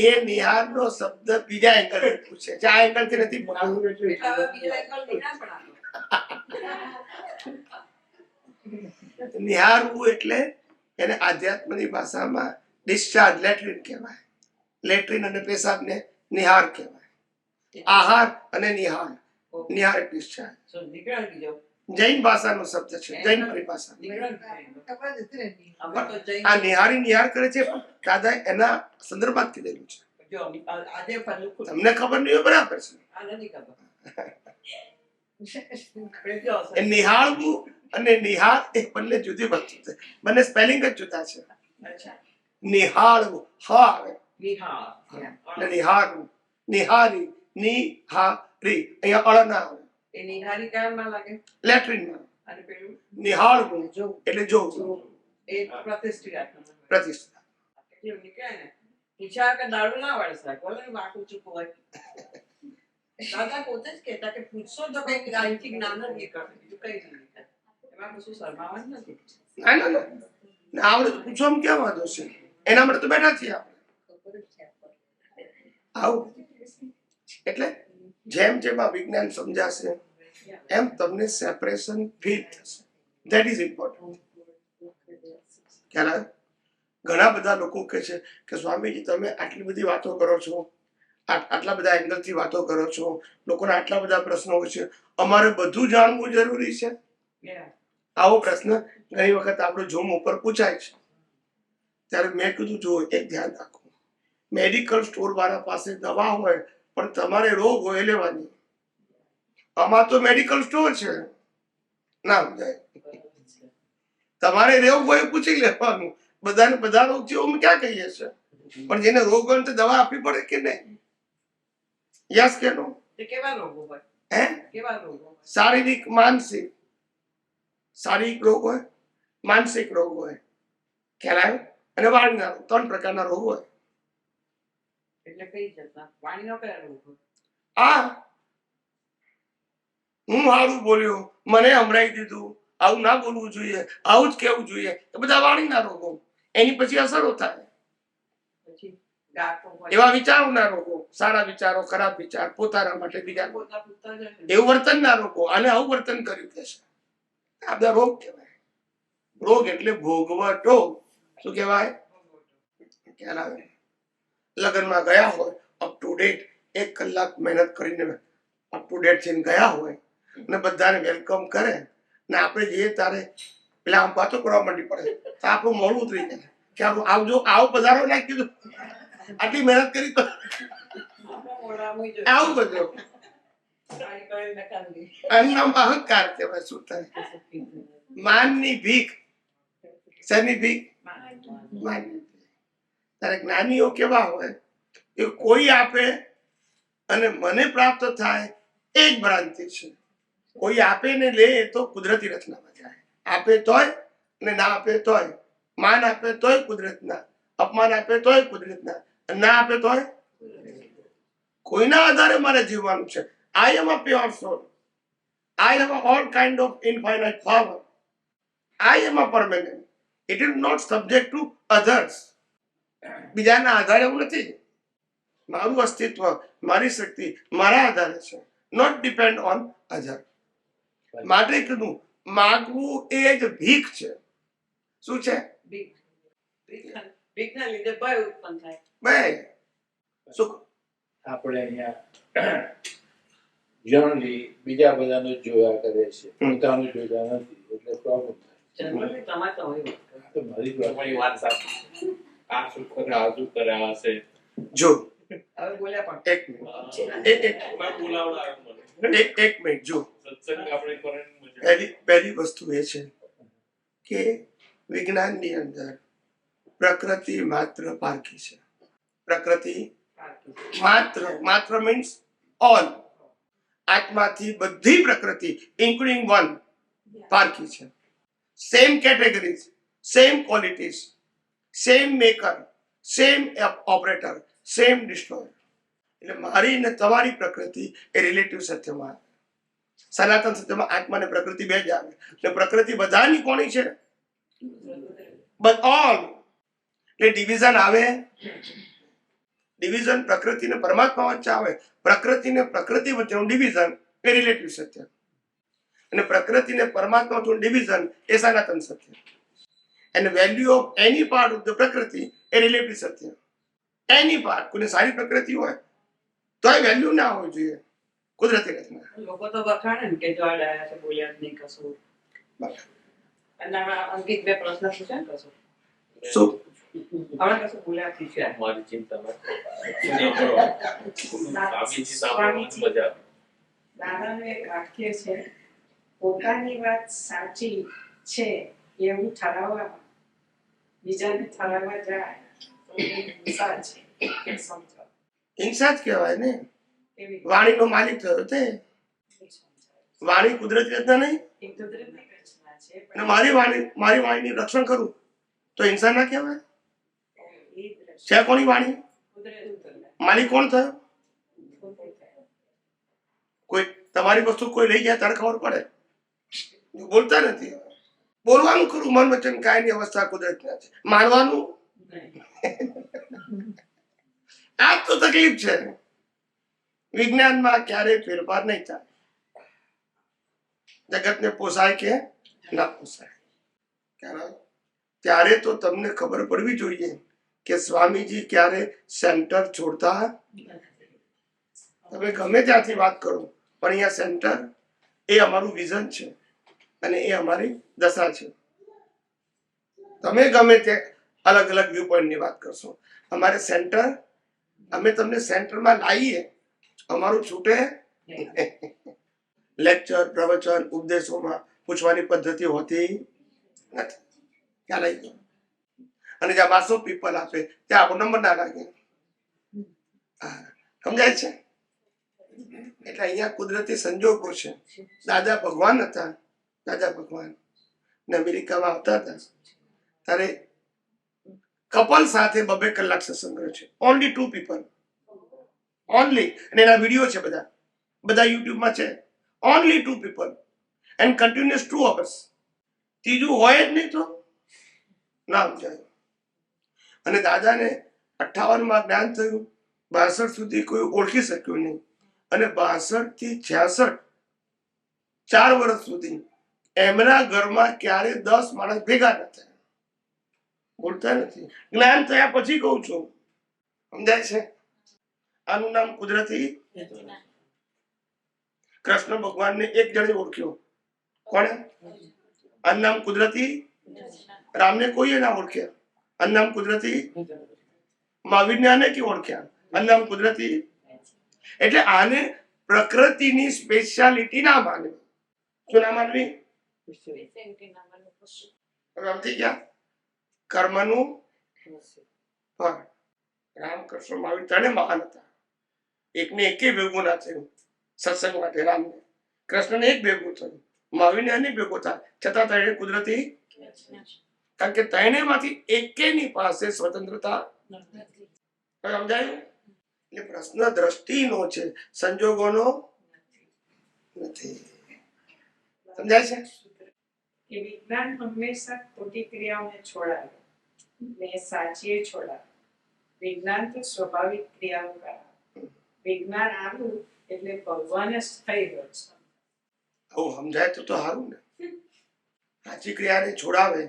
એ નિહાળનો શબ્દ બીજા એંગલથી પૂછે છે. આ એંગલથી નથી બોલતો. આવું એટલે એટલે હવે બીજા એંગલ નિહાળ પણ આપે. નિહાળવું એટલે એને આધ્યાત્મની ભાષામાં ડિસ્ચાર્જ લેટ્રિન કહેવાય. લેટ્રિન અને પેશાબને નિહાર કહેવાય. આહાર અને નિહાર, નિહાર ડિસ્ચાર્જ So, નીકળાવી દીધો. જૈન ભાષાનો શબ્દ છે. જૈન પરિભાષા. નીકળાવી દીધો. ખબર જ હતી ને. અમે તો જઈને આ નિહારી નિહાર કરે છે પણ દાદા એના સંદર્ભમાં જ કીધેલું છે. જો આજે પાછું ખુદ તમને ખબર નહીં હોય બરાબર છે. આ નથી ખબર. આપણે કયો હશે? એ નિહાળવું અને નિહાર એ બંને જુદી વસ્તુ છે. બંને સ્પેલિંગ જ જુદા છે. અચ્છા. નિહાળવું હ આવે નિહાળ. અને નિહારવું, નિહારી, નિહારી અહીંયા અળ ના આવે. એ નિહારી કયામાં લાગે? લેટ્રિનમાં. અને પેલું નિહાળવું જોવું. એટલે જોવું, એ પ્રતિષ્ઠિત આત્મા. પ્રતિષ્ઠા. એટલે નીકળે ને પૂછ્યા કે દારૂ ના વળે સાહેબ બોલે ને વાંકું ચૂકું હોય દાદા પોતે જ કહેતા કે પૂછશો તો કઈક અહીંથી જ્ઞાન જ નીકળશે બીજું કઈ નહીં નીકળે એમાં કશું શરમાવાનું નથી. ના ના ના ના, આવડે તો પૂછવામાં ક્યાં વાંધો છે? એના માટે તો બેઠા છીએ આપણે. ખબર જ છે આપણને. આવું એટલે જેમ જેમ આ વિજ્ઞાન સમજાશે એમ તમને સેપરેશન ફીલ થશે. That is important. ખ્યાલ આવ્યો? ઘણા બધા લોકો કહે છે કે સ્વામીજી તમે આટલી બધી વાતો કરો છો, આટલા બધા એંગલથી વાતો કરો છો, લોકોના આટલા બધા પ્રશ્નો હોય છે, અમારે બધું જાણવું જરૂરી છે? આવો પ્રશ્ન ઘણી વખત આપણો ઝૂમ ઉપર પૂછાય છે. ત્યારે મેં કીધું જો એક ધ્યાન રાખો, મેડિકલ સ્ટોર વાળા પાસે દવા હોય પણ તમારે રોગ હોય એ લેવાની. આમાં તો મેડિકલ સ્ટોર છે ના સમજાય. તમારે રોગ હોય એ પૂછી લેવાનું. બધાને બધા રોગ છે એવું ક્યાં કહીએ છીએ? પણ જેને રોગ હોય તો દવા આપવી પડે કે નહીં? યસ કે નો? તે કેવા રોગો હોય? હે? કેવા રોગો હોય? શારીરિક, માનસિક. શારીરિક રોગ હોય, માનસિક રોગ હોય, ખ્યાલ આવ્યો? અને વાણીના રોગ, 3 પ્રકારના રોગ હોય. એટલે કઈ જતા વાણીનો કયા રોગ હોય? આ હું સારું બોલ્યો, મને સંભળાઈ દીધું, આવું ના બોલવું જોઈએ, આવું જ કેવું જોઈએ, એ બધા વાણીના રોગો. એની પછી અસરો થાય. પછી ગાતો હોય એવા વિચારોના રોગો, સારા વિચારો, ખરાબ વિચાર, પોતાના માટે, બીજા માટે. પોતા પૂરતા જ હશે. એવું વર્તનના રોગો, અને આવું વર્તન કર્યું કે છે, આ બધા રોગ કહેવાય. રોગ એટલે ભોગવટો. શું કહેવાય? ખ્યાલ આવે? લગ્નમાં ગયા હોય, અપ ટુ ડેટ 1 કલાક મહેનત કરીને અપ ટુ ડેટ થઈને ગયા હોય, ને બધાને વેલકમ કરે, ને આપણે જઈએ તારે પેલા આમ વાતો કરવા માંડી પડે, તો આપણું મોડું ઉતરી જાય કે આવજો, આવો પધારો નાખી કીધું, આટલી મહેનત કરી તો આપણા મોઢામાં જ આવું બધું. કાંઈ કરીને કાંદી. એમનામ અહંકાર કહેવાય. શું થાય? માનની ભીખ. શેની ભીખ? માનની ભીખ. ત્યારે જ્ઞાનીઓ કેવા હોય? એ કોઈ આપે અને મને પ્રાપ્ત થાય એ જ ભ્રાંતિ છે. કોઈ આપે ને લે એ તો કુદરતી રચનામાં જાય. આપે તોય અને ના આપે તોય. માન આપે તોય કુદરતના, અપમાન આપે તોય કુદરતના, ના આપે તોય. કોઈના આધારે મારે જીવવાનું છે. I am a pure soul. I have all kind of infinite power. I am a permanent. It is not subject to others. બીજાના આધારે હું નથી. મારું અસ્તિત્વ, મારી શક્તિ મારા આધારે છે. નોટ ડિપેન્ડ ઓન અધર. માટે કીધું માગવું એ જ ભીખ છે. શું છે? ભીખના લીધે ભય ઉત્પન્ન થાય. બે શું? આપણે અહીંયા જનરલી બીજા બધાનું જ જોયા કરે છે, પોતાનું જોતા નથી, એટલે પ્રોબ્લેમ થાય. જનરલી તમારે તો હોય વાત કરો. તો મારી વાત સાચી. આ શું કરે, આ શું કરે, આ છે. જો હવે બોલ્યા પણ એક મિનિટ મેં બોલાવડાવ્યો મને. એક મિનિટ જો. સત્સંગ આપણે કરીને મજા. પહેલી વસ્તુ એ છે કે વિજ્ઞાનની અંદર પ્રકૃતિ માત્ર પારખી છે. પ્રકૃતિ માત્ર મીન્સ ઓલ. આત્માથી બધી પ્રકૃતિ ઇન્ક્લુડિંગ વન પારખી છે. Same categories, same qualities, same maker, same operator, same destroyer. એટલે મારી ને તમારી પ્રકૃતિ એ રિલેટિવ સત્યમાં આવે. સનાતન સત્યમાં આત્મા ને પ્રકૃતિ બે જ આવે. એટલે પ્રકૃતિ બધાની કોની છે? But all. એટલે ડિવિઝન આવે. ડિવિઝન પ્રકૃતિ ને પરમાત્મા વચ્ચે આવે. પ્રકૃતિ ને પ્રકૃતિ વચ્ચેનું ડિવિઝન એ રિલેટિવ સત્ય, અને પ્રકૃતિ ને પરમાત્મા વચ્ચેનું ડિવિઝન એ સનાતન સત્ય. And value of any part of the પ્રકૃતિ એ રિલેટિવ સત્ય. એની પાર્ટ, કોઈને સારી પ્રકૃતિ હોય તો એ વેલ્યુ ના હોવી જોઈએ. કુદરતી રચના. લોકો તો વખાણે ને કે જો આ ડાયા છે, બોલ્યા જ નહીં કશું. અને આ અંકિત બે પ્રશ્ન પૂછે ને કશું. શું? હવે કશું બોલ્યા જ છે. મારી ચિંતામાં સ્વામીજી સાંભળવાની મજા આવે. દાદાનું એક વાક્ય છે, પોતાની વાત સાચી છે એવું ઠરાવવા બીજાને ઠરાવવા જાય તો એ હિંસા છે. એ સમજો. હિંસા જ કહેવાય ને. એવી વાણીનો માલિક થયો તે. સમજાય. વાણી કુદરતી રચના નહીં. એ કુદરતની રચના છે અને મારી વાણીની રક્ષણ કરું તો હિંસા ના કહેવાય. એ દ્રશ્ય છે કોની વાણી? કુદરત માલિક કોણ થયો? કોઈ તમારી વસ્તુ કોઈ લઈ ગયા ત્યારે ખબર પડે. બોલતા નથી. બોલવાનું ખરું, મન વચન કાયની અવસ્થા કુદરતના છે. માનવાનું આ તો તકલીફ છે. વિજ્ઞાનમાં ક્યારેય ફેરફાર નહીં થાય. જગતને પોસાય કે ના પોસાય. ત્યારે તો તમને ખબર પડવી જોઈએ કે સ્વામીજી ક્યારે સેન્ટર છોડતા. તમે ગમે ત્યાંથી વાત કરો, પણ અહીંયા સેન્ટર એ અમારું વિઝન છે અને એ અમારી દશા છે. તમે ગમે તે અલગ અલગ વ્યૂ પોઈન્ટની વાત કરશો, અમારે સેન્ટર, અમે તમને સેન્ટરમાં લાવીએ, અમારું છૂટે. લેક્ચર, પ્રવચન, ઉપદેશોમાં પૂછવાની પદ્ધતિ હોતી નથી. ખ્યાલ આવી ગયો? અને જ્યાં 1200 પીપલ આપે ત્યાં આપણો નંબર ના લાગે. સમજાય છે? એટલે અહીંયા કુદરતી સંજોગો છે. દાદા ભગવાન હતા. દાદા ભગવાન ને અમેરિકામાં આવતા હતા ત્યારે કપલ સાથે 2 કલાક સત્સંગ કર્યો છે. Only 2 people, only. અને એના વિડીયો છે બધા યુટ્યુબમાં છે. Only 2 people and continuous 2 hours. ત્રીજું હોય જ નહીં તો ના સમજાય. અને દાદાને 58માં જ્ઞાન થયું, 62 સુધી કોઈ ઓળખી શક્યું નહીં. અને 62 થી 66 4 વર્ષ સુધી એમના ઘરમાં ક્યારે 10 માણસ ભેગા ન થયા, બોલતા નથી. જ્ઞાન થયા પછી કહું છું, સમજાય છે? આનું નામ કુદરતી. કૃષ્ણ ભગવાનને એક જણે ઓળખ્યો, કોણે? આનું નામ કુદરતી. રામને કોઈએ ના ઓળખ્યા, આનું નામ કુદરતી. મહાવીરને આને કે ઓળખ્યા, આનું નામ કુદરતી. એટલે આને પ્રકૃતિની સ્પેશિયાલિટી ના માનવી. શું ના માનવી? સમજી ગયા? કર્મનું ફળ. રામકૃષ્ણ મહાવીર ત્રણે મહાન હતા. એકને એકે ભેગું ના થયું સત્સંગ માટે. રામને કૃષ્ણને એક ભેગું થયું, મહાવીરને અનેક ભેગું થાય, છતાં ત્રણે કુદરતી. કારણ કે ત્રણેયમાંથી એકેની પાસે સ્વતંત્રતા નથી. સમજાયું? એટલે પ્રશ્ન દ્રષ્ટિનો છે, સંજોગોનો નથી. સમજાય છે? કે વિજ્ઞાન હંમેશા ખોટી ક્રિયાઓને છોડાવે ને સાચી છોડાવે. વિજ્ઞાન તો સ્વાભાવિક ક્રિયાઓ કરાવે. વિજ્ઞાન આવ્યું એટલે ભગવાન જ થઈ ગયો છે. આવું સમજાય તો સારું ને. સાચી ક્રિયાને છોડાવે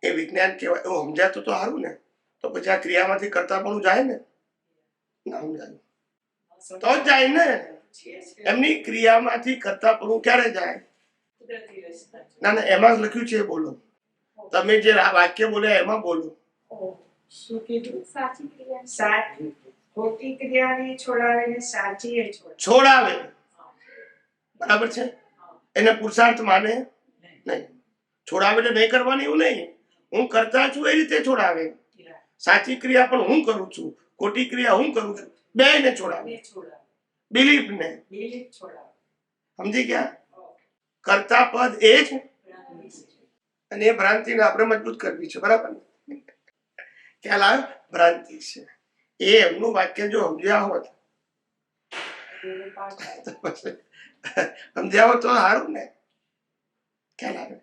એ વિજ્ઞાન કહેવાય. એવું સમજાય તો સારું ને. તો પછી આ ક્રિયામાંથી કરતા પણ જાય ને? ના સમજાયું તો જ જાય ને. એમની ક્રિયામાંથી કરતા પણ ક્યારે જાય? કુદરતી રસ્તા. ના ના, એમાં જ લખ્યું છે એ બોલો. તમે જે વાક્ય બોલ્યા એમાં બોલો. શું કીધું? સાચી ક્રિયા. સાચી ખોટી ક્રિયાને છોડાવે ને સાચી એ છોડાવે. બરાબર છે? એને પુરુષાર્થ માને નહીં. છોડાવે એટલે નહીં કરવાની એવું નહીં. હું કરતા છું એ રીતે છોડાવે. સાચી ક્રિયા પણ હું કરું છું, ખોટી ક્રિયા હું કરું છું, બેયને છોડાવે. બિલીફ ને છોડાવે. સમજી ગયા? કરતા પદ એ જ, અને એ ભ્રાંતિને આપણે મજબૂત કરવી છે. બરાબર ને? ખ્યાલ આવ્યો? ભ્રાંતિ છે એ. એમનું વાક્ય જો સમજ્યા હોત સમજ્યા હોત તો સારું ને. ખ્યાલ આવે?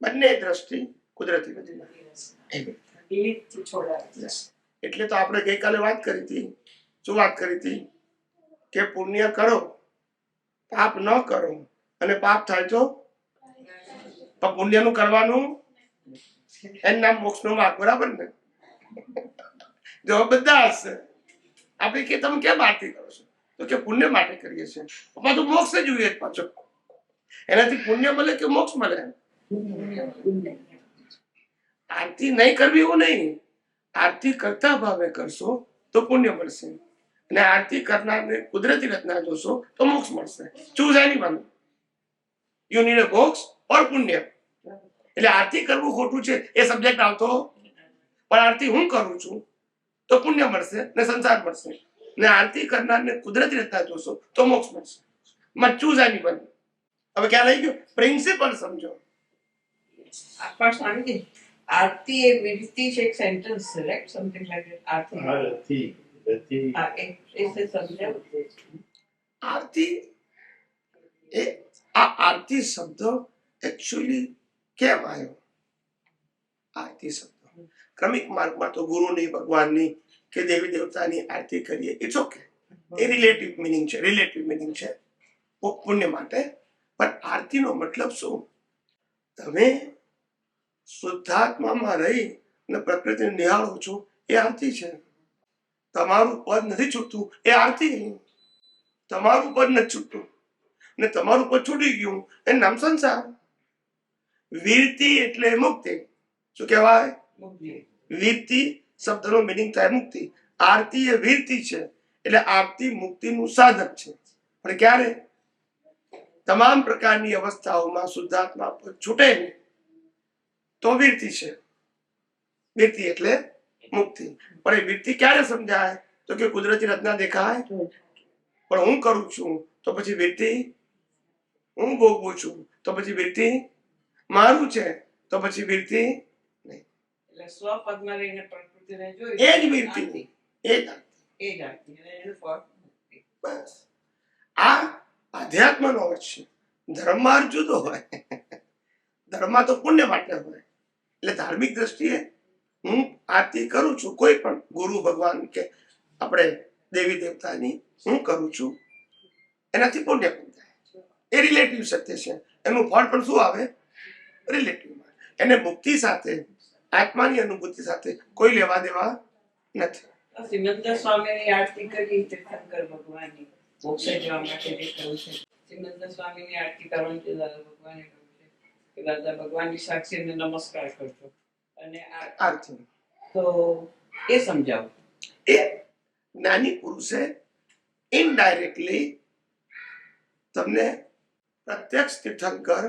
બંને દ્રષ્ટિ કુદરતી બધી. એટલે તો આપણે ગઈકાલે વાત કરી હતી. શું વાત કરી હતી? કે પુણ્ય કરો, પાપ ન કરો, અને પાપ થાય તો પુણ્યનું કરવાનું એનું નામ મોક્ષનો માર્ગ. બરાબર ને? જો બધા હશે આપણે કે તમે કેમ આરતી કરો છો? તો કે પુણ્ય માટે કરીએ છીએ. પાછું મોક્ષ જોઈએ પાછો. એનાથી પુણ્ય મળે કે મોક્ષ મળે? આરતી નહીં કરવી એવું નહીં. આરતી કરતા ભાવે કરશો તો પુણ્ય મળશે, અને આરતી કરનારને કુદરતી રચના જોશો તો મોક્ષ મળશે. Choose anyone. You need a મોક્ષ ઓર પુણ્ય. એટલે આરતી કરવું ખોટું છે એ સબ્જેક્ટ આવતો, પણ આરતી હું કરું છું તો પુણ્ય મળશે ને સંસાર મળશે, ને આરતી કરનારને કુદરતી રચના જોશો તો મોક્ષ મળશે. મત ચૂઝ એનીવન. હવે ક્યાં લઈ ગયો? પ્રિન્સિપલ સમજો. પણ સ્વામીજી, આરતી એ વિરતી છે, એક સેન્ટેન્સ છે, right? Something like that. Aarti સમજાવ. આરતી એ આ આરતી શબ્દ એકચ્યુઅલી કેમ આવ્યો? આરતી શબ્દ ક્રમિક માર્ગમાં તો ગુરુની, ભગવાનની કે દેવી દેવતાની આરતી કરીએ, ઇટ્સ ઓકે. એ રિલેટિવ મિનિંગ છે, પુણ્ય માટે. પણ આરતીનો મતલબ શું? તમે શુદ્ધાત્મામાં રહી અને પ્રકૃતિને નિહાળો છો, એ આરતી છે. તમારું પદ નથી છૂટતું, એ આરતી. તમારું પદ નથી છૂટતું ને તમારું પદ છૂટી ગયું, એનું નામ સંસાર. વીરતી એટલે મુક્તિ. શું કહેવાય? વીરતી શબ્દનો મિનિંગ થાય મુક્તિ. આરતી એ વીરતી છે, એટલે આરતી મુક્તિનું સાધન છે. પણ ક્યારે? તમામ પ્રકારની અવસ્થાઓમાં શુદ્ધાત્મા પદ છૂટે નહીં તો વીરતી છે. વીરતી એટલે મુક્તિ. પણ એ વીરતી ક્યારે સમજાય? તો કે કુદરતી રચના દેખાય પણ હું કરું છું તો પછી વીરતી હું ભોગવું છું તો પછી વૃત્તિ, મારું છે તો પછી વૃત્તિ એટલે સ્વપદમાં રહીને પ્રકૃતિને જોઈ એ જ વૃત્તિ, એ જ એ જ આરતી અને એનું ફળ મુક્તિ. બસ. આ અધ્યાત્મનો અર્થ છે. ધર્મમાં અર્થ જુદો હોય. ધર્મમાં તો પુણ્ય માટે હોય. એટલે ધાર્મિક દ્રષ્ટિએ હું આરતી કરું છું, કોઈ પણ ગુરુ ભગવાન કે આપણે દેવી દેવતાની હું કરું છું, એનાથી પુણ્ય પણ થાય. એ રિલેટિવ સત્ય છે. એનું ફળ પણ શું આવે? રિલેટિવ. એને મુક્તિ સાથે, આત્માની અનુભૂતિ સાથે કોઈ લેવા દેવા નથી. સિમંદર સ્વામીની આરતી કરી તીર્થંકર ભગવાનની મોક્ષે જવા માટે જે કહ્યું છે, સિમંદર સ્વામીની આરતી કરવાનું છે દાદા ભગવાને કહ્યું છે કે દાદા ભગવાનની સાક્ષીને નમસ્કાર કરજો અને આરતી તો એ સમજાવો. એ જ્ઞાની પુરુષે ઇનડાયરેક્ટલી તમને પ્રત્યક્ષ તીર્થંકર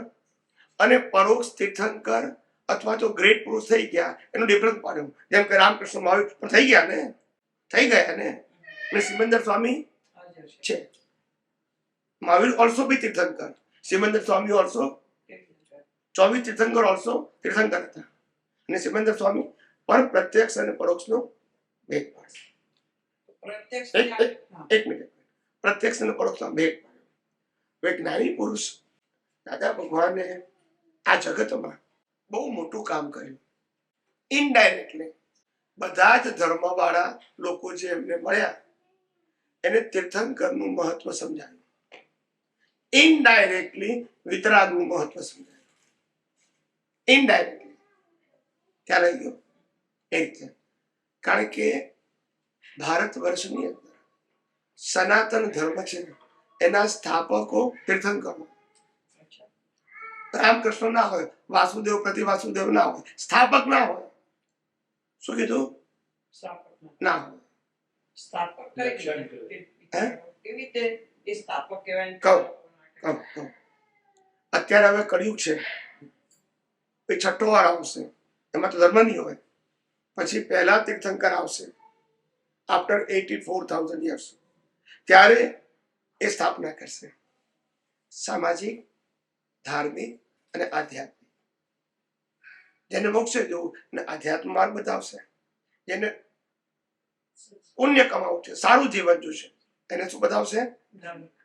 અને પરોક્ષ તીર્થંકર અથવા તો ગ્રેટ પુરુષ થઈ ગયા એનું ડિફરન્સ પાડ્યું. જેમ કે રામકૃષ્ણ મહાવીર પણ થઈ ગયા ને, થઈ ગયા ને. સિમંદર સ્વામી હાજર છે. છે. Mahavir also be Tirthankar. Simandhar Swami also 24 Tirthankar also Tirthankar હતા. અને સિમંદર સ્વામી પર પ્રત્યક્ષ અને પરોક્ષનો ભેદ પાડે. પ્રત્યક્ષ એક મિનિટ. પ્રત્યક્ષ અને પરોક્ષનો ભેદ પાડ્યો. જ્ઞાની પુરુષ દાદા ભગવાને આ જગતમાં બહુ મોટું કામ કર્યું. ઇનડાયરેક્ટલી બધા જ ધર્મવાળા લોકો જે એમને મળ્યા એને તીર્થંકરનું મહત્વ સમજાયું. ઇનડાયરેક્ટલી વિતરાગનું મહત્વ સમજાયું. ઇનડાયરેક્ટલી ક્યાં રહી ગયો એ રીતે. કારણ કે ભારત વર્ષની અંદર સનાતન ધર્મ છે, એના સ્થાપકો તીર્થંકરો. રામકૃષ્ણ ના હોય, વાસુદેવ પ્રતિ વાસુદેવ ના હોય, સ્થાપક ના હોય. શું કીધું? ના હોય. સ્થાપક કેવી રીતે એ સ્થાપક કહેવાય? કહું. અત્યારે હવે કળિયુગ છે, એ છઠ્ઠો વાર આવશે, એમાં તો ધર્મ નહીં હોય. પછી પહેલા તીર્થંકર આવશે આફ્ટર 84,000 years. ત્યારે એ સ્થાપના કરશે સામાજિક, ધાર્મિક અને આધ્યાત્મિક. જેને મોક્ષે જવું અને આધ્યાત્મ માર્ગ બતાવશે. જેને પુણ્ય કમાવું છે, સારું જીવન જોશે, એને શું બતાવશે?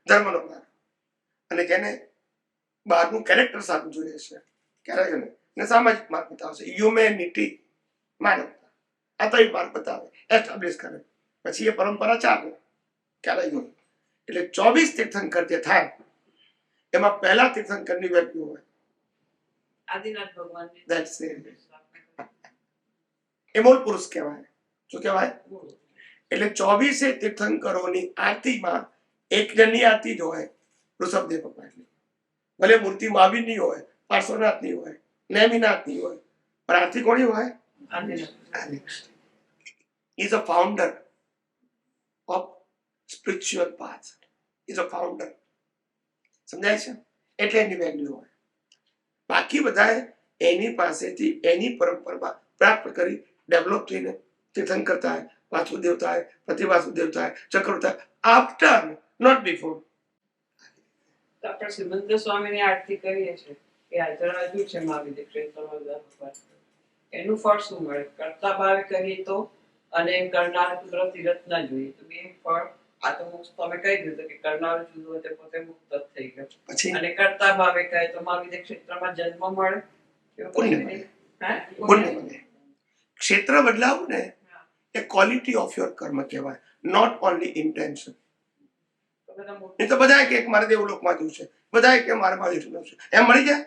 ધર્મનો માર્ગ. અને જેને બહારનું કેરેક્ટર સારું જોઈએ છે, ક્યારે એને સામાજિક માર્ગ બતાવશે. હ્યુમેનિટી, માનવતા. આ તો માર્ગ બતાવે, એસ્ટાબ્લિશ કરે. પછી એ પરંપરા ચાલે. ક્યારે એટલે 24 તીર્થંકર જે થાય એમાં પહેલા તીર્થંકરની વેલ્યુ હોય. આદિનાથ ભગવાન એ મૂળ પુરુષ કહેવાય. શું કહેવાય? એટલે 24 તીર્થંકરોની આરતીમાં એક જણની આરતી જ હોય, ઋષભદેવ ભગવાનની. ભલે મૂર્તિ મહાવીરની હોય, પાર્શ્વનાથની હોય, નેમિનાથની હોય, પણ આરતી કોની હોય? He's a founder of spiritual path. He's a founder. સમજાય છે? એટલે એની વેલ્યુ હોય. બાકી બધાએ એની પાસેથી એની પરંપરા પ્રાપ્ત કરી, ડેવલપ થઈને તીર્થંકર થાય, વાસુદેવ થાય, પ્રતિવાસુદેવ થાય, ચક્ર થાય, આફ્ટર, નોટ બિફોર. આપણે સિમંદર સ્વામીની આરતી કરીએ છીએ એ આજુ છે મહાવિદ્ય ક્ષેત્રમાં. એનું ફળ શું મળે? કરતા ભાવે કરીએ તો અને કરનાર કુદરતી રત ના જોઈએ તો બે ફળ. આ તો મોક્ષ તમે કહી દીધું કે કરનાર જુદો હોય તે પોતે મુક્ત જ થઈ ગયો. પછી અને કરતા ભાવે કહે તો મહાવિદ્ય ક્ષેત્રમાં જન્મ મળે. પુણ્ય મળે. પુણ્ય મળે. ક્ષેત્ર બદલાવું ને એ ક્વોલિટી ઓફ યોર કર્મ કહેવાય, નોટ ઓનલી ઇન્ટેન્શન. એ તો બધા કે મારે દેવલોકમાં જવું છે, બધા કે મારે મહાવીરનું છે, એમ મળી જાય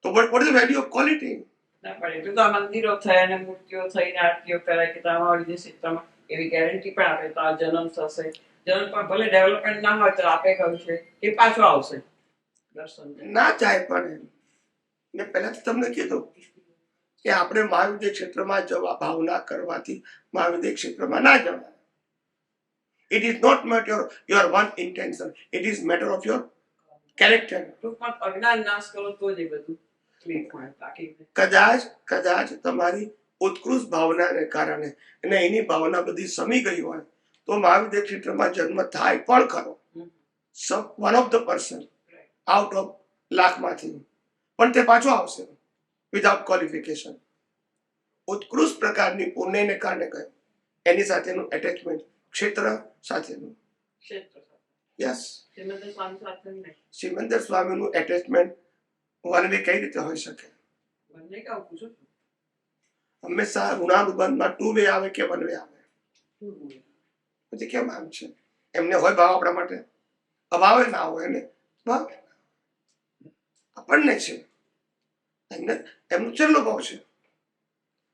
તો what is the value of quality? ના પડે. એટલું તો આ મંદિરો થયા અને મૂર્તિઓ થઈને આરતીઓ કરાય કે તમારા વિદેશ ક્ષેત્રમાં એવી ગેરંટી પણ આપે તો આ જન્મ થશે. જન્મ પણ ભલે ડેવલપમેન્ટ ના હોય તો આપે કહ્યું છે એ પાછો આવશે દર્શન ના જાય. પણ મેં પહેલાથી તમને કીધું કે આપણે મહાવિદ્ય ક્ષેત્રમાં જવા ભાવના કરવાથી મહાવિદ્ય ક્ષેત્રમાં ના જવાય. It is not matter your one intention. It is matter of your character. ટૂંકમાં અજ્ઞાન નાશ કરો તો જ એ બધું કદાચ તમારી ઉત્કૃષ્ટ ભાવનાને કારણે અને એની ભાવના બધી સમી ગઈ હોય તો મહાવિદ્ય ક્ષેત્રમાં જન્મ થાય પણ ખરો. One of the person. Out of લાખમાંથી, પણ તે પાછો આવશે વિધાઉટ ક્વોલિફિકેશન. ઉત્કૃષ્ટ પ્રકારની પુણ્યને કારણે કહ્યું એની સાથેનું એટેચમેન્ટ ક્ષેત્ર સાથેનું. ક્ષેત્ર સાથે. યસ, શ્રીમંત સ્વામી સાથે નહીં. સિમંદર સ્વામીનું એટેચમેન્ટ વન વે કઈ રીતે હોઈ શકે? બંને કાં પૂછું છું. હંમેશા ઋણાનુબંધમાં ટુ વે આવે કે વન વે આવે? શું? પછી કેમ આમ છે? એમને હોય ભાવ આપણા માટે, અભાવે ના હોય એને ભાવ આપણને છે. એમને એમનો છેલ્લો ભાવ છે,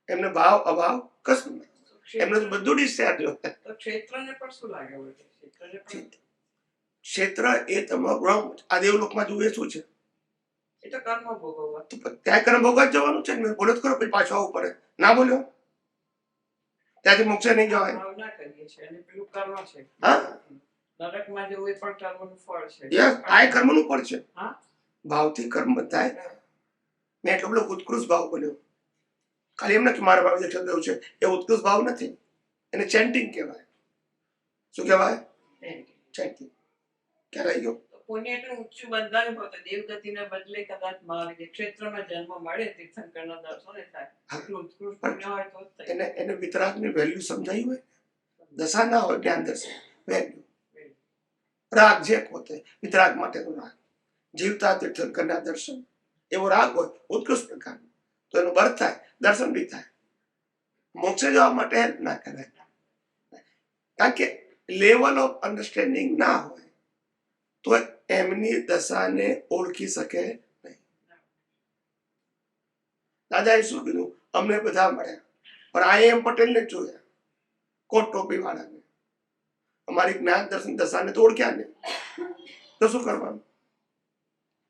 એમને ભાવ અભાવ કશું નહીં. એમને તો બધું ડિસ્ચાર્જ હોય. તો ક્ષેત્રને પણ શું લાગે હોય છે? ક્ષેત્રને પણ ક્ષેત્ર એ તમારું આ દેવલોકમાં જોઈએ શું છે? એ તો કર્મ ભોગવવા. તો ત્યાં કર્મ ભોગવા જ જવાનું છે ને. મેં બોલો જ કરો પછી પાછો આવવું પડે. ના બોલ્યો ત્યાંથી મોક્ષે નહીં જવાય. ભાવના કરીએ છીએ અને પેલું કર્મ છે. હા, નરકમાં જવું એ પણ કર્મનું ફળ છે. યસ, આ એ કર્મનું ફળ છે. હા. ભાવથી કર્મ થાય. મેં એટલો બધો ઉત્કૃષ્ટ ભાવ બોલ્યો. ખાલી એમ નથી મારા ભાવ જે શબ્દ છે એ ઉત્કૃષ્ટ ભાવ નથી, એને ચેન્ટિંગ કહેવાય. શું કહેવાય? ચેન્ટિંગ. ક્યાં રહી ગયો? તો પુણ્ય એટલું ઊંચું બંધાયું હોય તો દેવગતિને બદલે કદાચ માર્ગે ક્ષેત્રમાં જન્મ મળે, તીર્થંકરના દર્શને થાય. એટલું ઉત્કૃષ્ટ પુણ્ય હોય તો જ થાય. એને વિતરાગની વેલ્યુ સમજાવી હોય, દશા ના હોય જ્ઞાન દર્શન વેલ્યુ. રાગ જે પોતે વિતરાગ માટેનો રાગ, જીવતા તીર્થંકરના દર્શન, એવો રાગ હોય ઉત્કૃષ્ટ પ્રકારનો, તો એનો બર્થ થાય, દર્શન બી થાય. મોક્ષે જવા માટે હેલ્પ ના કરે, કારણ કે લેવલ ઓફ અન્ડરસ્ટેન્ડિંગ ના હોય તો એમની દશાને ઓળખી શકે નહીં. દાદાએ શું કીધું? અમને બધા મળ્યા પણ આ એમ પટેલને જ જોયા, કોટ ટોપી વાળાને. અમારી જ્ઞાન દર્શન દશાને તો ઓળખ્યા નહીં, તો શું કરવાનું?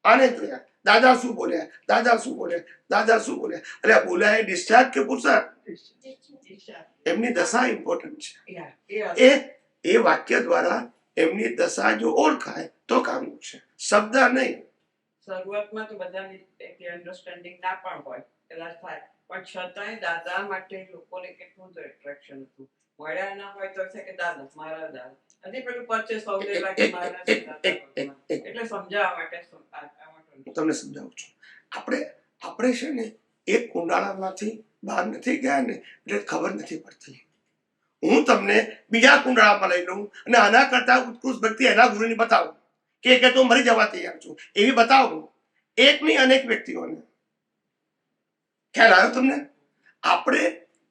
આને જોયા. દાદા શું બોલ્યા, દાદા શું બોલ્યા, દાદા શું બોલ્યા. અરે બોલ્યા એ ડિસ્ચાર્જ કે પુરુષાર્થ? એમની દશા ઇમ્પોર્ટન્ટ છે. એ વાક્ય દ્વારા એમની દશા જો ઓળખાય તો કામનું છે, શબ્દ નહીં. શરૂઆતમાં તો બધાની અન્ડરસ્ટેન્ડિંગ ના પણ હોય, કદાચ થાય, પણ છતાંય દાદા માટે લોકોને કેટલું તો એટ્રેક્શન હતું. મળ્યા ના હોય તો છે કે દાદા મારા દાદા, હજી પેલું પચે સૌદે લાગે મારા દાદા. એટલે સમજાવવા માટે હું તમને સમજાવું છું. આપણે છે ને એક કુંડાળામાંથી બહાર નથી ગયા ને એટલે ખબર નથી પડતી. હું તમને બીજા કુંડાળામાં લઈ લઉં અને આના કરતા ઉત્કૃષ્ટ વ્યક્તિ એના ગુરુની બતાવું કે તો મરી જવા તૈયાર છું એવી બતાવું, એક નહીં અનેક વ્યક્તિઓને. ખ્યાલ આવ્યો તમને? આપણે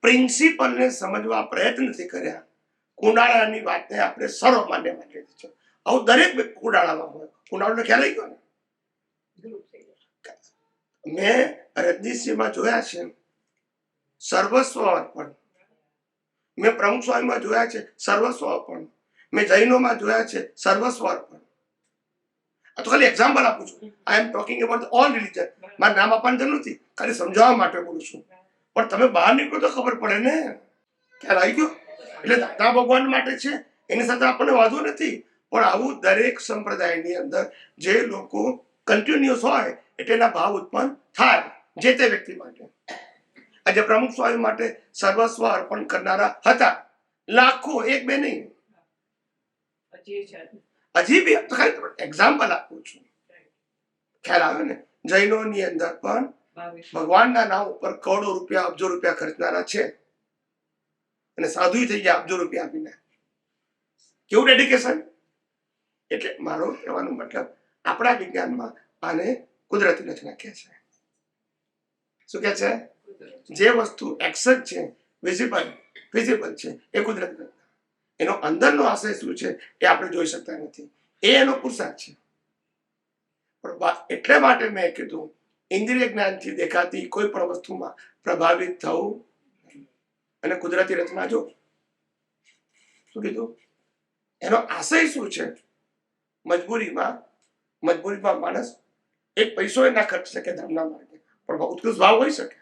પ્રિન્સિપલને સમજવા પ્રયત્ન નથી કર્યા, કુંડાળાની વાતને આપણે સર્વમાન્ય માની લીધી છે. આવું દરેક કુંડાળામાં હોય. કુંડાળાનો ખ્યાલ આવી ગયો ને? મેં રજનીશજીમાં જોયા છે સર્વસ્વ અર્પણ, મેં પ્રમુખ સ્વામીમાં જોયા છે સર્વસ્વ અર્પણ, મેં જૈનોમાં જોયા છે સર્વસ્વ અર્પણ. આ તો ખાલી એક્ઝામ્પલ આપું છું. I am talking about all religion. મારે નામ આપવાની જરૂર નથી, ખાલી સમજાવવા માટે બોલું છું. પણ તમે બહાર નીકળો તો ખબર પડે ને. ખ્યાલ આવી ગયો? એટલે દાદા ભગવાન માટે છે, એની સાથે આપણને વાંધો નથી. પણ આવું દરેક સંપ્રદાયની અંદર જે લોકો કન્ટિન્યુઅસ હોય એટલે એના ભાવ ઉત્પન્ન થાય જે તે વ્યક્તિ માટે. આજે પ્રમુખ સ્વામી માટે સર્વસ્વ અર્પણ કરનારા હતા લાખો, એક બે નહીં. હજી બી ખાલી એક્ઝામ્પલ આપું છું. ખ્યાલ આવે ને? જૈનોની અંદર પણ ભગવાનના નામ ઉપર કરોડો રૂપિયા, અબજો રૂપિયા ખર્ચનારા છે અને સાધુ થઈ ગયા અબજો રૂપિયા આપીને. કેવું ડેડિકેશન! એટલે મારો કહેવાનો મતલબ આપણા વિજ્ઞાનમાં આને કુદરતી રચના કહે છે. શું કહે છે? જે વસ્તુ એક્સેપ્ટ છે, વિઝિબલ છે, એ કુદરતી રચના. એનો અંદરનો આશય શું છે એ આપણે જોઈ શકતા નથી, એ એનો પુરુષાર્થ છે. પણ એટલે માટે મેં કીધું ઇન્દ્રિય જ્ઞાનથી દેખાતી કોઈ પણ વસ્તુમાં પ્રભાવિત થવું અને કુદરતી રચના જો. શું કીધું? એનો આશય શું છે? મજબૂરીમાં માણસ એક પૈસો ના ખર્ચ શકે ધર્મના માર્ગે, પણ ઉત્કૃષ્ટ ભાવ હોઈ શકે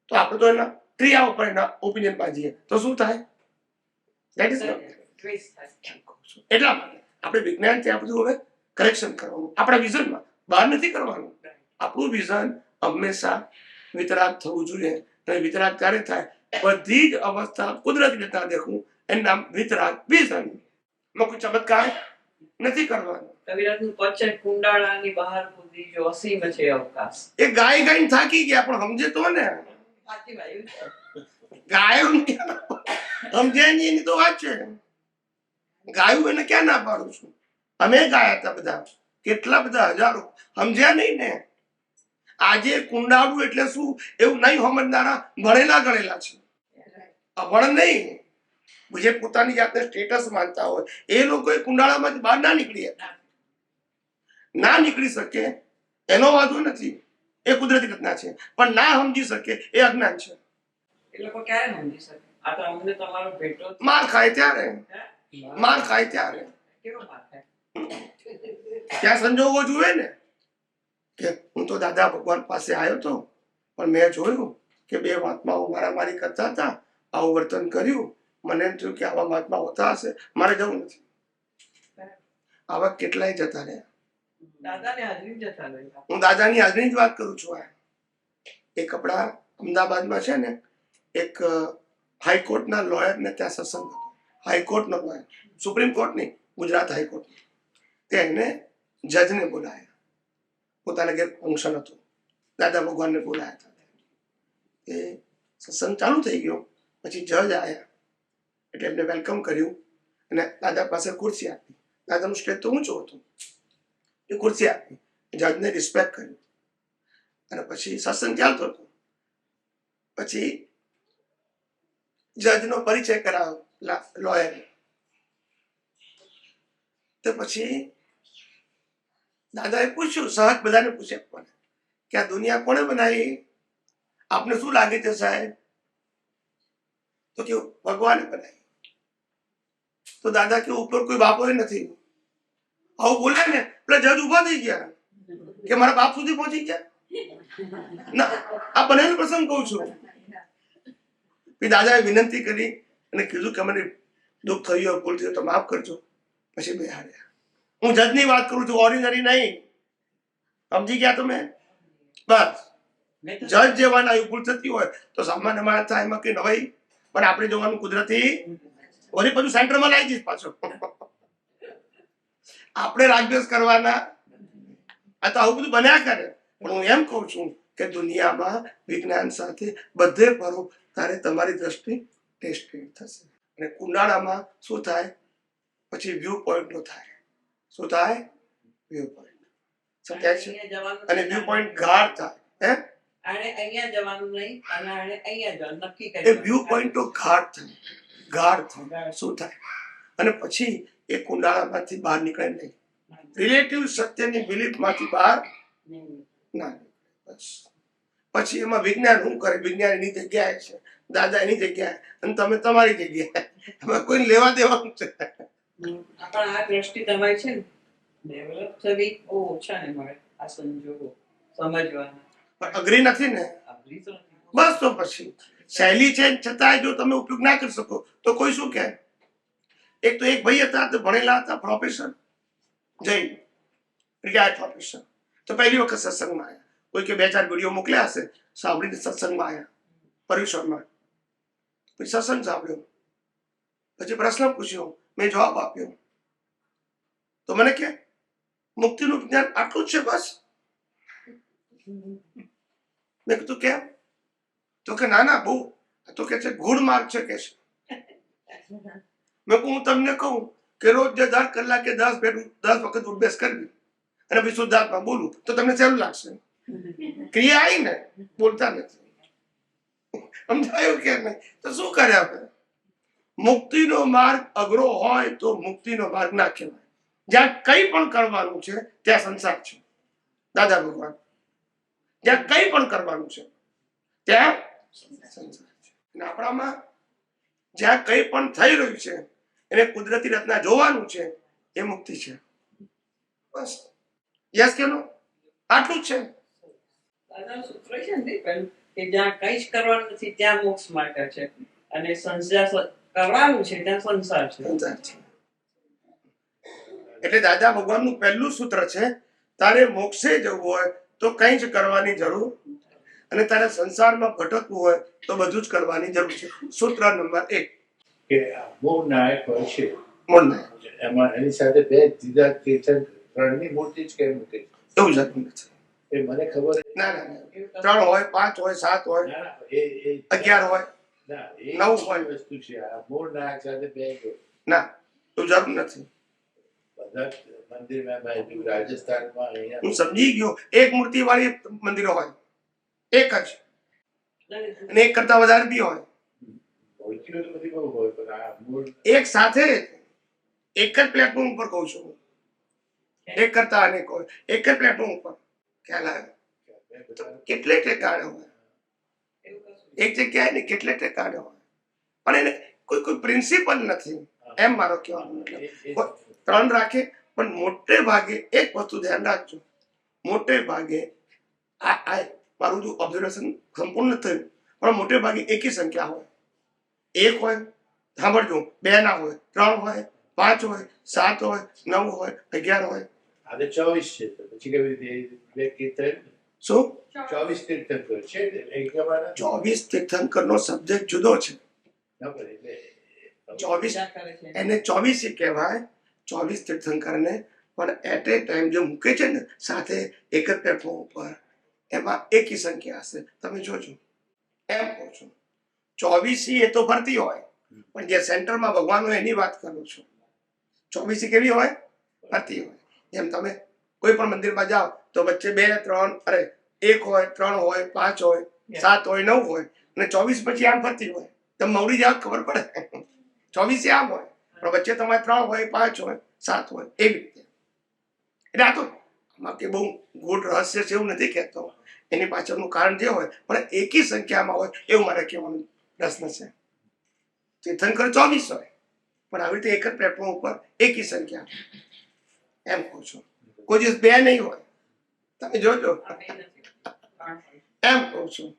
તો આપણે તો એના ક્રિયા ઉપર એના ઓપિનિયન બાંધીએ તો શું થાય? એટલા માટે આપણે વિજ્ઞાનથી આ બધું હવે કરેક્શન કરવાનું, આપણા વિઝનમાં, બહાર નથી કરવાનું. આપણું વિઝન હંમેશા વિતરાગ થવું જોઈએ. અને વિતરાગ ત્યારે થાય બધી જ અવસ્થા કુદરતી રીતના દેખવું, એનું નામ વિતરાગ વિઝન. કોઈ ચમત્કાર નથી કરવાનું. કવિરાજનું પચન કુંડાળાની બહાર કૂદી જો અસીમ છે અવકાશ. એ ગાય ગાઈને થાકી ગયા પણ સમજે તો ને, સાચી વાત એવું છે. ગાયો સમજ્યા નહીં એની તો વાત છે. ગાયું એને ક્યાં ના પાડું છું, અમે ગાયા હતા બધા, કેટલા બધા હજારો, સમજ્યા નહીં ને. આજે કુંડાળું એટલે શું એવું નહીં સમજનારા ભણેલા ગણેલા છે, અભણ નહીં. જે પોતાની જાતને સ્ટેટસ માનતા હોય એ લોકો કુંડાળામાંથી બહાર ના નીકળી શકે. ના નીકળી શકે એનો વાંધો નથી, એ કુદરતી ઘટના છે, પણ ના સમજી શકે એ અજ્ઞાન છે. એ લોકો ક્યારે સમજી શકે? આ તો અમને તમારો ભેટો જ. માર ખાય ત્યારે, માર ખાય ત્યારે કેવો માર ખાય? ત્યાં સંજોગો જુએ ને કે હું તો દાદા ભગવાન પાસે આવ્યો હતો પણ મેં જોયું કે બે મહાત્માઓ મારામારી કરતા હતા, આવું વર્તન કર્યું, મને એમ થયું કે આવા મહાત્મા હોતા હશે, મારે જવું નથી. આવા કેટલાય જતા રહ્યા. દાદાને હાજરી જતા રહ્યા. હું દાદાની હાજરીની જ વાત કરું છું. એક કપડા અમદાવાદમાં છે ને, એક હાઈકોર્ટના લોયરને ત્યાં સત્સંગ હતો. હાઈકોર્ટનો લોયર, સુપ્રીમ કોર્ટ નહીં, ગુજરાત હાઈકોર્ટ. તેને જજને બોલાયા, પોતાના ઘેર ફંક્શન હતું, દાદા ભગવાનને બોલાયા હતા. એ સત્સંગ ચાલુ થઈ ગયો, પછી જજ આવ્યા એટલે એમને વેલકમ કર્યું અને દાદા પાસે ખુરશી આપી. દાદાનું સ્ટેજ તો ઊંચું હતું, એ ખુરશી આપી, જજને રિસ્પેક્ટ કર્યું અને પછી સત્સંગ ચાલતો હતો. પછી જજનો પરિચય કરાવ્યો લોયર. તો પછી દાદાએ પૂછ્યું, સહજ બધાને પૂછે કે આ દુનિયા કોણે બનાવી, આપને શું લાગે છે સાહેબ? તો કે ભગવાને બનાવી. તો દાદા કે ઉપર કોઈ બાપો નથી. આવું બોલ્યા ને એટલે જજ ઉભા થઈ ગયા કે મારા બાપ સુધી પહોંચી ગયા. ના, આ બનેલો પ્રસંગ કહું છું. દાદાએ વિનંતી કરી અને કીધું કે મને દુઃખ થયું હોય, ભૂલ થયું તો માફ કરજો. પછી બે હાર્યા. હું જજની વાત કરું છું, ઓર્ડિનરી નહીં. સમજી ગયા તમે? બસ જજ જેવાના ભૂલ થતી હોય તો સામાન્ય માણસ થાય, એમાં કઈ નવાઈ. પણ આપણે જોવાનું કુદરતી, વળી બધું સેન્ટરમાં લાવી દઈશ પાછો. આપણે રાગદ્વેષ કરવાના, આ તો આવું બધું બન્યા કરે. પણ હું એમ કહું છું કે દુનિયામાં વિજ્ઞાન સાથે બધે ફરો ત્યારે તમારી દ્રષ્ટિ ટેસ્ટેડ થશે. અને કુંડાળામાં શું થાય? પછી વ્યૂ પોઈન્ટ નો થાય. શું થાય? View point. સમજાય છે? અને વ્યૂ પોઈન્ટ ગાઢ થાય. હે, આને અહીંયા જવાનું નહીં અને આને અહીંયા જવાનું નક્કી કરી. એ વ્યૂ પોઈન્ટ તો ગાઢ થાય, ગાઢ થાય. શું થાય? અને પછી એ કુંડાળામાંથી બહાર નીકળે નહીં. રિલેટિવ સત્યની બિલીફ માંથી બહાર ના નીકળે. બસ પછી એમાં વિજ્ઞાન શું કરે? વિજ્ઞાન એની જગ્યાએ છે, દાદા એની જગ્યાએ, અને તમે તમારી જગ્યાએ. એમાં કોઈ લેવા દેવાનું છે. પણ આ દ્રષ્ટિ તમારી છે ને, ડેવલપ થવી બહુ ઓછા ને મળે આ સંજોગો સમજવાના. પણ અઘરી નથી ને. અઘરી તો નથી. બસ તો પછી શૈલી છે છતાંય જો તમે ઉપયોગ ના કરી શકો તો કોઈ શું કહે? એક તો એક ભાઈ હતા, તો ભણેલા હતા, પ્રોફેસર, જૈન રિટાયર્ડ પ્રોફેસર. તો પહેલી વખત સત્સંગમાં આવ્યા. કોઈ કે 2-4 વિડીયો મોકલ્યા હશે, સાંભળીને સત્સંગમાં આવ્યા પરિસરમાં. પછી સત્સંગ સાંભળ્યો, પછી પ્રશ્ન પૂછ્યો, મેં જવાબ આપ્યો. તો મને કે મુક્તિનું જ્ઞાન આટલું જ છે બસ? મેં કીધું કેમ? તો કે ના ના બહુ, તો કે છે ગુણ માર્ગ છે કે છે. મેં હું તમને કહું કે રોજ જે 10 કલાકે 10 વખત ઉઠબેસ કરવી અને પછી શુદ્ધાત્મા બોલું તો તમને સહેલું લાગશે. ક્રિયા આવી ને, બોલતા નથી. સમજાયું કે નહીં? તો શું કરે આપણે? મુક્તિનો માર્ગ અઘરો હોય તો મુક્તિનો માર્ગ ના કહેવાય. જ્યાં કંઈ પણ કરવાનું છે ત્યાં સંસાર છે. દાદા ભગવાન જ્યાં કંઈ પણ કરવાનું છે ત્યાં સંસાર છે. અને આપણામાં જ્યાં કંઈ પણ થઈ રહ્યું છે એને કુદરતી રચના જોવાનું છે, એ મુક્તિ છે. બસ. યસ કે નો? આટલું જ છે. દાદાનું સૂત્ર છે ને પેલું કે જ્યાં કંઈ જ કરવાનું નથી ત્યાં મોક્ષ માટે છે, અને સંસાર કરવાનું છે ત્યાં સંસાર છે. સંસાર છે. એટલે દાદા ભગવાનનું પહેલું સૂત્ર છે, તારે મોક્ષે જવું હોય તો કંઈ જ કરવાની જરૂર, અને તારે સંસારમાં ભટકવું હોય તો બધું જ કરવાની જરૂર છે. સૂત્ર નંબર 1 કે મોહ નાયક હોય છે. મૂળ નહીં. એમાં એની સાથે બે જુદા તીર્થંકર ત્રણની મૂર્તિ જ કેમ મૂકે છે? એવું જરૂર નથી. એ મને ખબર ના ના ના. 3 હોય 5 હોય 7 હોય ના, એ 11 હોય ના, એ નવ હોય. વસ્તુ છે. આ મૂળ નાયક સાથે બે જોડે. ના એવું જરૂર નથી. બધા મંદિરમાં બાજુ રાજસ્થાનમાં અહીંયા હું સમજી ગયો. એક મૂર્તિ વાળી મંદિરો હોય એક જ, અને એક કરતા વધારે બી હોય. મૂર્તિઓ તો બધી બહુ હોય પણ આ મૂળ એક સાથે એક જ પ્લેટફોર્મ ઉપર કહું છું હું. એક કરતા અનેક હોય એક જ પ્લેટફોર્મ ઉપર. ખ્યાલ આવે? કેટલે ઠેકાણે હોય એક જગ્યાએ ને કેટલે ઠેકાણે હોય, પણ એને કોઈ પ્રિન્સિપલ નથી, એમ મારો કહેવાનો મતલબ. 3 રાખે પણ મોટે ભાગે એક વસ્તુ ધ્યાન રાખજો. મોટે ભાગે આ મારું જો ઓબ્ઝર્વેશન સંપૂર્ણ થયું, પણ મોટે ભાગે એકી સંખ્યા હોય. 1 હોય, સાંભળજો, 2 ના હોય, 3 હોય, 5 હોય, 7 હોય, 9 હોય, 11 હોય. આ તો 24 છે. તો પછી કેવી રીતે બે કીર્તન શું 24 તીર્થંકર છે ને? એકમાં 24 તીર્થંકરનો સબ્જેક્ટ જુદો છે. ના પડે એટલે 24 એને 24 કહેવાય, 24 તીર્થંકરને. પણ એટ એ ટાઈમ જે મૂકે છે ને સાથે એક જ પ્લેટફોર્મ ઉપર, એમાં એકી સંખ્યા હશે. તમે જોજો, એમ કહું છું. 24 એ તો ફરતી હોય, પણ જે સેન્ટરમાં ભગવાન હોય એની વાત કરું છું. 24 કેવી હોય? ફરતી હોય. જેમ તમે કોઈ પણ મંદિરમાં જાઓ તો વચ્ચે 2 3 અરે 1 હોય, 3 હોય, 5 હોય, 7 હોય, 9 હોય, અને 24 પછી આમ ફરતી હોય. તમે મવડી જાઓ ખબર પડે. 24 આમ હોય, પણ વચ્ચે તમારે 3 હોય, 5 હોય, 7 હોય, એવી રીતે. એટલે આ તો આમાં કે બહુ ગૂઢ રહસ્ય છે એવું નથી કહેતો. એની પાછળનું કારણ જે હોય, પણ એકી સંખ્યામાં હોય એવું મારે કહેવાનો પ્રશ્ન છે. તીર્થંકર 24 હોય, પણ આવી રીતે એક જ પ્લેટફોર્મ ઉપર એકી સંખ્યા, એમ કહું છું. કોઈ દિવસ 2 નહીં હોય. તમે જોજો, એમ કહું છું.